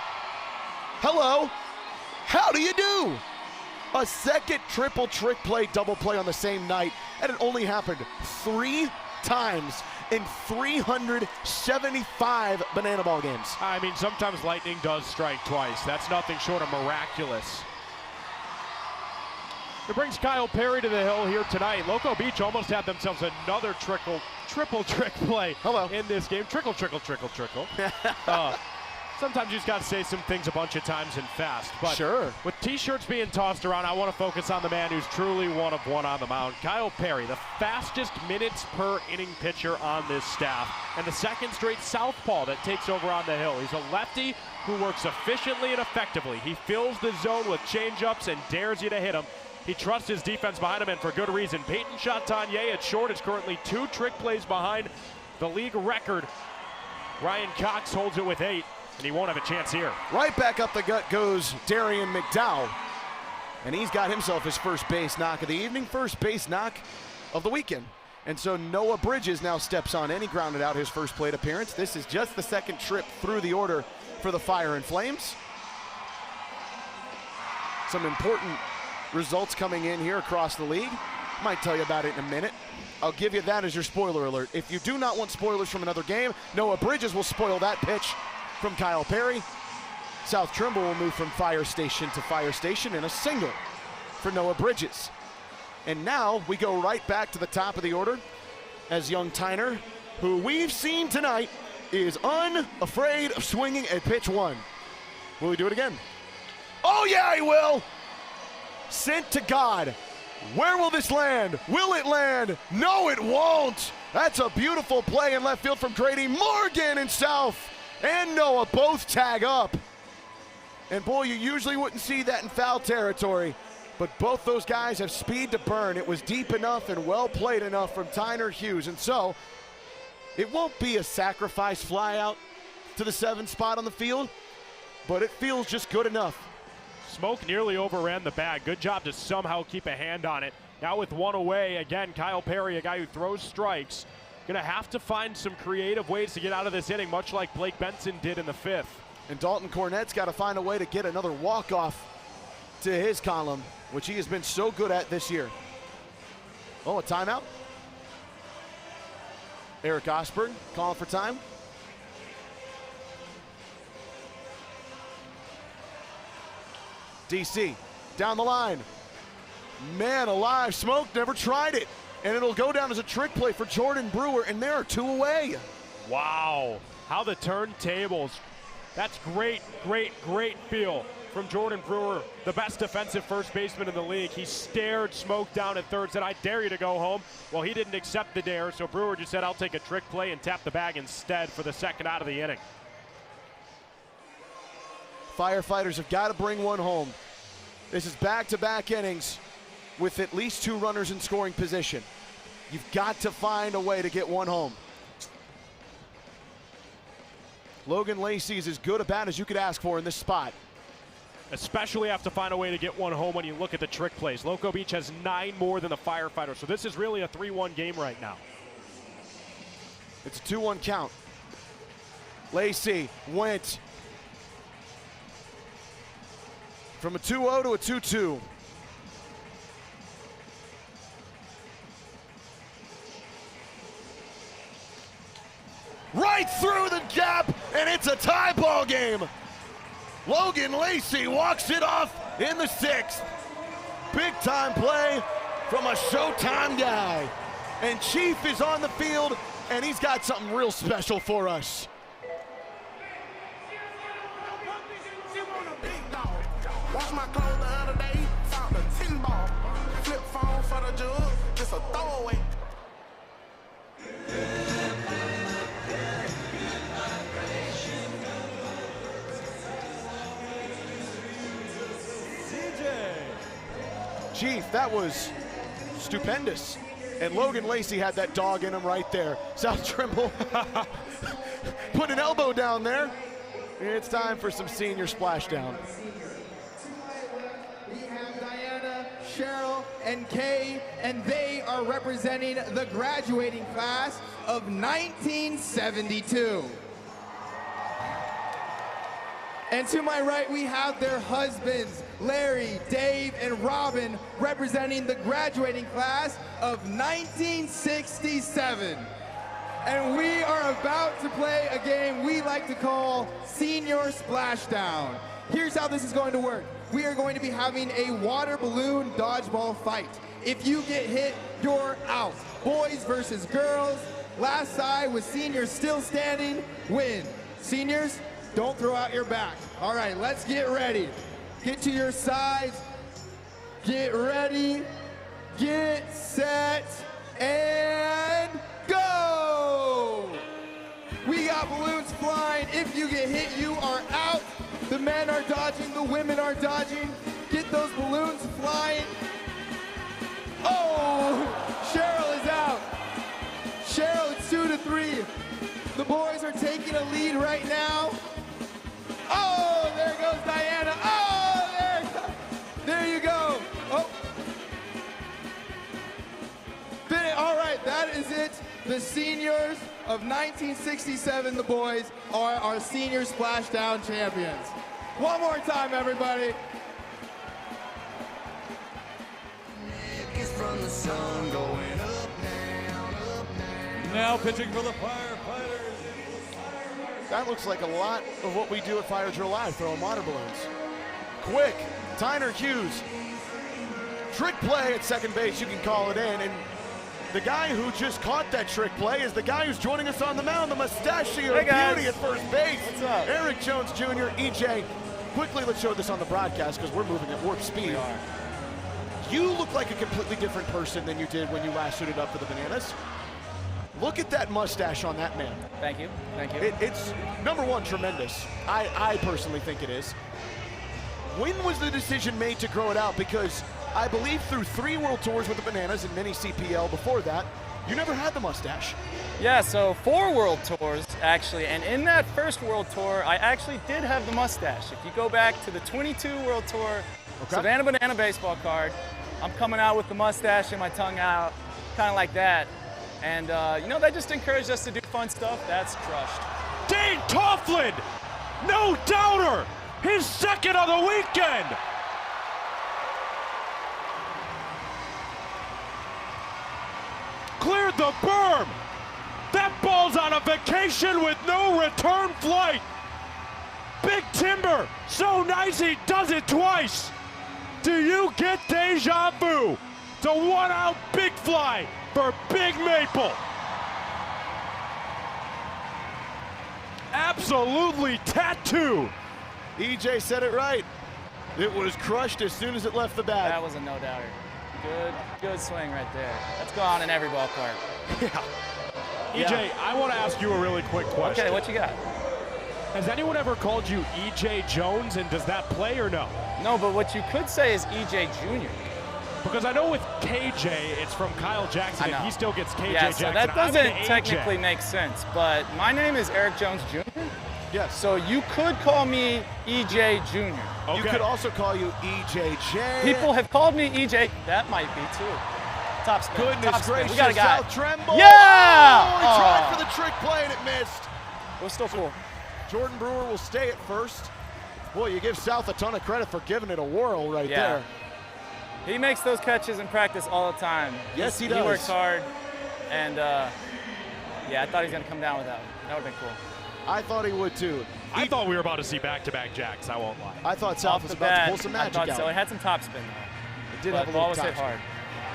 Speaker 12: Hello. How do you do? A second triple trick play, double play on the same night, and it only happened 3 times in 375 banana ball games.
Speaker 15: I mean, sometimes lightning does strike twice. That's nothing short of miraculous. It brings Kyle Perry to the hill here tonight. Loco Beach almost had themselves another triple trick play in this game. Trickle. Sometimes you just got to say some things a bunch of times and fast. But
Speaker 12: sure.
Speaker 15: With T-shirts being tossed around, I want to focus on the man who's truly 1 of 1 on the mound. Kyle Perry, the fastest minutes per inning pitcher on this staff, and the second straight southpaw that takes over on the hill. He's a lefty who works efficiently and effectively. He fills the zone with changeups and dares you to hit him. He trusts his defense behind him, and for good reason. Peyton Chatagnier at short is currently 2 trick plays behind the league record. Ryan Cox holds it with 8. And he won't have a chance here.
Speaker 12: Right back up the gut goes Darian McDowell. And he's got himself his first base knock of the evening, first base knock of the weekend. And so Noah Bridges now steps on in. He grounded out his first plate appearance. This is just the second trip through the order for the Fire and Flames. Some important results coming in here across the league. Might tell you about it in a minute. I'll give you that as your spoiler alert. If you do not want spoilers from another game, Noah Bridges will spoil that pitch from Kyle Perry. South Trimble will move from fire station to fire station in a single for Noah Bridges. And now we go right back to the top of the order as young Tyner, who we've seen tonight, is unafraid of swinging at pitch 1. Will he do it again? Oh yeah, he will! Sent to God. Where will this land? Will it land? No, it won't! That's a beautiful play in left field from Grady Morgan in South. And Noah both tag up. And boy, you usually wouldn't see that in foul territory, but both those guys have speed to burn. It was deep enough and well played enough from Tyner Hughes. And so it won't be a sacrifice fly out to the 7th spot on the field, but it feels just good enough.
Speaker 15: Smoke nearly overran the bag. Good job to somehow keep a hand on it. Now with 1 away, again, Kyle Perry, a guy who throws strikes, gonna have to find some creative ways to get out of this inning, much like Blake Benson did in the 5th.
Speaker 12: And Dalton Cornett's got to find a way to get another walk-off to his column, which he has been so good at this year. Oh, a timeout. Eric Osberg calling for time. DC down the line. Man alive, Smoke never tried it. And it'll go down as a trick play for Jordan Brewer, and there are 2 away.
Speaker 15: Wow, how the turntables. That's great feel from Jordan Brewer, the best defensive first baseman in the league. He stared Smoke down at third, said, I dare you to go home. Well, he didn't accept the dare, so Brewer just said, I'll take a trick play and tap the bag instead for the second out of the inning.
Speaker 12: Firefighters have got to bring one home. This is back-to-back innings with at least 2 runners in scoring position. You've got to find a way to get one home. Logan Lacey is as good a bat as you could ask for in this spot.
Speaker 15: Especially have to find a way to get one home when you look at the trick plays. Loco Beach has 9 more than the Firefighters, so this is really a 3-1 game right now.
Speaker 12: It's a 2-1 count. Lacey went from a 2-0 to a 2-2. Right through the gap, and it's a tie ball game. Logan Lacey walks it off in the 6th. Big time play from a Showtime guy. And Chief is on the field, and he's got something real special for us.
Speaker 10: Wash my clothes the other day, found a 10 ball. Flip phone for the jug, just a throwaway.
Speaker 12: Chief, that was stupendous. And Logan Lacey had that dog in him right there. South Trimble put an elbow down there. It's time for some senior splashdown.
Speaker 22: We have Diana, Cheryl, and Kay, and they are representing the graduating class of 1972. And to my right, we have their husbands, Larry, Dave, and Robin, representing the graduating class of 1967. And we are about to play a game we like to call Senior Splashdown. Here's how this is going to work. We are going to be having a water balloon dodgeball fight. If you get hit, you're out. Boys versus girls. Last side with seniors still standing, win. Seniors, don't throw out your back. All right, let's get ready. Get to your sides. Get ready. Get set and go! We got balloons flying. If you get hit, you are out. The men are dodging, the women are dodging. Get those balloons flying. Oh, Cheryl is out. Cheryl, it's 2-3. The boys are taking a lead right now. Oh, there goes Diana. Oh, there you go. Oh. All right, that is it. The seniors of 1967, the boys, are our senior splashdown champions. One more time, everybody.
Speaker 10: From the sun going up, down,
Speaker 21: Now pitching for the Firefighters.
Speaker 12: That looks like a lot of what we do at Fire Drill Live, throwing water balloons. Quick, Tyner Hughes. Trick play at second base, you can call it in. And the guy who just caught that trick play is the guy who's joining us on the mound, the mustachio beauty at first base.
Speaker 23: What's up?
Speaker 12: Eric Jones Jr., EJ. Quickly, let's show this on the broadcast because we're moving at warp speed.
Speaker 23: We are.
Speaker 12: You look like a completely different person than you did when you last suited up for the Bananas. Look at that mustache on that man.
Speaker 23: Thank you. Thank you.
Speaker 12: It's, number one, tremendous. I personally think it is. When was the decision made to grow it out? Because I believe through 3 World Tours with the Bananas and many CPL before that, you never had the mustache.
Speaker 23: Yeah, so 4 World Tours, actually, and in that first World Tour, I actually did have the mustache. If you go back to the 22 World Tour, Savannah Banana baseball card, I'm coming out with the mustache and my tongue out, kind of like that. And, you know, they just encouraged us to do fun stuff. That's crushed.
Speaker 15: Dane Toughlin, no doubter, his second of the weekend. Cleared the berm. That ball's on a vacation with no return flight. Big Timber, so nice he does it twice. Do you get deja vu? It's a 1-out big fly for Big Maple. Absolutely tattoo.
Speaker 12: EJ said it right. It was crushed as soon as it left the bat.
Speaker 23: That was a no-doubter. Good swing right there. That's gone in every ballpark.
Speaker 12: Yeah.
Speaker 15: EJ, I want to ask you a really quick question.
Speaker 23: Okay, what you got?
Speaker 15: Has anyone ever called you EJ Jones, and does that play or no?
Speaker 23: No, but what you could say is EJ Jr.
Speaker 15: Because I know with KJ, it's from Kyle Jackson, and he still gets KJ
Speaker 23: yeah,
Speaker 15: Jackson.
Speaker 23: So that doesn't
Speaker 15: AJ.
Speaker 23: technically make sense, but my name is Eric Jones Jr.
Speaker 12: Yes.
Speaker 23: So you could call me EJ Jr.
Speaker 12: Okay. You could also call you EJJ.
Speaker 23: People have called me EJ. That might be too. Top spin.
Speaker 12: Goodness
Speaker 23: top spin.
Speaker 12: gracious,
Speaker 23: We got a guy.
Speaker 12: South Tremble.
Speaker 23: Yeah!
Speaker 12: Oh, he tried for the trick play and it missed.
Speaker 23: It was still cool.
Speaker 12: Jordan Brewer will stay at first. Boy, you give South a ton of credit for giving it a whirl right there.
Speaker 23: He makes those catches in practice all the time.
Speaker 12: Yes, he does.
Speaker 23: He works hard, and yeah, I thought he was going to come down with that one. That would have been cool.
Speaker 12: I thought he would too.
Speaker 15: I thought we were about to see back-to-back jacks, I won't lie.
Speaker 12: I thought South was about to pull some magic
Speaker 23: I thought
Speaker 12: out.
Speaker 23: so. It had some top spin though.
Speaker 12: It did
Speaker 23: but
Speaker 12: have a
Speaker 23: the ball
Speaker 12: little
Speaker 23: was hit
Speaker 12: top
Speaker 23: hard.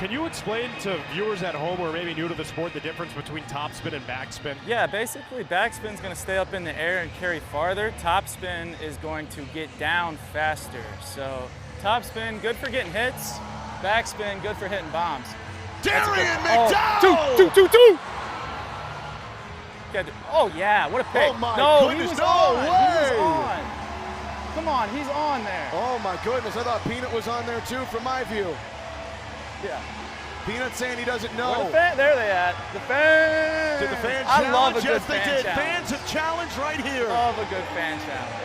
Speaker 15: Can you explain to viewers at home who are maybe new to the sport the difference between topspin and backspin?
Speaker 23: Yeah, basically backspin's going to stay up in the air and carry farther. Topspin is going to get down faster. So topspin, good for getting hits. Backspin, good for hitting bombs.
Speaker 12: Darian McDowell!
Speaker 23: Two! Oh yeah, what a pick.
Speaker 12: Oh my
Speaker 23: no,
Speaker 12: goodness,
Speaker 23: he was
Speaker 12: no
Speaker 23: on.
Speaker 12: way!
Speaker 23: He was on. Come on, he's on there.
Speaker 12: Oh my goodness, I thought Peanut was on there too from my view.
Speaker 23: Yeah.
Speaker 12: Peanut saying he doesn't know.
Speaker 23: Where the fan? There they at. The fans.
Speaker 12: Did the fans
Speaker 23: I
Speaker 12: challenge?
Speaker 23: love a good
Speaker 12: Yes, they
Speaker 23: fan
Speaker 12: did.
Speaker 23: challenge.
Speaker 12: Fans have challenged right here.
Speaker 23: Love a good fan challenge.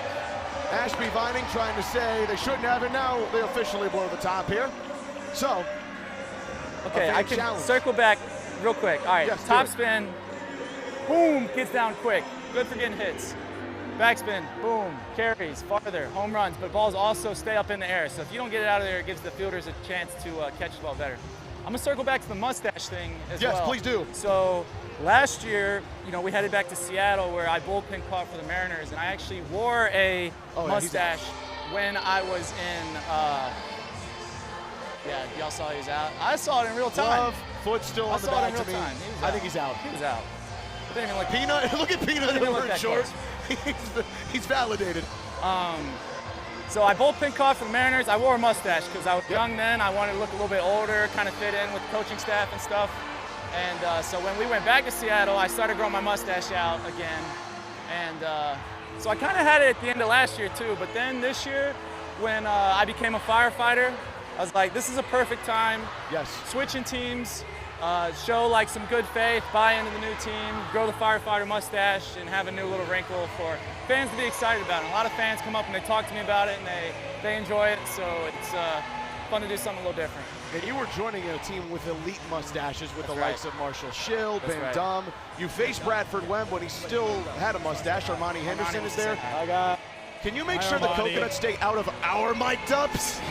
Speaker 12: Ashby Vining trying to say they shouldn't have it. Now they officially blow the top here. So,
Speaker 23: okay, I can
Speaker 12: challenge.
Speaker 23: circle back real quick. All right,
Speaker 12: Yes,
Speaker 23: top
Speaker 12: do it.
Speaker 23: spin. Boom, gets down quick. Good for getting hits. Backspin, boom, carries, farther, home runs, but balls also stay up in the air. So if you don't get it out of there, it gives the fielders a chance to catch the ball better. I'm gonna circle back to the mustache thing as well.
Speaker 12: Yes, please do.
Speaker 23: So last year, you know, we headed back to Seattle where I bullpen caught for the Mariners, and I actually wore a mustache when I was in. Yeah, y'all saw he was out. I saw it in real time.
Speaker 12: Love, foot still on the
Speaker 23: saw it
Speaker 12: back
Speaker 23: in
Speaker 12: to
Speaker 23: real
Speaker 12: me.
Speaker 23: time. He was
Speaker 12: I think he's out.
Speaker 23: He was out. But didn't even look.
Speaker 12: Peanut, look at Peanut
Speaker 23: Didn't look
Speaker 12: over
Speaker 23: that
Speaker 12: short.
Speaker 23: close.
Speaker 12: He's validated.
Speaker 23: So I bullpen caught for the Mariners. I wore a mustache because I was young then. I wanted to look a little bit older, kind of fit in with the coaching staff and stuff. And so when we went back to Seattle, I started growing my mustache out again. And so I kind of had it at the end of last year too. But then this year, when I became a firefighter, I was like, this is a perfect time.
Speaker 12: Yes.
Speaker 23: Switching teams, show like some good faith, buy into the new team, grow the firefighter mustache, and have a new little wrinkle for fans to be excited about. And a lot of fans come up and they talk to me about it, and they enjoy it. So it's fun to do something a little different.
Speaker 12: And you were joining a team with elite mustaches with
Speaker 23: That's
Speaker 12: the
Speaker 23: right.
Speaker 12: likes of Marshall Schill,
Speaker 23: That's
Speaker 12: Ben
Speaker 23: right.
Speaker 12: Dum. You faced Bradford Webb when he still had a mustache. Armani Henderson is there.
Speaker 23: I got.
Speaker 12: Can you make
Speaker 15: Hi,
Speaker 12: sure the
Speaker 15: Armani.
Speaker 12: Coconuts stay out of our mic'd ups?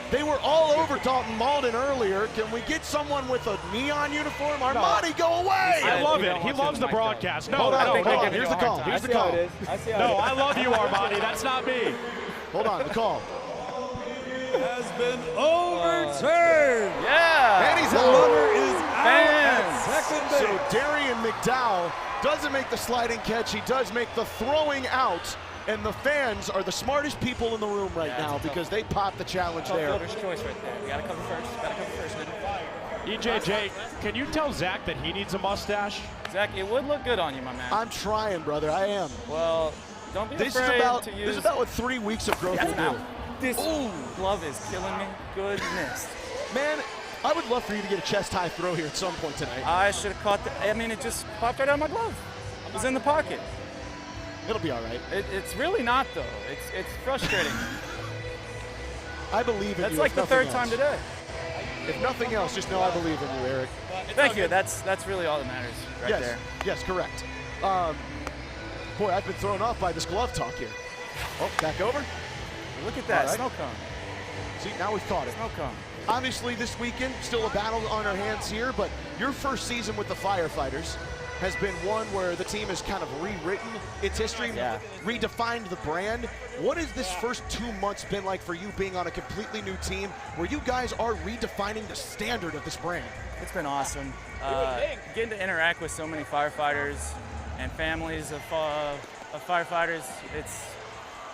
Speaker 12: They were all over Dalton Malden earlier. Can we get someone with a neon uniform? Armani, go away!
Speaker 15: I love it. He loves the broadcast. No,
Speaker 12: Hold on,
Speaker 15: no,
Speaker 12: hold
Speaker 15: no.
Speaker 12: on. Here's the call. Here's the call.
Speaker 15: No, I love you, Armani. That's not me.
Speaker 12: Hold on, the call.
Speaker 21: Has been overturned.
Speaker 23: Yeah.
Speaker 12: And he's
Speaker 21: The
Speaker 12: out.
Speaker 21: runner is out at second base.
Speaker 12: So Darian McDowell doesn't make the sliding catch. He does make the throwing out. And the fans are the smartest people in the room right now because they popped the challenge
Speaker 23: Tough
Speaker 12: there.
Speaker 23: fielder's choice right there. We got to cover first. Got to cover first, man.
Speaker 15: EJJ, can you tell Zach that he needs a mustache?
Speaker 23: Zach, it would look good on you, my man.
Speaker 12: I'm trying, brother. I am.
Speaker 23: Well, don't be
Speaker 12: This
Speaker 23: afraid
Speaker 12: is about
Speaker 23: to use.
Speaker 12: this is about what 3 weeks of growth will do.
Speaker 23: This glove is killing me. Goodness.
Speaker 12: Man, I would love for you to get a chest high throw here at some point tonight.
Speaker 23: I should have caught the. I mean, it just popped right out of my glove. It was in the pocket.
Speaker 12: It'll be all right.
Speaker 23: It's really not though. It's frustrating.
Speaker 12: I believe in
Speaker 23: That's
Speaker 12: you.
Speaker 23: like
Speaker 12: if
Speaker 23: the
Speaker 12: nothing
Speaker 23: third
Speaker 12: else.
Speaker 23: time today.
Speaker 12: If nothing else, just know I believe in you, Eric.
Speaker 23: Thank you. That's really all that matters right
Speaker 12: yes.
Speaker 23: there.
Speaker 12: Yes, correct. Boy, I've been thrown off by this glove talk here. Oh, back over.
Speaker 23: Look at that
Speaker 12: All right.
Speaker 23: snow cone.
Speaker 12: See, now we've caught it.
Speaker 23: Snow cone.
Speaker 12: Obviously, this weekend, still a battle on our hands here, but your first season with the Firefighters has been one where the team has kind of rewritten its history, redefined the brand. What has this first 2 months been like for you being on a completely new team where you guys are redefining the standard of this brand?
Speaker 23: It's been awesome. Getting to interact with so many firefighters and families of firefighters, it's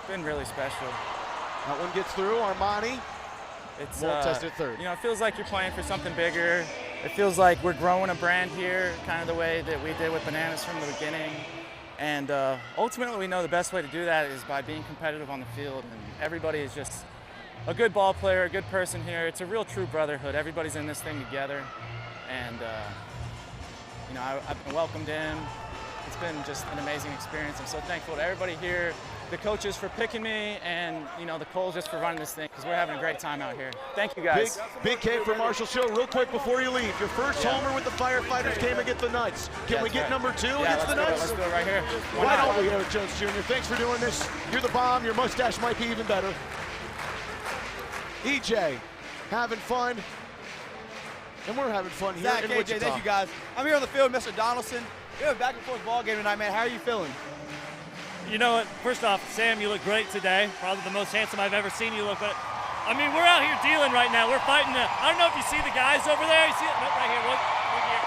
Speaker 23: been really special.
Speaker 12: That one gets through, Armani.
Speaker 23: It's
Speaker 12: Won't test it third.
Speaker 23: You know, it feels like you're playing for something bigger. It feels like we're growing a brand here, kind of the way that we did with Bananas from the beginning. And ultimately, we know the best way to do that is by being competitive on the field. And everybody is just a good ball player, a good person here. It's a real true brotherhood. Everybody's in this thing together. And, you know, I've been welcomed in. It's been just an amazing experience. I'm so thankful to everybody here, the coaches for picking me, and, you know, the Coles just for running this thing, because we're having a great time out here. Thank you, guys.
Speaker 12: Big K for Marshall Show. Real quick before you leave, your first homer with the Firefighters came against the Nuts. Can we get number 2 against the Nuts?
Speaker 23: Let's do it right here.
Speaker 12: Why don't we, Eric Jones Jr.? Thanks for doing this. You're the bomb. Your mustache might be even better. EJ, having fun. And we're having fun here
Speaker 8: Zach,
Speaker 12: in
Speaker 8: AJ,
Speaker 12: Wichita.
Speaker 8: thank you guys. I'm here on the field with Mr. Donaldson. We have a back and forth ball game tonight, man. How are you feeling?
Speaker 13: You know what? First off, Sam, you look great today. Probably the most handsome I've ever seen you look. But I mean, we're out here dealing right now. We're fighting. I don't know if you see the guys over there. You see it right here. Look here.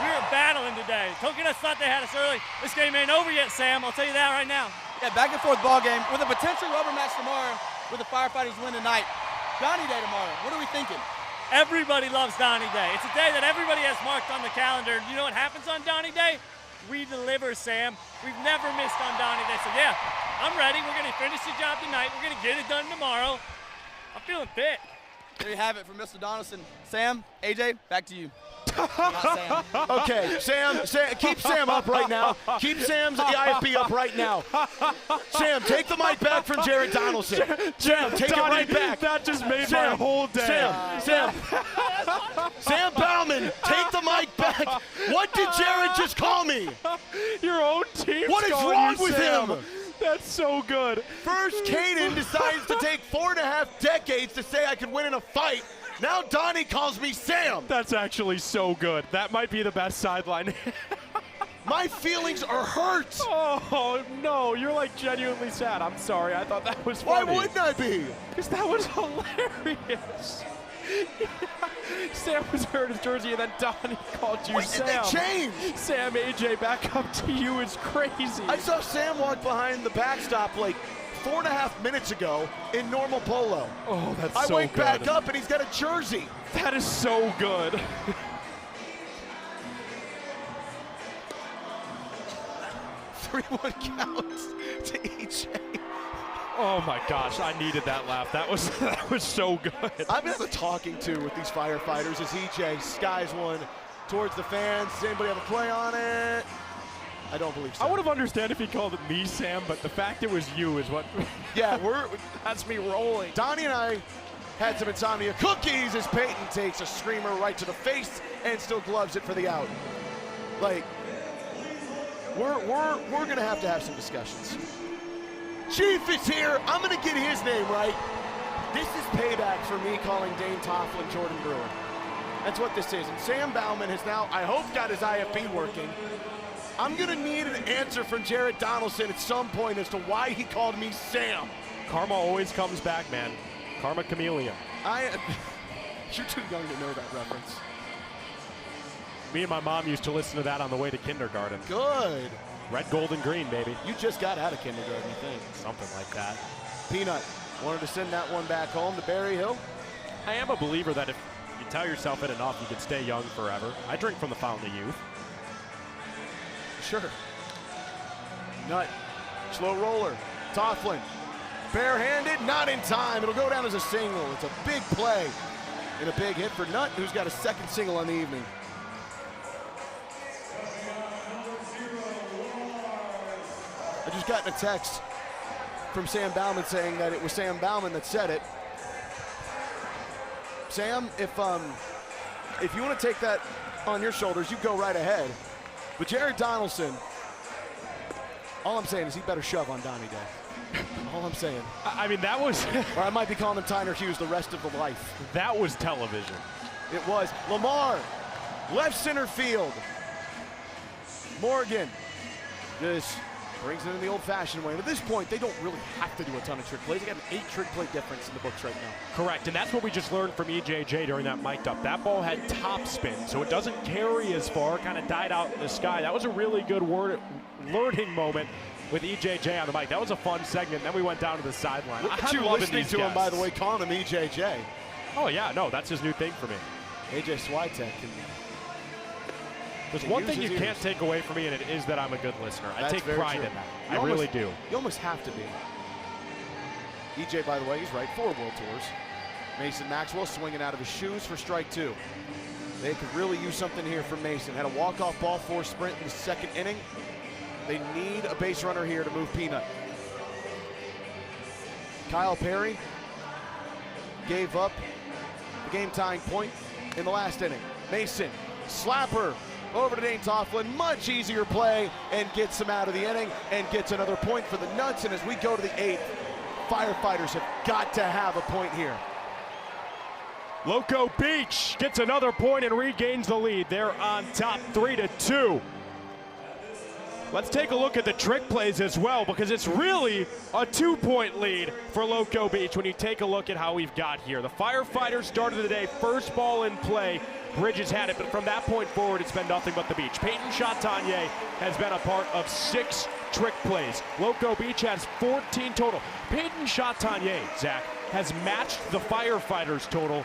Speaker 13: We're battling today. Coconuts thought they had us early. This game ain't over yet, Sam. I'll tell you that right now.
Speaker 8: Yeah, back and forth ball game with a potential rubber match tomorrow with the Firefighters win tonight. Donnie Day tomorrow. What are we thinking?
Speaker 13: Everybody loves Donnie Day. It's a day that everybody has marked on the calendar. You know what happens on Donnie Day? We deliver, Sam. We've never missed on Donnie Day. So yeah, I'm ready. We're gonna finish the job tonight. We're gonna get it done tomorrow. I'm feeling fit.
Speaker 8: There you have it from Mr. Donaldson. Sam, AJ, back to you.
Speaker 12: Okay, Sam, keep Sam up right now. Keep Sam's IFB up right now. Sam, take the mic back from Jared Donaldson. Sam, take it right back.
Speaker 15: That just made my whole day.
Speaker 12: Sam Bauman, take the mic back. What did Jared just call me?
Speaker 15: Your own team.
Speaker 12: What is wrong with him?
Speaker 15: That's so good.
Speaker 12: First, Kaden decides to take 4.5 decades to say I could win in a fight. Now Donnie calls me Sam.
Speaker 15: That's actually so good. That might be the best sideline.
Speaker 12: My feelings are hurt.
Speaker 15: Oh, no. You're like genuinely sad. I'm sorry. I thought that was funny.
Speaker 12: Why wouldn't I be?
Speaker 15: Because that was hilarious. Sam was wearing his jersey, and then Donnie called you Sam.
Speaker 12: Did they change?
Speaker 15: Sam, AJ, back up to you is crazy.
Speaker 12: I saw Sam walk behind the backstop like 4.5 minutes ago in normal polo.
Speaker 15: Oh, that's
Speaker 12: so good. I wake
Speaker 15: good.
Speaker 12: back up and he's got a jersey.
Speaker 15: That is so good.
Speaker 12: Three-one counts to EJ.
Speaker 15: Oh my gosh, I needed that laugh. That was so good.
Speaker 12: I've been having a talking to with these Firefighters as EJ skies one towards the fans. Does anybody have a play on it? I don't believe so.
Speaker 15: I would have understood if he called it me, Sam, but the fact it was you is what.
Speaker 12: Yeah,
Speaker 15: that's me rolling.
Speaker 12: Donnie and I had some insomnia cookies as Peyton takes a screamer right to the face and still gloves it for the out. Like, we're gonna have to have some discussions. Chief is here. I'm gonna get his name right. This is payback for me calling Dane Tofflin Jordan Brewer. That's what this is. And Sam Bauman has now, I hope, got his IFB working. I'm gonna need an answer from Jared Donaldson at some point as to why he called me Sam.
Speaker 15: Karma always comes back, man. Karma chameleon.
Speaker 12: You're too young to know that reference.
Speaker 15: Me and my mom used to listen to that on the way to kindergarten.
Speaker 12: Good.
Speaker 15: Red, gold, and green, baby.
Speaker 12: You just got out of kindergarten, I think.
Speaker 15: Something like that.
Speaker 12: Peanut wanted to send that one back home to Berry Hill.
Speaker 15: I am a believer that if you tell yourself it enough, you can stay young forever. I drink from the fountain of youth.
Speaker 12: Sure. Nut. Slow roller. Tofflin. Barehanded, not in time. It'll go down as a single. It's a big play and a big hit for Nut, who's got a second single on the evening. I just got a text from Sam Bauman saying that it was Sam Bauman that said it. Sam, if you want to take that on your shoulders, you go right ahead. But Jared Donaldson, all I'm saying is he better shove on Donnie Day. All I'm saying.
Speaker 15: I mean, that was...
Speaker 12: or I might be calling him Tyner Hughes the rest of the life.
Speaker 15: That was television.
Speaker 12: It was. Lamar, left center field. Morgan just brings it in the old-fashioned way. And at this point, they don't really have to do a ton of trick plays. They got an 8 trick play difference in the books right now.
Speaker 15: Correct, and that's what we just learned from EJJ during that mic'd up. That ball had top spin, so it doesn't carry as far, kind of died out in the sky. That was a really good learning moment with EJJ on the mic. That was a fun segment. Then we went down to the sideline.
Speaker 12: Look at you listening to him, by the way, calling him EJJ.
Speaker 15: Oh, yeah, no, that's his new thing for me.
Speaker 12: AJ Swiatek.
Speaker 15: There's one thing you can't take away from me, and it is that I'm a good listener. I take pride in that. I really do.
Speaker 12: You almost have to be. EJ, by the way, he's right, 4 World Tours. Mason Maxwell swinging out of his shoes for strike 2. They could really use something here from Mason. Had a walk-off ball 4 sprint in the 2nd inning. They need a base runner here to move Peanut. Kyle Perry gave up the game-tying point in the last inning. Mason, slapper over to Dane Tofflin, much easier play, and gets him out of the inning and gets another point for the Nuts. And as we go to the 8th, Firefighters have got to have a point here.
Speaker 15: Loco Beach gets another point and regains the lead. They're on top 3-2. Let's take a look at the trick plays as well, because it's really a 2-point lead for Loco Beach when you take a look at how we've got here. The Firefighters started the day, first ball in play. Bridges had it, but from that point forward, it's been nothing but the Beach. Peyton Chatagnier has been a part of 6 trick plays. Loco Beach has 14 total. Peyton Chatagnier, Zach, has matched the Firefighters total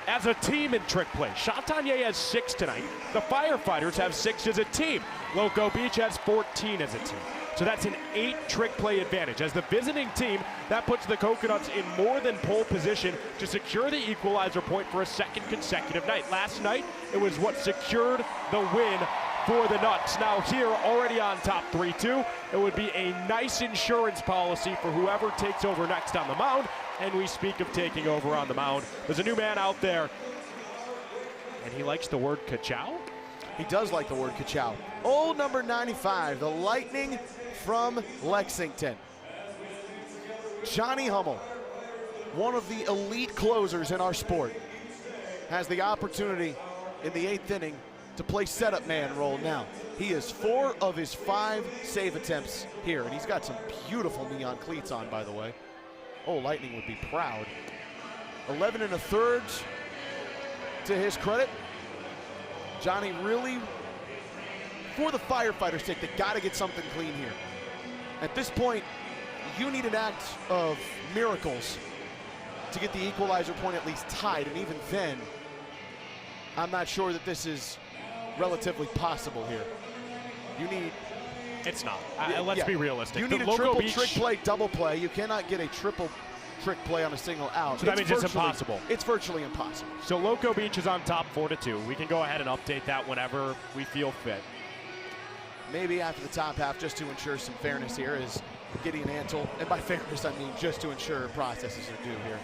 Speaker 15: as a team in trick play. Chatagnier has 6 tonight. The Firefighters have 6 as a team. Loco Beach has 14 as a team. So that's an 8 trick play advantage. As the visiting team, that puts the Coconuts in more than pole position to secure the equalizer point for a 2nd consecutive night. Last night, it was what secured the win for the Nuts. Now here, already on top 3-2, it would be a nice insurance policy for whoever takes over next on the mound. And we speak of taking over on the mound. There's a new man out there, and he likes the word ka-chow.
Speaker 12: He does like the word ka-chow. Old number 95, the Lightning from Lexington. Johnny Hummel, one of the elite closers in our sport, has the opportunity in the 8th inning to play setup man role now. He has 4 of his 5 save attempts here, and he's got some beautiful neon cleats on, by the way. Oh, Lightning would be proud. 11 1/3 to his credit. Johnny really, for the Firefighters' sake, they got to get something clean here. At this point, you need an act of miracles to get the equalizer point at least tied, and even then, I'm not sure that this is relatively possible here. You need...
Speaker 15: It's not. Let's be realistic.
Speaker 12: You need a triple trick play, double play. You cannot get a triple trick play on a single out.
Speaker 15: So that means it's impossible.
Speaker 12: It's virtually impossible.
Speaker 15: So Loco Beach is on top 4-2. We can go ahead and update that whenever we feel fit.
Speaker 12: Maybe after the top half, just to ensure some fairness here, is Gideon Antle, and by fairness I mean just to ensure processes are due here.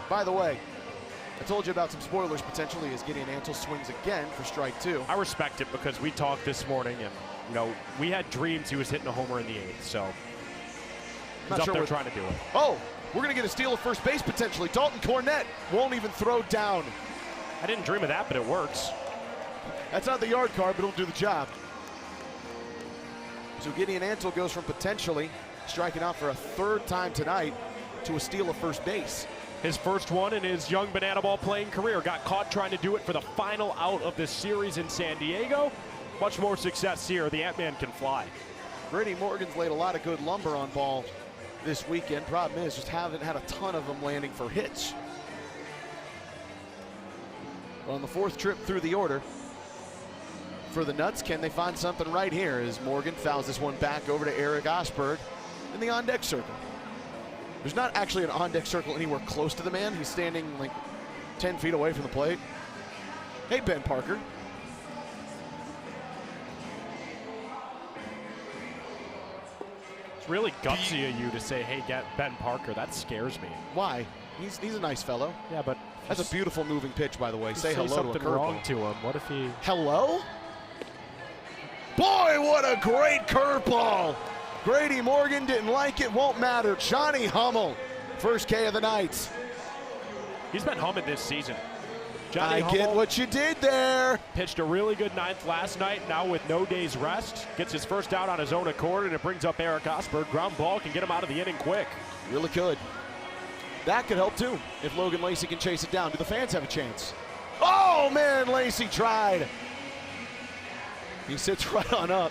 Speaker 12: By the way, I told you about some spoilers potentially as Gideon Antle swings again for strike 2.
Speaker 15: I respect it because we talked this morning, and you know we had dreams he was hitting a homer in the 8th, so he's up there trying to do it.
Speaker 12: Oh, we're gonna get a steal of first base potentially. Dalton Cornett won't even throw down.
Speaker 15: I didn't dream of that, but it works.
Speaker 12: That's not the yard card, but it'll do the job. So Gideon Antle goes from potentially striking out for a 3rd time tonight to a steal of first base.
Speaker 15: His first one in his young banana ball playing career. Got caught trying to do it for the final out of this series in San Diego. Much more success here. The Ant-Man can fly. Grady
Speaker 12: Morgan's laid a lot of good lumber on ball this weekend. Problem is, just haven't had a ton of them landing for hits. On the 4th trip through the order for the Nuts, can they find something right here as Morgan fouls this one back over to Eric Osberg in the on-deck circle. There's not actually an on-deck circle anywhere close to the man. He's standing like 10 feet away from the plate. Hey, Ben Parker.
Speaker 15: It's really gutsy of you to say, hey, get Ben Parker. That scares me.
Speaker 12: Why? He's a nice fellow.
Speaker 15: Yeah, but
Speaker 12: that's a beautiful moving pitch, by the way. Say hello
Speaker 15: something
Speaker 12: to a
Speaker 15: wrong to him. What if he...
Speaker 12: Hello? Boy, what a great curveball. Grady Morgan didn't like it, won't matter. Johnny Hummel, first K of the night.
Speaker 15: He's been humming this season.
Speaker 12: Johnny Hummel get what you did there.
Speaker 15: Pitched a really good 9th last night, now with no day's rest. Gets his first out on his own accord, and it brings up Eric Osberg. Ground ball can get him out of the inning quick.
Speaker 12: Really could. That could help too, if Logan Lacey can chase it down. Do the fans have a chance? Oh man, Lacey tried. He sits right on up.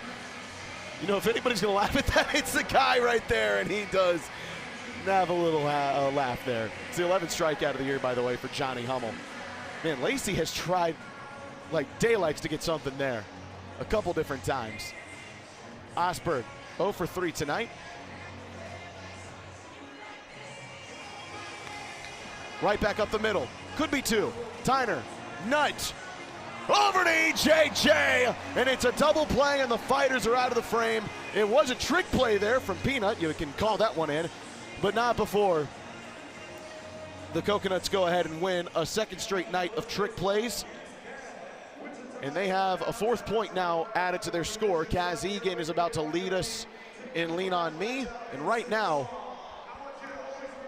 Speaker 12: You know, if anybody's going to laugh at that, it's the guy right there, and he does have a little laugh there. It's the 11th strikeout of the year, by the way, for Johnny Hummel. Man, Lacey has tried like daylights to get something there a couple different times. Osberg, 0 for 3 tonight. Right back up the middle. Could be 2. Tyner, Nut, over to EJJ, and it's a double play, and the Fighters are out of the frame. It was a trick play there from Peanut. You can call that one in, but not before the Coconuts go ahead and win a second straight night of trick plays. And they have a 4th point now added to their score. Kaz Egan is about to lead us in Lean On Me. And right now,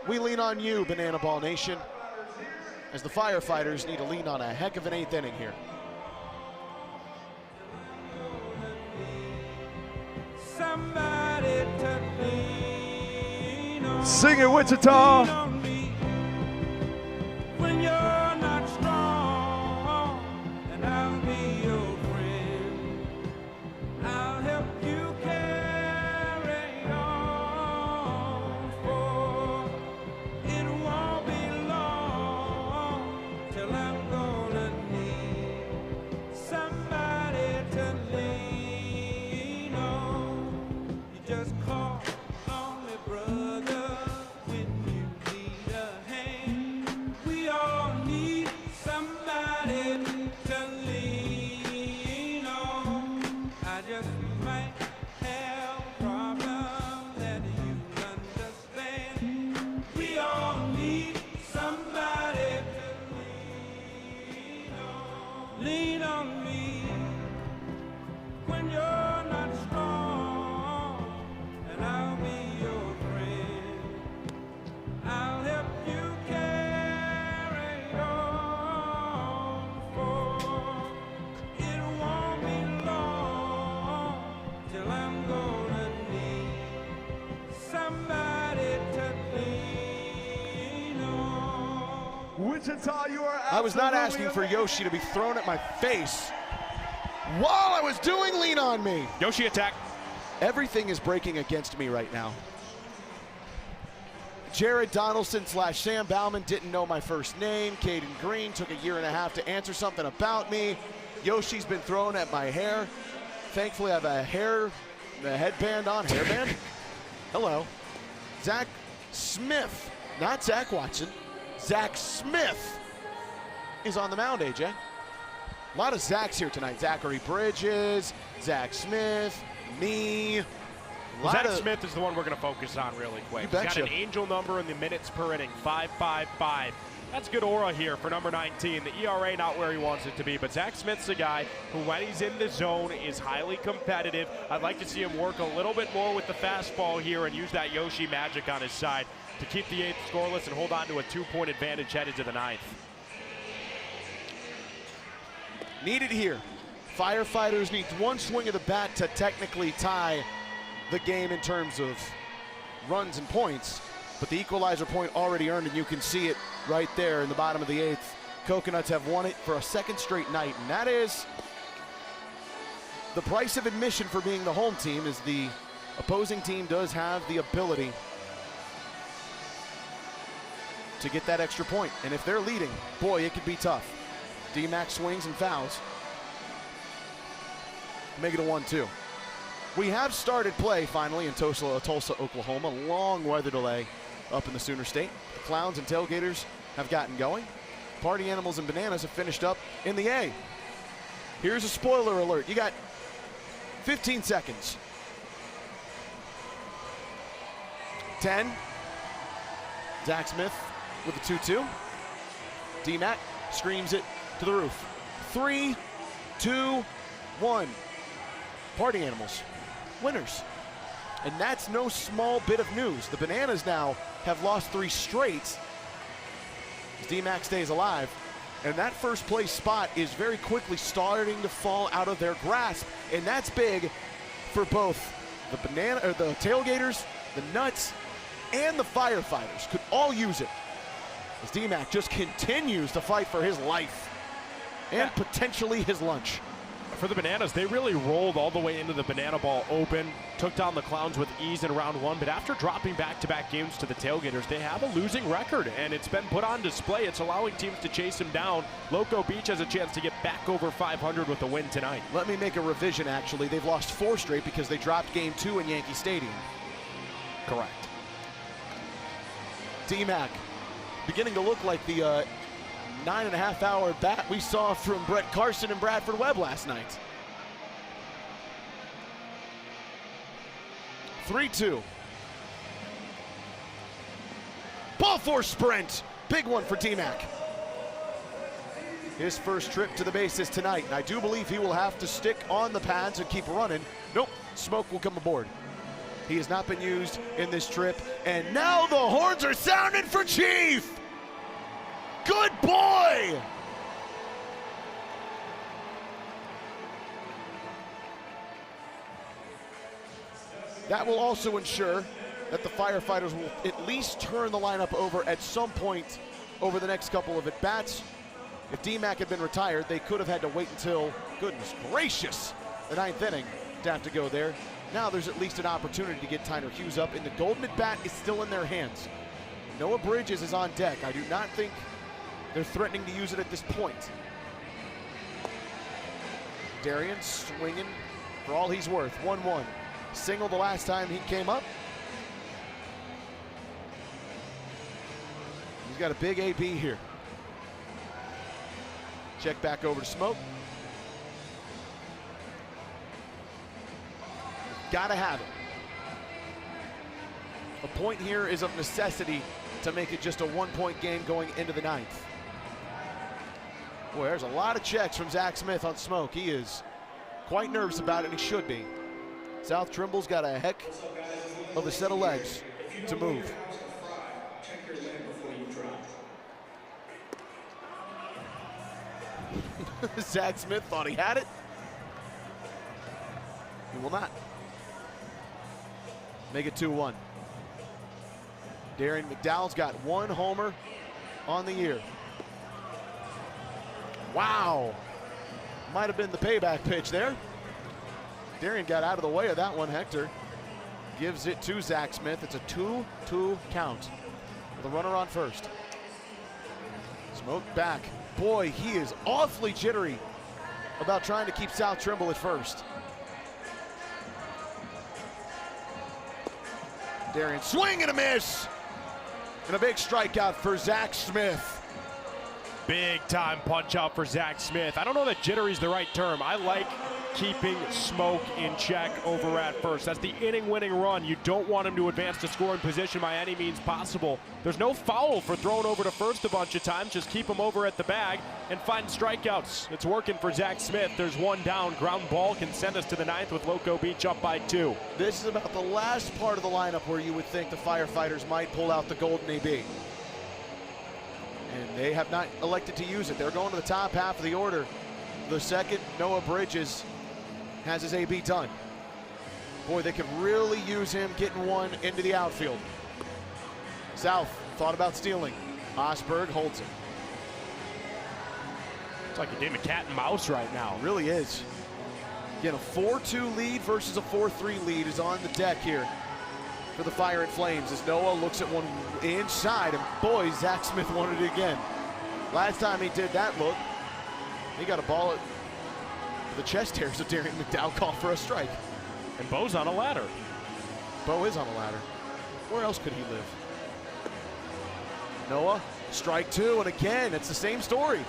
Speaker 12: we lean on you, Banana Ball Nation, as the Firefighters need to lean on a heck of an 8th inning here.
Speaker 5: Somebody to lean on.
Speaker 20: Sing it, Wichita.
Speaker 5: When you're not strong, and I'll be your friend. I'll help you carry on, for it won't be long till I'm gonna need somebody to lean on. You just call on me, brother, when you need a hand. We all need somebody to lean on. I just might have a problem that you understand. We all need somebody to lean on. Lean on me when you're not strong, and I'll be your friend. I'll help you carry on, for it won't be long till I'm gonna need somebody to lean on.
Speaker 20: Wichita, you are
Speaker 12: I was not
Speaker 20: absolutely
Speaker 12: asking for Yoshi to be thrown at my face while I was doing Lean On Me.
Speaker 15: Yoshi attack.
Speaker 12: Everything is breaking against me right now. Jared Donaldson / Sam Bauman didn't know my first name. Caden Green took a 1.5 years to answer something about me. Yoshi's been thrown at my hair. Thankfully, I have a headband on. Hairband? Hello. Zach Smith, not Zach Watson. Zach Smith is on the mound, AJ. A lot of Zachs here tonight. Zachary Bridges, Zach Smith, me.
Speaker 15: Zach Smith is the one we're going to focus on really quick.
Speaker 12: You
Speaker 15: He's got
Speaker 12: betcha.
Speaker 15: an angel number in the minutes per inning, 5.55. That's good aura here for number 19. The ERA not where he wants it to be, but Zach Smith's a guy who, when he's in the zone, is highly competitive. I'd like to see him work a little bit more with the fastball here and use that Yoshi magic on his side to keep the 8th scoreless and hold on to a 2-point advantage headed to the 9th.
Speaker 12: Needed here. Firefighters need one swing of the bat to technically tie the game in terms of runs and points, but the equalizer point already earned, and you can see it right there in the bottom of the 8th. Coconuts have won it for a second straight night, and that is the price of admission for being the home team, is the opposing team does have the ability to get that extra point, and if they're leading, boy, it could be tough. D-Mac swings and fouls. Make it a 1-2. We have started play finally in Tulsa, Oklahoma. Long weather delay up in the Sooner State. The Clowns and Tailgaters have gotten going. Party Animals and Bananas have finished up in the A. Here's a spoiler alert. You got 15 seconds. 10. Zach Smith with the 2-2. D-Mac screams it to the roof. 3, 2, 1. Party Animals, winners. And that's no small bit of news. The Bananas now have lost 3 straight as D-Mac stays alive. And that first place spot is very quickly starting to fall out of their grasp. And that's big for both the Tailgaters, the Nuts, and the Firefighters. Could all use it as D-Mac just continues to fight for his life and potentially his lunch.
Speaker 15: For the Bananas, they really rolled all the way into the Banana Ball Open, took down the Clowns with ease in round 1, but after dropping back-to-back games to the Tailgaters, they have a losing record, and it's been put on display. It's allowing teams to chase them down. Loco Beach has a chance to get back over 500 with a win tonight.
Speaker 12: Let me make a revision, actually. They've lost 4 straight because they dropped game 2 in Yankee Stadium.
Speaker 15: Correct.
Speaker 12: D-Mac beginning to look like the 9.5-hour bat we saw from Brett Carson and Bradford Webb last night. 3-2. Ball force sprint. Big one for D-Mac. His first trip to the bases tonight, and I do believe he will have to stick on the pads and keep running. Nope, Smoke will come aboard. He has not been used in this trip, and now the horns are sounding for Chief. Good boy. That will also ensure that the Firefighters will at least turn the lineup over at some point over the next couple of at-bats. If D-Mac had been retired, they could have had to wait until, goodness gracious, the 9th inning to have to go there. Now there's at least an opportunity to get Tyner Hughes up, and the golden at-bat is still in their hands. Noah Bridges is on deck. I do not think they're threatening to use it at this point. Darian swinging for all he's worth, 1-1. Single the last time he came up. He's got a big AB here. Check back over to Smoke. Gotta have it. A point here is of necessity to make it just a 1-point game going into the 9th. Boy, there's a lot of checks from Zach Smith on Smoke. He is quite nervous about it, and he should be. South Trimble's got a heck of a set of legs to move. Zach Smith thought he had it. He will not. Make it 2-1. Darren McDowell's got 1 homer on the year. Wow. Might have been the payback pitch there. Darian got out of the way of that one. Hector gives it to Zach Smith. It's a 2-2 count with a runner on first. Smoke back. Boy, he is awfully jittery about trying to keep South Trimble at first. Darian swing and a miss. And a big strikeout for Zach Smith.
Speaker 15: Big time punch out for Zach Smith. I don't know that jittery is the right term. I like keeping Smoke in check over at first. That's the inning-winning run. You don't want him to advance to scoring position by any means possible. There's no foul for throwing over to first a bunch of times. Just keep him over at the bag and find strikeouts. It's working for Zach Smith. There's 1 down. Ground ball can send us to the 9th with Loco Beach up by 2.
Speaker 12: This is about the last part of the lineup where you would think the Firefighters might pull out the golden AB. And they have not elected to use it. They're going to the top half of the order. The second, Noah Bridges has his AB done. Boy, they could really use him getting one into the outfield. South thought about stealing. Osberg holds it.
Speaker 15: It's like a game of cat and mouse right now.
Speaker 12: It really is. Again, a 4-2 lead versus a 4-3 lead is on the deck here for the Fire and Flames as Noah looks at one inside, and boy, Zach Smith wanted it again. Last time he did that look, he got a ball at the chest hair, so Darren McDowell called for a strike.
Speaker 15: And Bo's on a ladder.
Speaker 12: Bo is on a ladder. Where else could he live? Noah, strike 2, and again, it's the same story.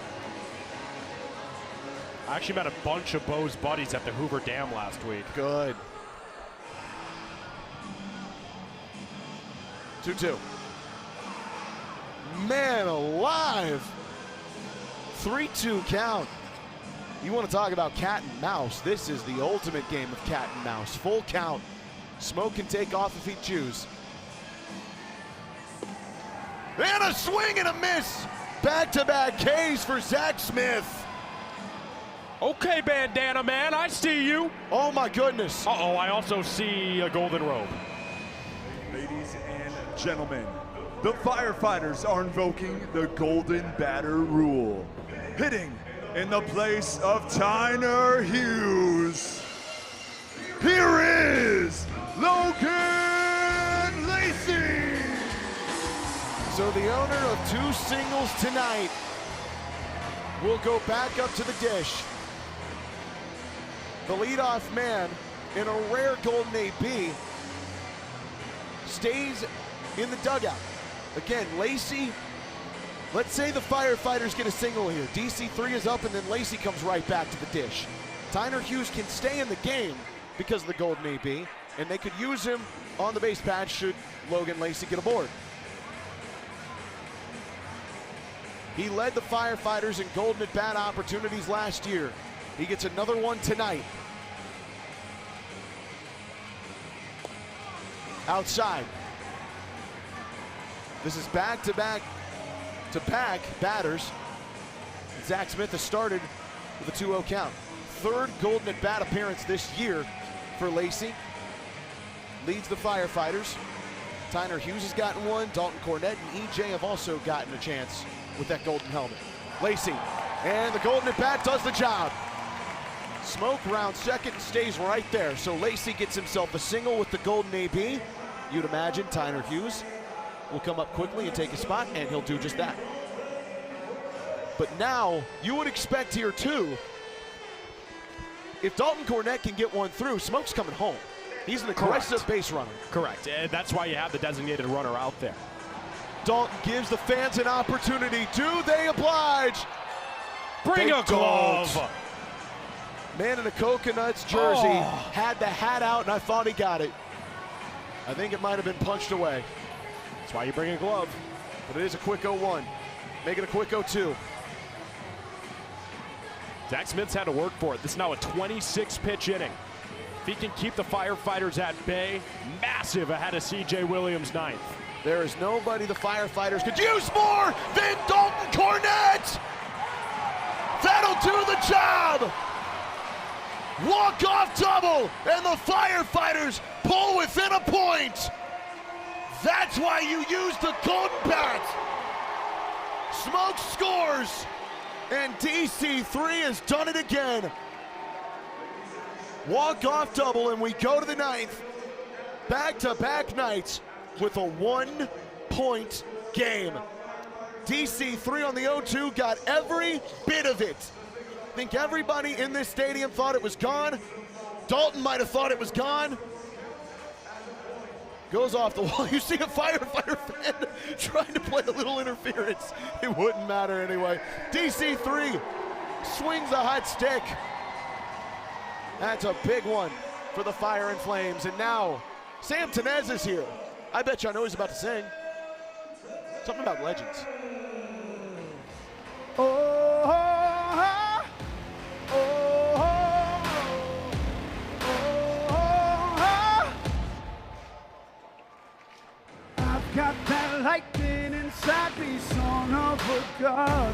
Speaker 15: I actually met a bunch of Bo's buddies at the Hoover Dam last week.
Speaker 12: Good. 2-2. Man alive. 3-2 count. You want to talk about cat and mouse. This is the ultimate game of cat and mouse. Full count. Smoke can take off if he chooses. And a swing and a miss. Back-to-back Ks for Zach Smith.
Speaker 15: Okay, bandana man, I see you.
Speaker 12: Oh my goodness.
Speaker 15: Uh-oh, I also see a golden robe.
Speaker 20: Ladies and gentlemen, the Firefighters are invoking the Golden Batter Rule. Hitting in the place of Tyner Hughes. Here is Logan Lacey.
Speaker 12: So the owner of 2 singles tonight will go back up to the dish. The leadoff man in a rare golden AB stays in the dugout. Again, Lacey Let's say the Firefighters get a single here. DC3 is up, and then Lacey comes right back to the dish. Tyner Hughes can stay in the game because of the golden AB, and they could use him on the base pad should Logan Lacey get aboard. He led the Firefighters in golden at bat opportunities last year. He gets another one tonight. Outside. This is back-to-back batters. Zach Smith has started with a 2-0 count. Third golden at bat appearance this year for Lacey. Leads the Firefighters. Tyner Hughes has gotten one. Dalton Cornett and EJ have also gotten a chance with that golden helmet. Lacey, and the golden at bat does the job. Smoke round second and stays right there. So Lacey gets himself a single with the golden AB. You'd imagine Tyner Hughes will come up quickly and take a spot, and he'll do just that. But now, you would expect here too, if Dalton Cornett can get one through, Smoke's coming home. He's an aggressive base runner.
Speaker 15: Correct, and that's why you have the designated runner out there.
Speaker 12: Dalton gives the fans an opportunity. Do they oblige?
Speaker 15: Bring a glove.
Speaker 12: Man in a Coconuts jersey had the hat out, and I thought he got it. I think it might have been punched away.
Speaker 15: That's why you bring a glove.
Speaker 12: But it is a quick 0-1. Make it a quick 0-2.
Speaker 15: Zach Smith's had to work for it. This is now a 26-pitch inning. If he can keep the Firefighters at bay, massive ahead of CJ Williams' ninth.
Speaker 12: There is nobody the Firefighters could use more than Dalton Cornett. That'll do the job. Walk-off double, and the Firefighters pull within a point. That's why you use the golden bat. Smoke scores, and DC3 has done it again. Walk-off double, and we go to the ninth. Back-to-back nights with a 1-point game. DC3 on the 0-2 got every bit of it. I think everybody in this stadium thought it was gone. Dalton might have thought it was gone. Goes off the wall. You see a Firefighter fan trying to play a little interference. It wouldn't matter anyway. DC3 swings a hot stick. That's a big one for the Fire and Flames. And now Sam Tenez is here. I bet you I know he's about to sing. Something about legends.
Speaker 5: I've got that lightning inside me, son of a god.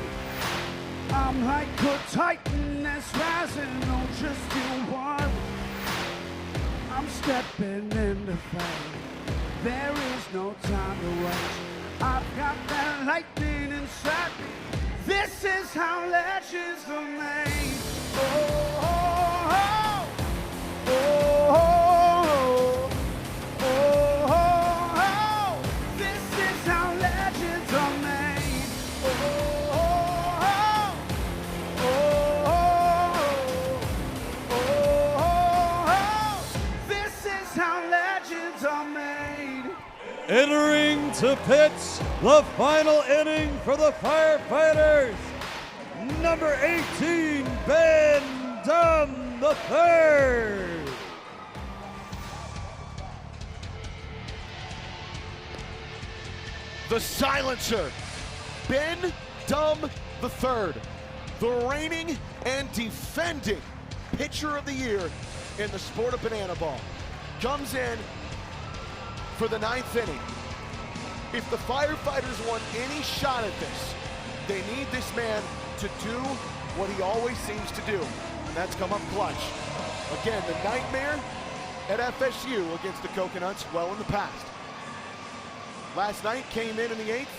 Speaker 5: I'm like a titan that's rising, oh, just you one. I'm stepping into fire. There is no time to rush. I've got that lightning inside me. This is how legends are made. Oh, oh, oh, oh, oh, oh, oh. This is how legends are made. Oh, oh, oh, oh, oh, oh. This is how legends are made.
Speaker 21: Entering to pitch the final inning for the Firefighters, number 18, Ben Dunn III.
Speaker 12: The silencer, Ben Dunn III, the reigning and defending pitcher of the year in the sport of banana ball, comes in for the ninth inning. If the Firefighters want any shot at this, they need this man to do what he always seems to do, and that's come up clutch. Again, the nightmare at FSU against the Coconuts well in the past. Last night came in the eighth,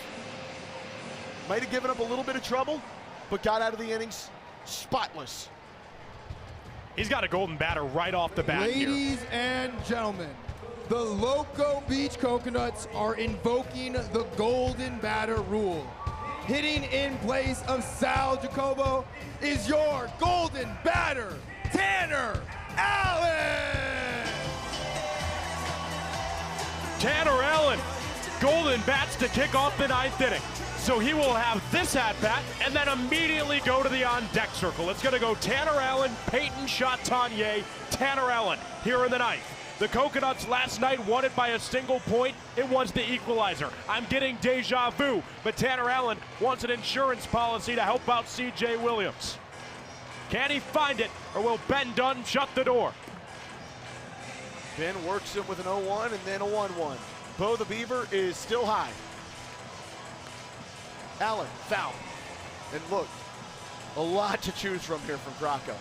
Speaker 12: might have given up a little bit of trouble, but got out of the innings spotless.
Speaker 15: He's got a golden batter right off the bat here.
Speaker 22: Ladies and gentlemen, the Loco Beach Coconuts are invoking the golden batter rule. Hitting in place of Sal Jacobo is your golden batter, Tanner Allen!
Speaker 15: Tanner Allen, golden bats to kick off the ninth inning. So he will have this at-bat and then immediately go to the on-deck circle. It's going to go Tanner Allen, Peyton Chatagnier, Tanner Allen here in the ninth. The Coconuts last night won it by a single point. It was the equalizer. I'm getting deja vu, but Tanner Allen wants an insurance policy to help out C.J. Williams. Can he find it, or will Ben Dunn shut the door?
Speaker 12: Ben works it with an 0-1 and then a 1-1. Bo the Beaver is still high. Allen, foul. And look, a lot to choose from here from Krakow.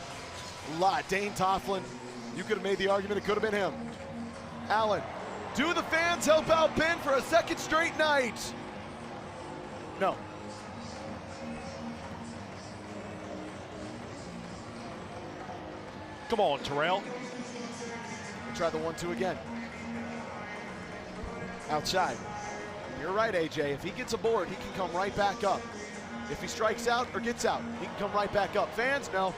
Speaker 12: A lot. Dane Tofflin, you could have made the argument it could have been him. Allen, do the fans help out Ben for a second straight night? No.
Speaker 15: Come on, Terrell.
Speaker 12: We'll try the 1-2 again. Outside. You're right, AJ. If he gets aboard, he can come right back up. If he strikes out or gets out, he can come right back up. Fans, no.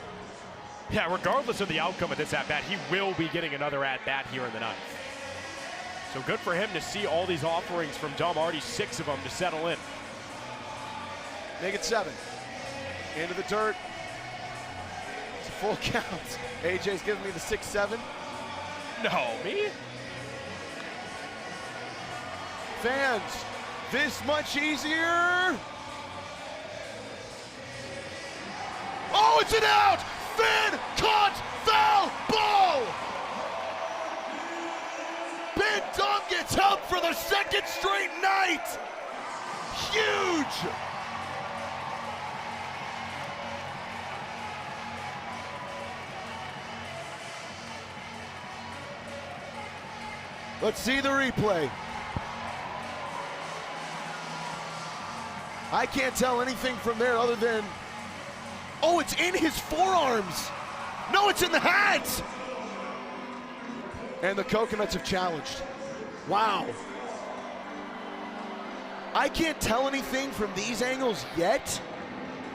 Speaker 15: Yeah, regardless of the outcome of this at-bat, he will be getting another at-bat here in the ninth. So good for him to see all these offerings from Dom, already 6 of them to settle in.
Speaker 12: Make it 7. Into the dirt. It's a full count. AJ's giving me the 6-7.
Speaker 15: No, me?
Speaker 12: Fans, this much easier. Oh, it's an out! Finn caught foul ball! Ben Dunn gets help for the second straight night! Huge! Let's see the replay. I can't tell anything from there other than, oh, it's in his forearms. No, it's in the hands. And the Coconuts have challenged. Wow. I can't tell anything from these angles yet.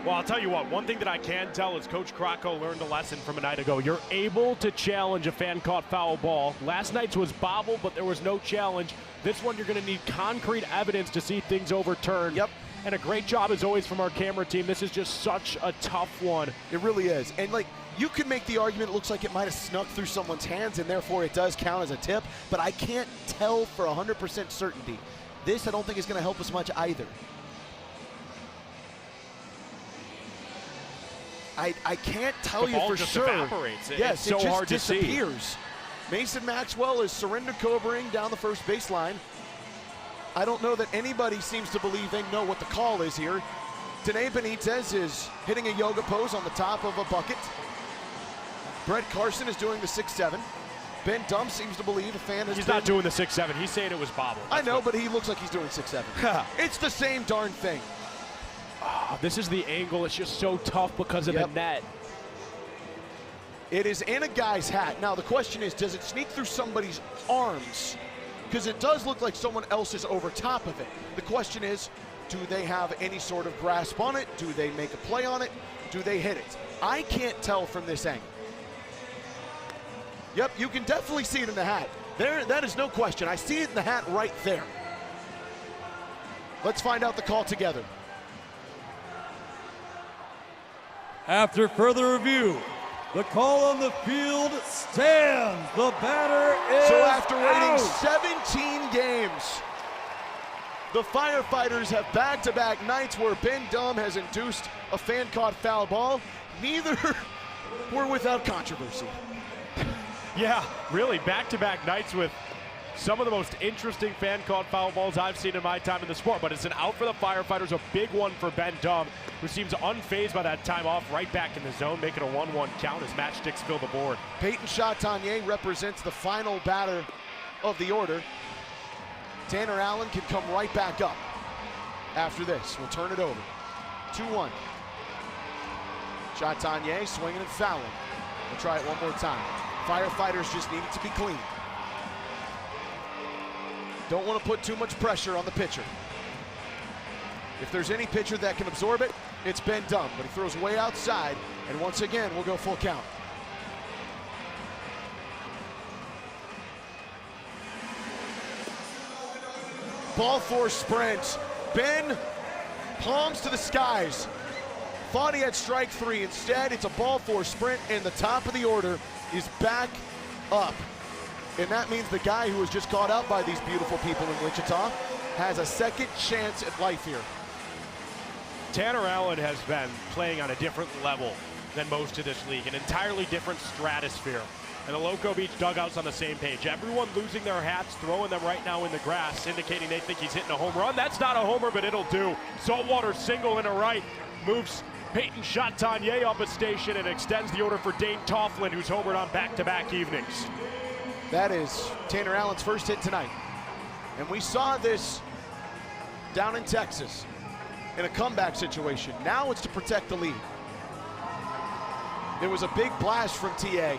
Speaker 15: Well, I'll tell you what, one thing that I can tell is Coach Krakow learned a lesson from a night ago. You're able to challenge a fan-caught foul ball. Last night's was bobble, but there was no challenge. This one, you're going to need concrete evidence to see things overturned.
Speaker 12: Yep.
Speaker 15: And a great job, as always, from our camera team. This is just such a tough one.
Speaker 12: It really is. And, like, you could make the argument it looks like it might have snuck through someone's hands, and therefore it does count as a tip, but I can't tell for 100% certainty. This, I don't think, is going to help us much either. I can't tell you for sure.
Speaker 15: The ball just evaporates.
Speaker 12: Yes,
Speaker 15: it's so
Speaker 12: it just
Speaker 15: hard to see.
Speaker 12: disappears. Mason Maxwell is surrender cobering down the first baseline. I don't know that anybody seems to believe they know what the call is here. Danae Benitez is hitting a yoga pose on the top of a bucket. Brett Carson is doing the 6-7. Ben Dunn seems to believe a fan has
Speaker 15: He's not doing the 6-7. He's saying it was bobble.
Speaker 12: I know, but he looks like he's doing 6-7. It's the same darn thing.
Speaker 15: Oh, this is the angle. It's just so tough because of the net.
Speaker 12: It is in a guy's hat. Now, the question is, does it sneak through somebody's arms? Because it does look like someone else is over top of it. The question is, do they have any sort of grasp on it? Do they make a play on it? Do they hit it? I can't tell from this angle. Yep, you can definitely see it in the hat. There, that is no question. I see it in the hat right there. Let's find out the call together.
Speaker 21: After further review, the call on the field stands. The batter is
Speaker 12: So after waiting
Speaker 21: out.
Speaker 12: 17 games, the Firefighters have back-to-back nights where Ben Dunn has induced a fan-caught foul ball. Neither were without controversy.
Speaker 15: Yeah, really, back-to-back nights with some of the most interesting fan-caught foul balls I've seen in my time in the sport. But it's an out for the Firefighters, a big one for Ben Dunn, who seems unfazed by that time off, right back in the zone, making a 1-1 count as matchsticks fill the board.
Speaker 12: Peyton Chatagnier represents the final batter of the order. Tanner Allen can come right back up after this. We'll turn it over. 2-1. Chatagnier swinging and fouling. We'll try it one more time. Firefighters just need it to be clean. Don't want to put too much pressure on the pitcher. If there's any pitcher that can absorb it, it's Ben Dunn, but he throws way outside, and once again, we'll go full count. Ball four sprints. Ben palms to the skies. Thought he had strike 3. Instead, it's a ball 4 sprint, and the top of the order is back up. And that means the guy who was just caught out by these beautiful people in Wichita has a second chance at life here.
Speaker 15: Tanner Allen has been playing on a different level than most of this league, an entirely different stratosphere. And the Loco Beach dugout's on the same page. Everyone losing their hats, throwing them right now in the grass, indicating they think he's hitting a home run. That's not a homer, but it'll do. Saltwater single into right, moves Peyton Chatanier up a station and extends the order for Dane Tofflin, who's homered on back-to-back evenings.
Speaker 12: That is Tanner Allen's first hit tonight. And we saw this down in Texas in a comeback situation. Now it's to protect the lead. There was a big blast from TA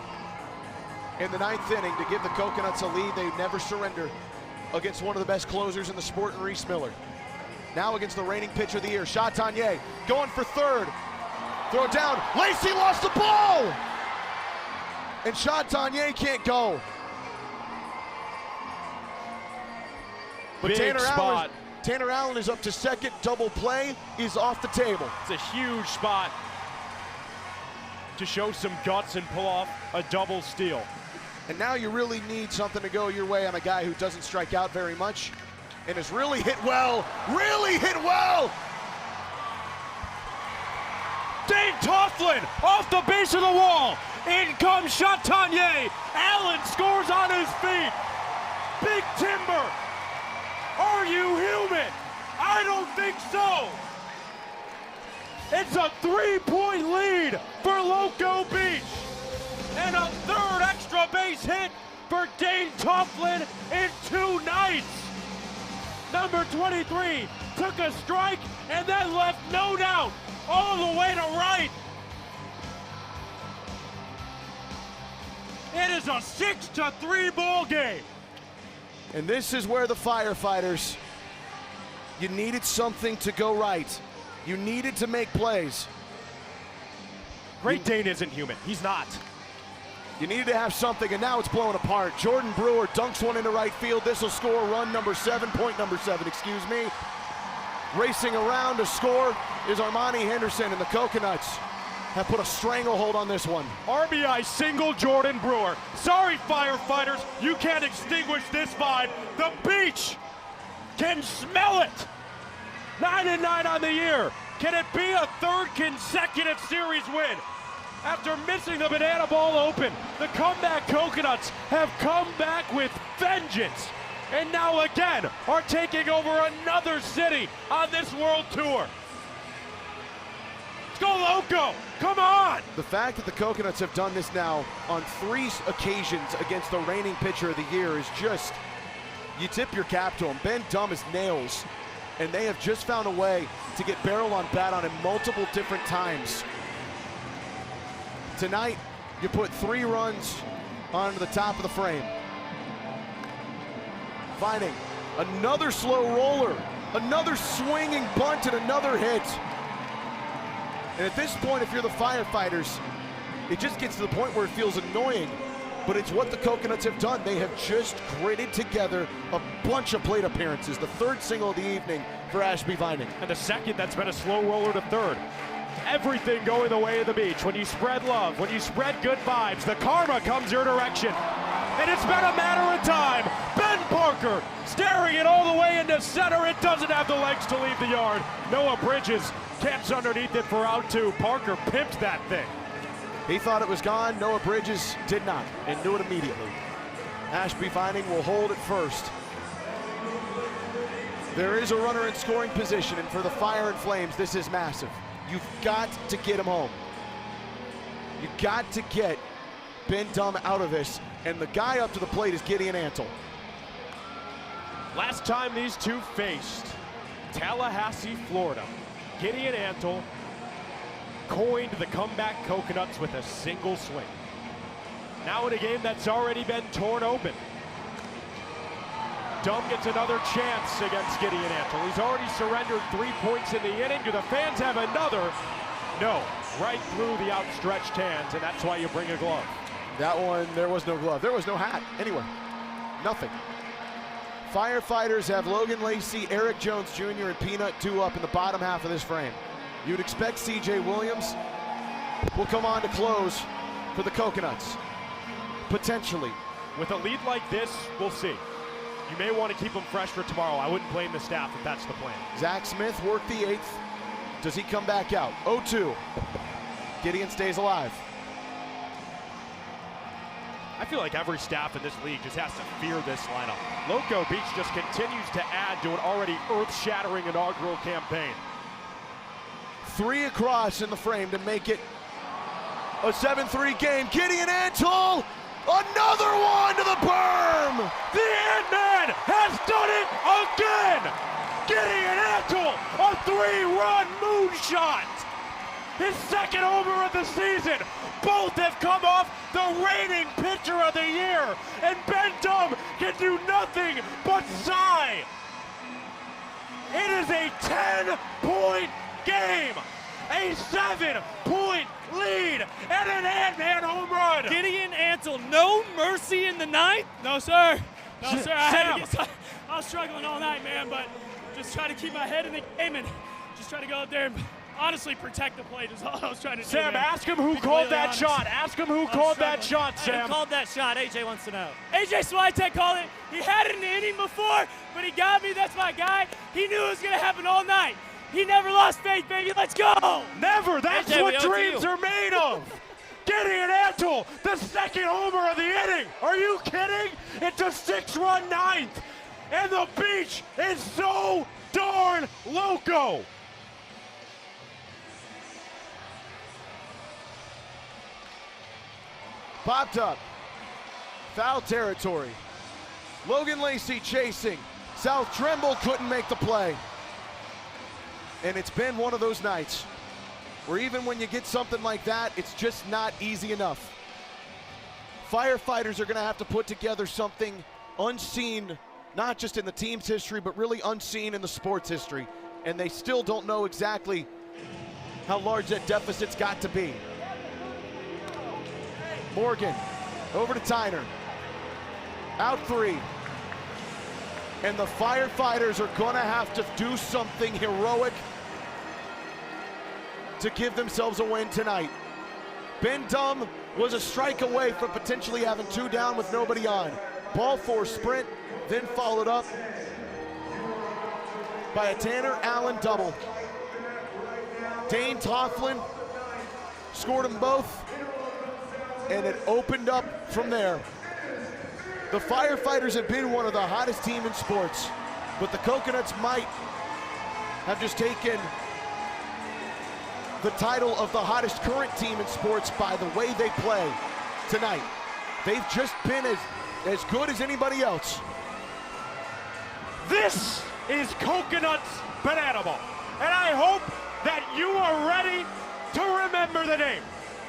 Speaker 12: in the 9th inning to give the Coconuts a lead. They never surrender against one of the best closers in the sport in Reese Miller. Now against the reigning pitcher of the year, Chatanier going for third. Throw it down. Lacey lost the ball! And Chatanier can't go. But
Speaker 15: Big
Speaker 12: Tanner Allen is up to second. Double play is off the table.
Speaker 15: It's a huge spot to show some guts and pull off a double steal.
Speaker 12: And now you really need something to go your way on a guy who doesn't strike out very much and has really hit well.
Speaker 15: Dane Tofflin off the base of the wall. In comes Chatanier. Allen scores on his feet. Big Timber. Are you human? I don't think so. It's a 3-point lead for Loco Beach. And a third extra base hit for Dane Tofflin in 2 nights. Number 23 took a strike and then left no doubt all the way to right. It is a 6-3 ball game.
Speaker 12: And this is where the Firefighters, you needed something to go right. You needed to make plays.
Speaker 15: Great Dane isn't human. He's not.
Speaker 12: You needed to have something, and now it's blowing apart. Jordan Brewer dunks one into right field. This will score run number 7, point number 7, excuse me. Racing around to score is Armani Henderson, and the Coconuts have put a stranglehold on this one.
Speaker 15: RBI single Jordan Brewer. Sorry, Firefighters, you can't extinguish this vibe. The beach can smell it. 9-9 on the year. Can it be a third consecutive series win? After missing the Banana Ball Open, the comeback Coconuts have come back with vengeance. And now again are taking over another city on this world tour. Let's go Loco, come on!
Speaker 12: The fact that the Coconuts have done this now on 3 occasions against the reigning pitcher of the year is just, you tip your cap to them. Ben Dumb is nails, and they have just found a way to get barrel on bat on him multiple different times. Tonight, you put 3 runs onto the top of the frame. Finding another slow roller, another swinging bunt, and another hit. And at this point, if you're the Firefighters, it just gets to the point where it feels annoying, but it's what the Coconuts have done. They have just gritted together a bunch of plate appearances. The 3rd single of the evening for Ashby Vining.
Speaker 15: And the 2nd that's been a slow roller to 3rd. Everything going the way of the beach. When you spread love, when you spread good vibes, the karma comes your direction. And it's been a matter of time. Ben Parker staring it all the way into center. It doesn't have the legs to leave the yard. Noah Bridges camps underneath it for out 2. Parker pimped that thing.
Speaker 12: He thought it was gone. Noah Bridges did not, and knew it immediately. Ashby Vining will hold at first. There is a runner in scoring position, and for the Fire and Flames, this is massive. You've got to get him home. You've got to get Ben Dumb out of this, and the guy up to the plate is Gideon Antle.
Speaker 15: Last time these two faced, Tallahassee, Florida, Gideon Antle coined the comeback Coconuts with a single swing. Now in a game that's already been torn open, Dumb gets another chance against Gideon Antle. He's already surrendered 3 points in the inning. Do the fans have another? No, right through the outstretched hands, and that's why you bring a glove.
Speaker 12: That one, there was no glove. There was no hat anywhere. Nothing. Firefighters have Logan Lacey, Eric Jones Jr., and Peanut 2 up in the bottom half of this frame. You'd expect CJ Williams will come on to close for the Coconuts. Potentially.
Speaker 15: With a lead like this, we'll see. You may want to keep them fresh for tomorrow. I wouldn't blame the staff if that's the plan.
Speaker 12: Zach Smith worked the 8th. Does he come back out? 0-2. Gideon stays alive.
Speaker 15: I feel like every staff in this league just has to fear this lineup. Loco Beach just continues to add to an already earth-shattering inaugural campaign.
Speaker 12: 3 across in the frame to make it a 7-3 game. Gideon Antle, another one to the berm!
Speaker 15: The Ant-Man has done it again! Gideon Antle, a 3-run moonshot! His second homer of the season. Both have come off the reigning pitcher of the year, and Ben Dum can do nothing but sigh. It is a 10-point game, a 7-point lead, and an Ant-Man home run.
Speaker 1: Gideon Antle, no mercy in the ninth? No, sir. No, sir. I was struggling all night, man, but just try to keep my head in the game and just try to go out there and honestly protect the plate is all I was trying to do.
Speaker 15: Sam, ask him who called that shot. Ask him who called that shot, Sam.
Speaker 1: Who called that shot? AJ wants to know. AJ Swiatek called it. He had it in the inning before, but he got me. That's my guy. He knew it was going to happen all night. He never lost faith, baby. Let's go.
Speaker 15: Never. That's AJ, what dreams are made of. Gideon Antle, the second homer of the inning. Are you kidding? It's a 6-run ninth, and the beach is so darn loco.
Speaker 12: Popped up. Foul territory. Logan Lacey chasing. South Tremble couldn't make the play. And it's been one of those nights where even when you get something like that, it's just not easy enough. Firefighters are going to have to put together something unseen, not just in the team's history, but really unseen in the sports history. And they still don't know exactly how large that deficit's got to be. Morgan, over to Tyner. Out 3. And the Firefighters are gonna have to do something heroic to give themselves a win tonight. Ben Dum was a strike away from potentially having 2 down with nobody on. Ball 4 sprint, then followed up by a Tanner Allen double. Dane Toughlin scored them both, and it opened up from there. The Firefighters have been one of the hottest teams in sports, but the Coconuts might have just taken the title of the hottest current team in sports by the way they play tonight. They've just been as good as anybody else.
Speaker 15: This is Coconuts Banana Ball, and I hope that you are ready to remember the name,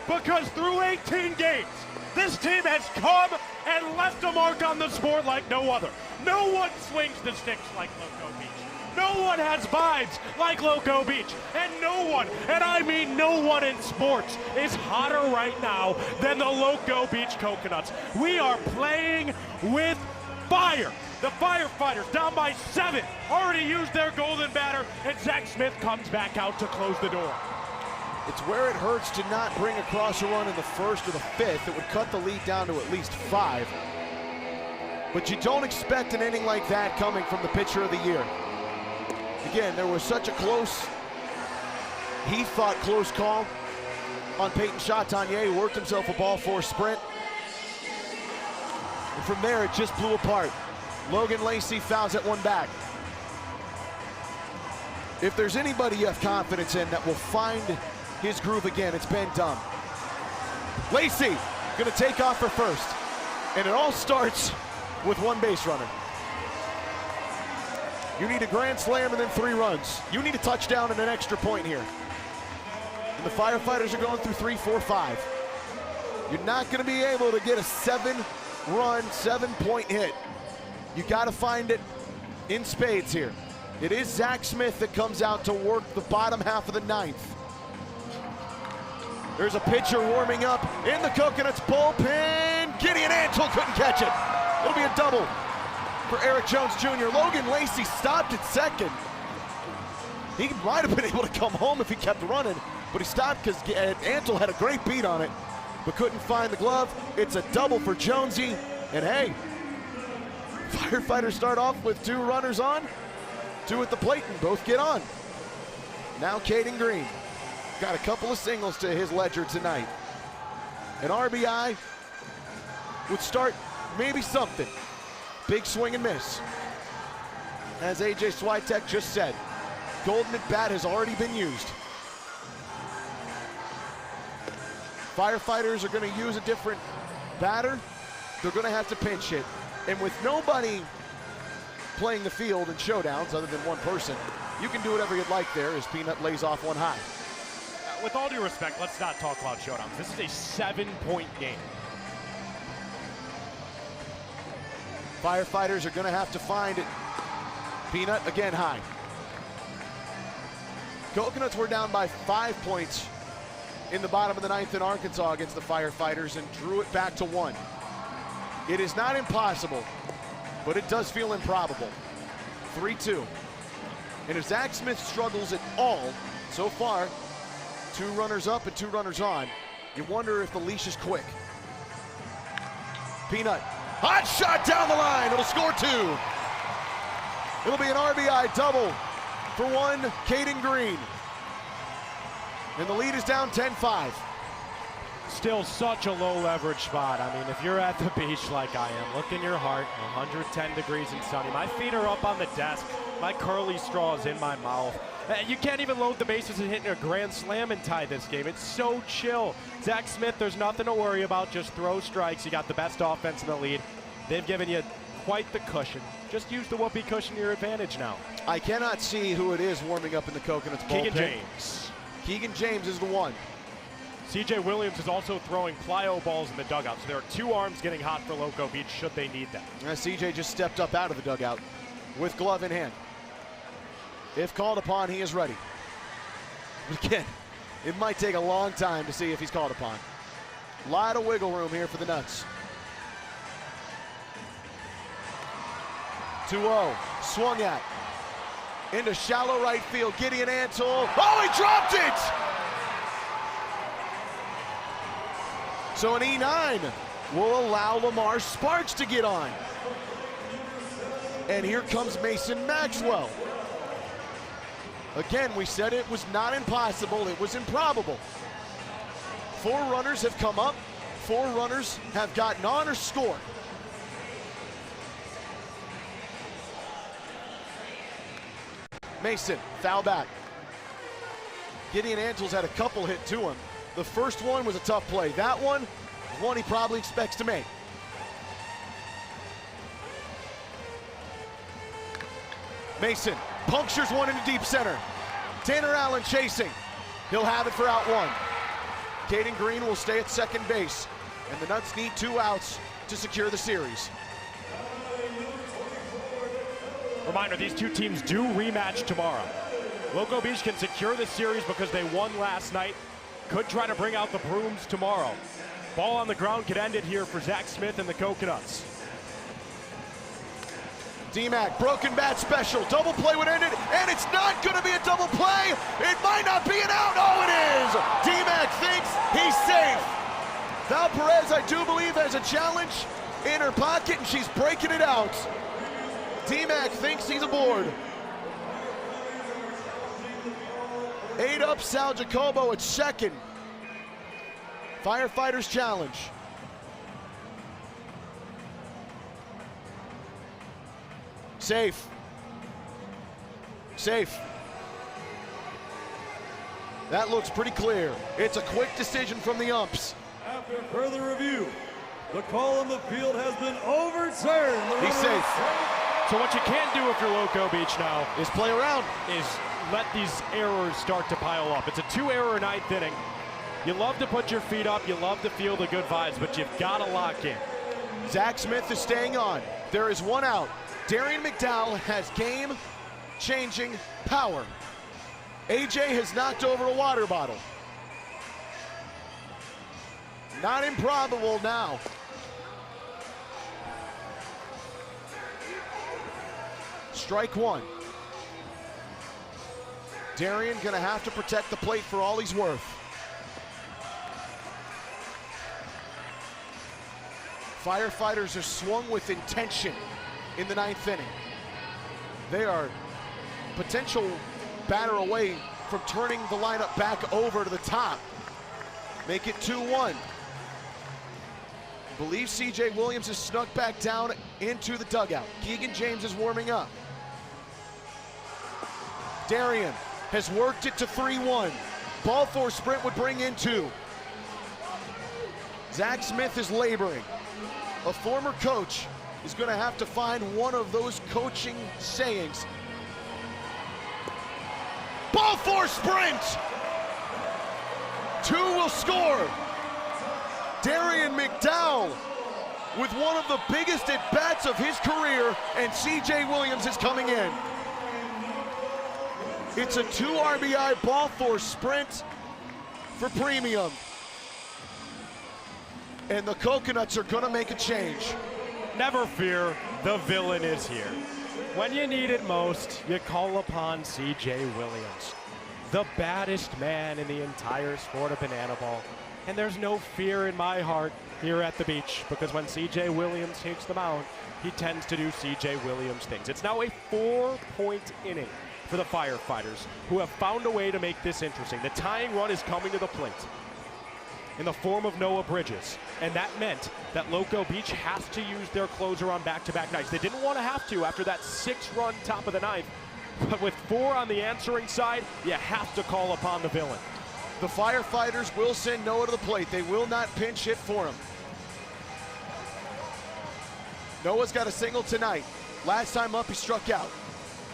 Speaker 15: because through 18 games, this team has come and left a mark on the sport like no other. No one swings the sticks like Loco Beach. No one has vibes like Loco Beach. And no one, and I mean no one in sports, is hotter right now than the Loco Beach Coconuts. We are playing with fire. The Firefighters down by 7, already used their golden batter, and Zach Smith comes back out to close the door.
Speaker 12: It's where it hurts to not bring across a run in the 1st or the 5th. It would cut the lead down to at least 5. But you don't expect an inning like that coming from the pitcher of the year. Again, there was such a close, he thought close call on Peyton Chatagnier, who worked himself a ball 4 sprint. And from there, it just blew apart. Logan Lacey fouls at 1 back. If there's anybody you have confidence in that will find his groove again, it's Ben Dum. Lacey gonna take off for first. And it all starts with 1 base runner. You need a grand slam and then 3 runs. You need a touchdown and an extra point here. And the Firefighters are going through 3, 4, 5. You're not gonna be able to get a 7-run, 7-point hit. You gotta find it in spades here. It is Zach Smith that comes out to work the bottom half of the 9th. There's a pitcher warming up in the Coconuts bullpen. Gideon Antle couldn't catch it. It'll be a double. for Eric Jones Jr. Logan Lacey stopped at second. He might have been able to come home if he kept running, but he stopped because Antle had a great beat on it, but couldn't find the glove. It's a double for Jonesy, and hey, Firefighters start off with 2 runners on, 2 at the plate, and both get on. Now Caden Green got a couple of singles to his ledger tonight. An RBI would start maybe something. Big swing and miss. As AJ Switek just said, golden at bat has already been used. Firefighters are going to use a different batter. They're going to have to pinch hit. And with nobody playing the field in showdowns other than one person, you can do whatever you'd like there as Peanut lays off one high.
Speaker 15: With all due respect, let's not talk about showdowns. This is a 7-point game.
Speaker 12: Firefighters are going to have to find it. Peanut again high. Coconuts were down by 5 points in the bottom of the 9th in Arkansas against the Firefighters and drew it back to 1. It is not impossible, but it does feel improbable. 3-2. And if Zach Smith struggles at all so far, 2 runners up and 2 runners on, you wonder if the leash is quick. Peanut, hot shot down the line, it'll score 2. It'll be an RBI double for one, Caden Green. And the lead is down 10-5.
Speaker 15: Still such a low leverage spot. I mean, if you're at the beach like I am, look in your heart, 110 degrees and sunny. My feet are up on the desk. My curly straw is in my mouth. You can't even load the bases and hit a grand slam and tie this game. It's so chill. Zach Smith, there's nothing to worry about. Just throw strikes. You got the best offense in the lead. They've given you quite the cushion. Just use the whoopee cushion to your advantage now.
Speaker 12: I cannot see who it is warming up in the Coconuts bullpen.
Speaker 15: Keegan James.
Speaker 12: Keegan James is the one.
Speaker 15: CJ Williams is also throwing plyo balls in the dugout, so there are 2 arms getting hot for Loco Beach should they need them.
Speaker 12: CJ just stepped up out of the dugout with glove in hand. If called upon, he is ready. But again, it might take a long time to see if he's called upon. A lot of wiggle room here for the Nuts. 2-0, swung at. Into shallow right field, Gideon Antle. Oh, he dropped it! So an E9 will allow Lamar Sparks to get on. And here comes Mason Maxwell. Again, we said it was not impossible, it was improbable. 4 runners have come up, 4 runners have gotten on or scored. Mason, foul back. Gideon Antle's had a couple hit to him. The first one was a tough play. That one is one he probably expects to make. Mason punctures one into deep center. Tanner Allen chasing. He'll have it for out 1. Caden Green will stay at second base, and the Nuts need 2 outs to secure the series.
Speaker 15: Reminder, these 2 teams do rematch tomorrow. Loco Beach can secure the series because they won last night. Could try to bring out the brooms tomorrow. Ball on the ground could end it here for Zach Smith and the Coconuts.
Speaker 12: D-Mac, broken bat special. Double play would end it, and it's not going to be a double play. It might not be an out. Oh, it is. D-Mac thinks he's safe. Val Perez, I do believe, has a challenge in her pocket, and she's breaking it out. D-Mac thinks he's aboard. 8 up, Sal Jacobo at second. Firefighters challenge. Safe. Safe. That looks pretty clear. It's a quick decision from the umps.
Speaker 21: After further review, the call on the field has been overturned.
Speaker 12: He's safe.
Speaker 15: So what you can't do if you're Loco Beach now
Speaker 12: is play around.
Speaker 15: Is let these errors start to pile up. It's a 2-error 9th inning. You love to put your feet up. You love to feel the good vibes, but you've got to lock in.
Speaker 12: Zach Smith is staying on. There is 1 out. Darian McDowell has game-changing power. AJ has knocked over a water bottle. Not improbable now. Strike one. Darian gonna have to protect the plate for all he's worth. Firefighters are swung with intention in the 9th inning. They are potential batter away from turning the lineup back over to the top. Make it 2-1. I believe C.J. Williams has snuck back down into the dugout. Keegan James is warming up. Darian has worked it to 3-1. Ball four sprint would bring in 2. Zach Smith is laboring. A former coach is going to have to find one of those coaching sayings. Ball four sprint! 2 will score. Darian McDowell with one of the biggest at-bats of his career, and C.J. Williams is coming in. It's a 2 RBI ball four sprint for Premium. And the Coconuts are gonna make a change.
Speaker 15: Never fear, the villain is here. When you need it most, you call upon C.J. Williams, the baddest man in the entire sport of banana ball. And there's no fear in my heart here at the beach, because when C.J. Williams takes the mound, he tends to do C.J. Williams things. It's now a 4-point inning for the Firefighters, who have found a way to make this interesting. The tying run is coming to the plate in the form of Noah Bridges, and that meant that Loco Beach has to use their closer on back-to-back nights. They didn't want to have to after that 6-run top of the 9th, but with 4 on the answering side, you have to call upon the villain.
Speaker 12: The Firefighters will send Noah to the plate. They will not pinch hit for him. Noah's got a single tonight. Last time up, he struck out.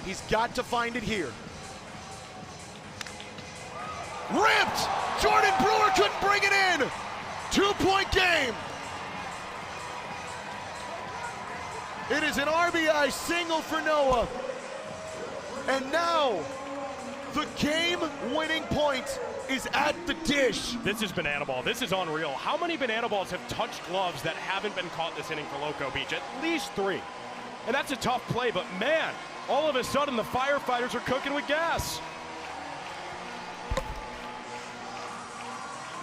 Speaker 12: He's got to find it here. Ripped! Jordan Brewer couldn't bring it in. 2-point game. It is an RBI single for Noah. And now, the game-winning point is at the dish.
Speaker 15: This is banana ball. This is unreal. How many banana balls have touched gloves that haven't been caught this inning for Loco Beach? At least 3. And that's a tough play, but man, all of a sudden the Firefighters are cooking with gas.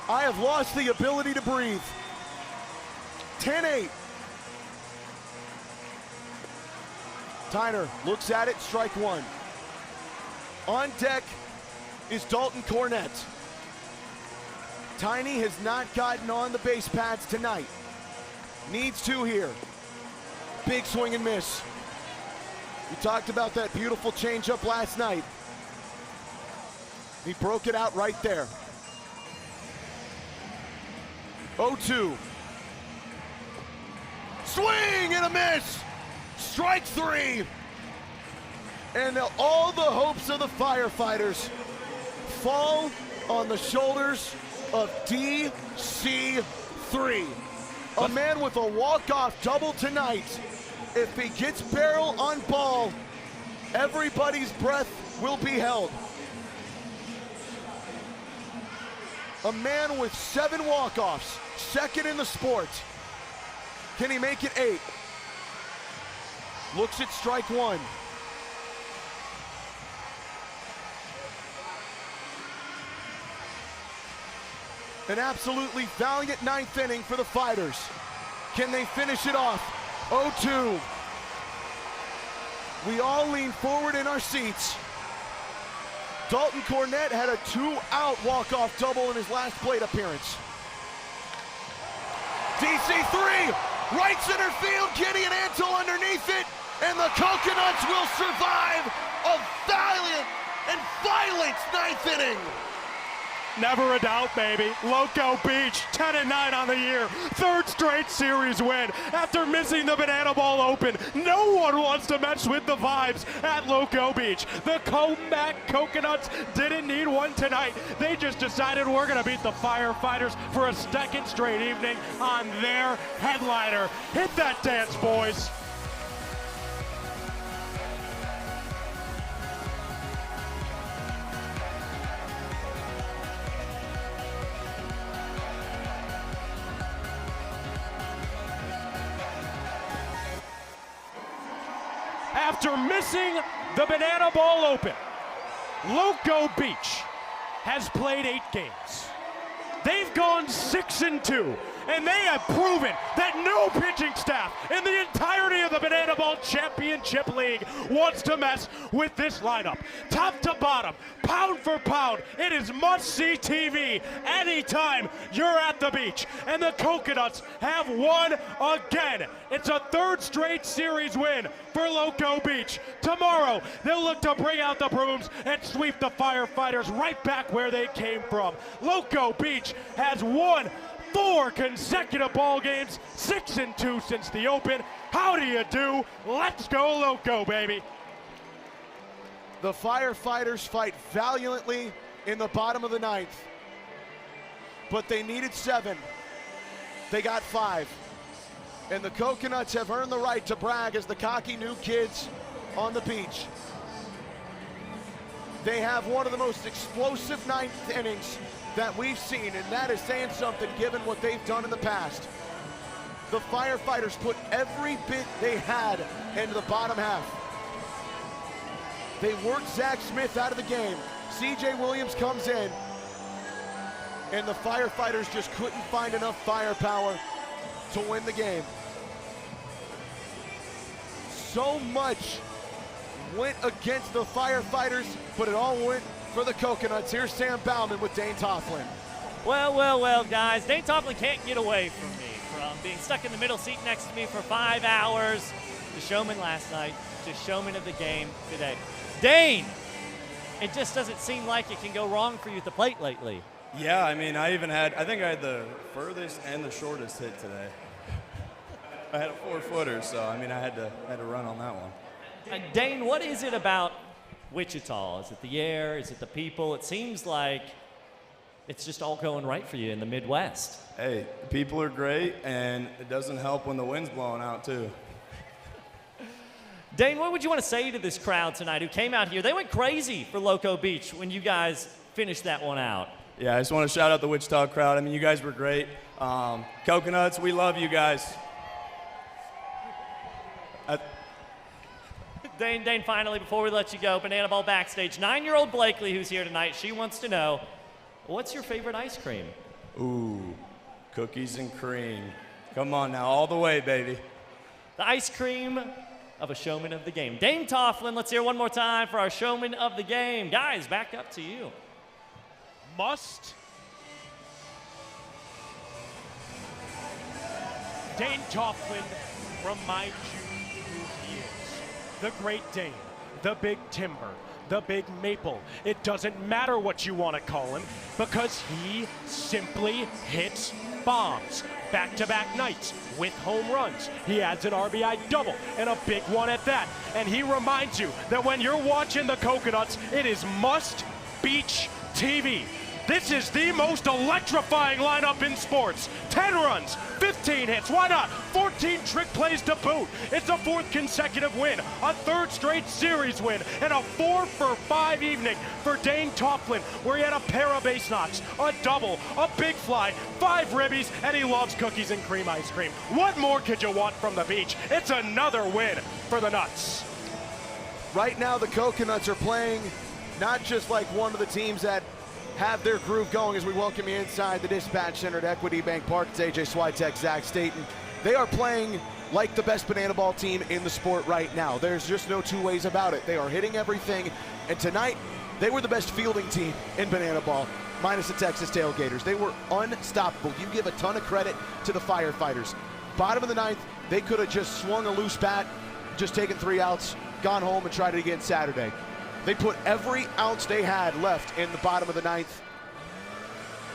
Speaker 12: I have lost the ability to breathe. 10-8. Tyner looks at it, strike one. On deck is Dalton Cornett. Tiny has not gotten on the base pads tonight. Needs to here. Big swing and miss. We talked about that beautiful changeup last night. He broke it out right there. 0-2. Swing and a miss. Strike 3. And all the hopes of the Firefighters fall on the shoulders of DC3. A man with a walk-off double tonight. If he gets barrel on ball, everybody's breath will be held. A man with 7 walk-offs, second in the sport. Can he make it 8? Looks at strike 1. An absolutely valiant 9th inning for the Fighters. Can they finish it off? 0-2. We all lean forward in our seats. Dalton Cornett had a 2-out walk-off double in his last plate appearance. DC3, right center field, Gideon Antle underneath it, and the Coconuts will survive a valiant and violent 9th inning.
Speaker 15: Never a doubt, baby. Loco Beach, 10-9 on the year. 3rd straight series win after missing the banana ball open. No one wants to mess with the vibes at Loco Beach. The comeback Coconuts didn't need one tonight. They just decided we're going to beat the Firefighters for a 2nd straight evening on their headliner. Hit that dance, boys. After missing the Banana Ball Open, Loco Beach has played 8 games. They've gone 6-2, and they have proven that no pitching staff in the entirety of the Banana Ball Championship League wants to mess with this lineup. Top to bottom, pound for pound, it is must-see TV anytime you're at the beach. And the Coconuts have won again. It's a 3rd straight series win for Loco Beach. Tomorrow, they'll look to bring out the brooms and sweep the Firefighters right back where they came from. Loco Beach has won 4 consecutive ball games, 6-2 since the Open. How do you do? Let's go Loco, baby.
Speaker 12: The Firefighters fight valiantly in the bottom of the 9th, but they needed 7. They got 5. And the Coconuts have earned the right to brag as the cocky new kids on the beach. They have one of the most explosive 9th innings that we've seen, and that is saying something given what they've done in the past. The Firefighters put every bit they had into the bottom half. They worked Zach Smith out of the game. CJ Williams comes in, and the Firefighters just couldn't find enough firepower to win the game. So much went against the Firefighters, but it all went for the Coconuts. Here's Sam Bauman with Dane Toughlin.
Speaker 13: Well, guys. Dane Toughlin can't get away from me, from being stuck in the middle seat next to me for 5 hours. The showman last night, just showman of the game today. Dane, it just doesn't seem like it can go wrong for you at the plate lately.
Speaker 7: Yeah, I mean, I think I had the furthest and the shortest hit today. I had a 4-footer, so I mean, I had to run on that one.
Speaker 13: Dane, what is it about Wichita? Is it the air? Is it the people? It seems like it's just all going right for you in the Midwest.
Speaker 7: Hey, the people are great, and it doesn't help when the wind's blowing out, too.
Speaker 13: Dane, what would you want to say to this crowd tonight who came out here? They went crazy for Loco Beach when you guys finished that one out.
Speaker 7: Yeah, I just want to shout out the Wichita crowd. I mean, you guys were great. Coconuts, we love you guys.
Speaker 13: Dane, finally, before we let you go, Banana Ball backstage, 9-year-old Blakely, who's here tonight, she wants to know, what's your favorite ice cream?
Speaker 7: Ooh, cookies and cream. Come on now, all the way, baby.
Speaker 13: The ice cream of a showman of the game. Dane Toughlin, let's hear one more time for our showman of the game. Guys, back up to you.
Speaker 15: Dane Toughlin reminds you who he is. The Great Dane, the Big Timber, the Big Maple. It doesn't matter what you want to call him because he simply hits bombs. Back-to-back nights with home runs. He adds an RBI double and a big one at that. And he reminds you that when you're watching the Coconuts, it is must-beach TV. This is the most electrifying lineup in sports. 10 runs, 15 hits, why not? 14 trick plays to boot. It's a 4th consecutive win, a 3rd straight series win, and a 4-for-5 evening for Dane Toughlin, where he had a pair of base knocks, a double, a big fly, 5 ribbies, and he loves cookies and cream ice cream. What more could you want from the beach? It's another win for the Nuts.
Speaker 12: Right now, the Coconuts are playing not just like one of the teams that have their groove going as we welcome you inside the Dispatch Center at Equity Bank Park. It's AJ Switek, Zach Staten. They are playing like the best banana ball team in the sport right now. There's just no two ways about it. They are hitting everything, and tonight, they were the best fielding team in banana ball, minus the Texas Tailgaters. They were unstoppable. You give a ton of credit to the Firefighters. Bottom of the 9th, they could have just swung a loose bat, just taken 3 outs, gone home and tried it again Saturday. They put every ounce they had left in the bottom of the 9th.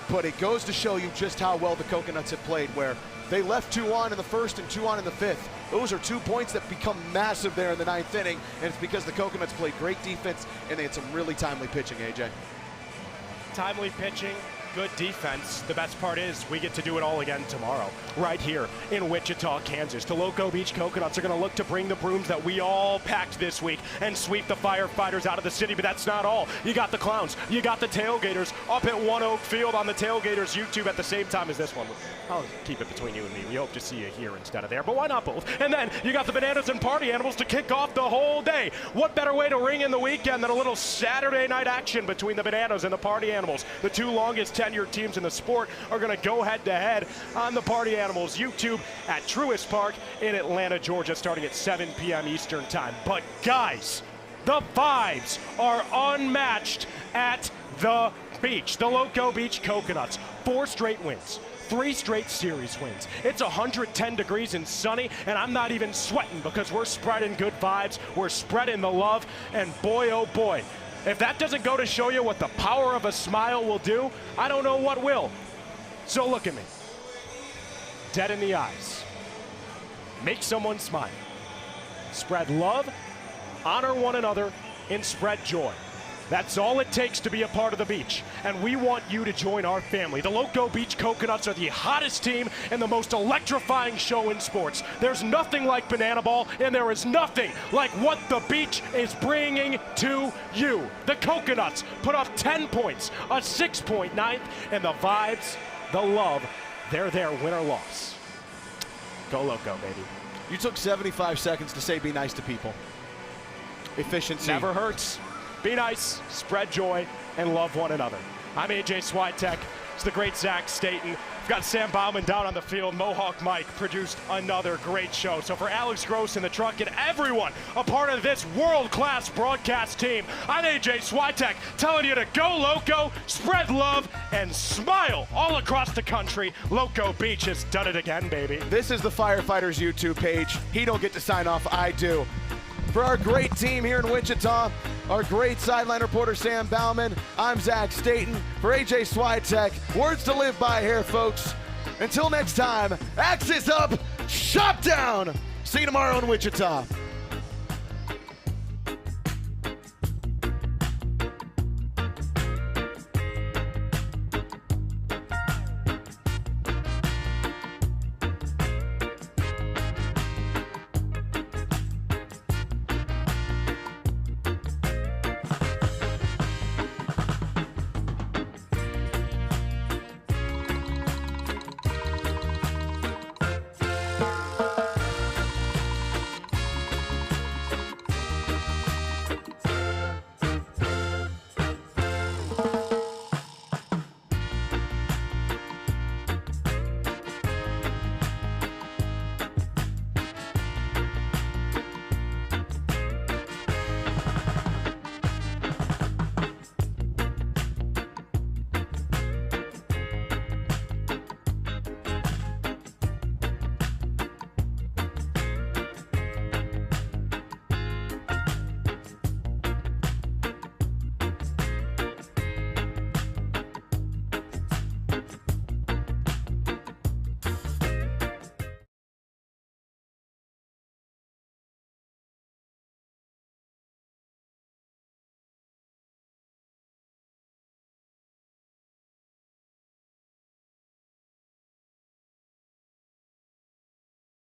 Speaker 12: But it goes to show you just how well the Coconuts have played, where they left 2 on in the 1st and 2 on in the 5th. Those are 2 points that become massive there in the 9th inning, and it's because the Coconuts played great defense and they had some really timely pitching, AJ.
Speaker 15: Timely pitching, good defense. The best part is we get to do it all again tomorrow, right here in Wichita, Kansas. The Loco Beach Coconuts are going to look to bring the brooms that we all packed this week and sweep the Firefighters out of the city, but that's not all. You got the Clowns, you got the Tailgaters up at One Oak Field on the Tailgaters YouTube at the same time as this one. I'll keep it between you and me. We hope to see you here instead of there, but why not both? And then you got the Bananas and Party Animals to kick off the whole day. What better way to ring in the weekend than a little Saturday night action between the Bananas and the Party Animals? The two longest tenured teams in the sport are going to go head-to-head on the Party Animals YouTube at Truist Park in Atlanta, Georgia, starting at 7 p.m. Eastern time. But guys, the vibes are unmatched at the beach. The Loco Beach Coconuts, 4 straight wins. 3 straight series wins. It's 110 degrees and sunny, and I'm not even sweating because we're spreading good vibes. We're spreading the love, and boy, oh boy, if that doesn't go to show you what the power of a smile will do, I don't know what will. So look at me. Dead in the eyes. Make someone smile. Spread love, honor one another, and spread joy. That's all it takes to be a part of the beach, and we want you to join our family. The Loco Beach Coconuts are the hottest team and the most electrifying show in sports. There's nothing like Banana Ball, and there is nothing like what the beach is bringing to you. The Coconuts put up 10 points, a 6-point ninth, and the vibes, the love, they're there, win or loss. Go Loco, baby.
Speaker 12: You took 75 seconds to say be nice to people. Efficiency.
Speaker 15: Never hurts. Be nice, spread joy, and love one another. I'm AJ Switek. It's the great Zach Staten. We've got Sam Bauman down on the field. Mohawk Mike produced another great show. So for Alex Gross in the truck and everyone a part of this world-class broadcast team, I'm AJ Switek telling you to go Loco, spread love, and smile all across the country. Loco Beach has done it again, baby.
Speaker 12: This is the Firefighters YouTube page. He don't get to sign off, I do. For our great team here in Wichita, our great sideline reporter Sam Bauman, I'm Zach Staten. For AJ Switek, words to live by here, folks. Until next time, axes up, shop down. See you tomorrow in Wichita.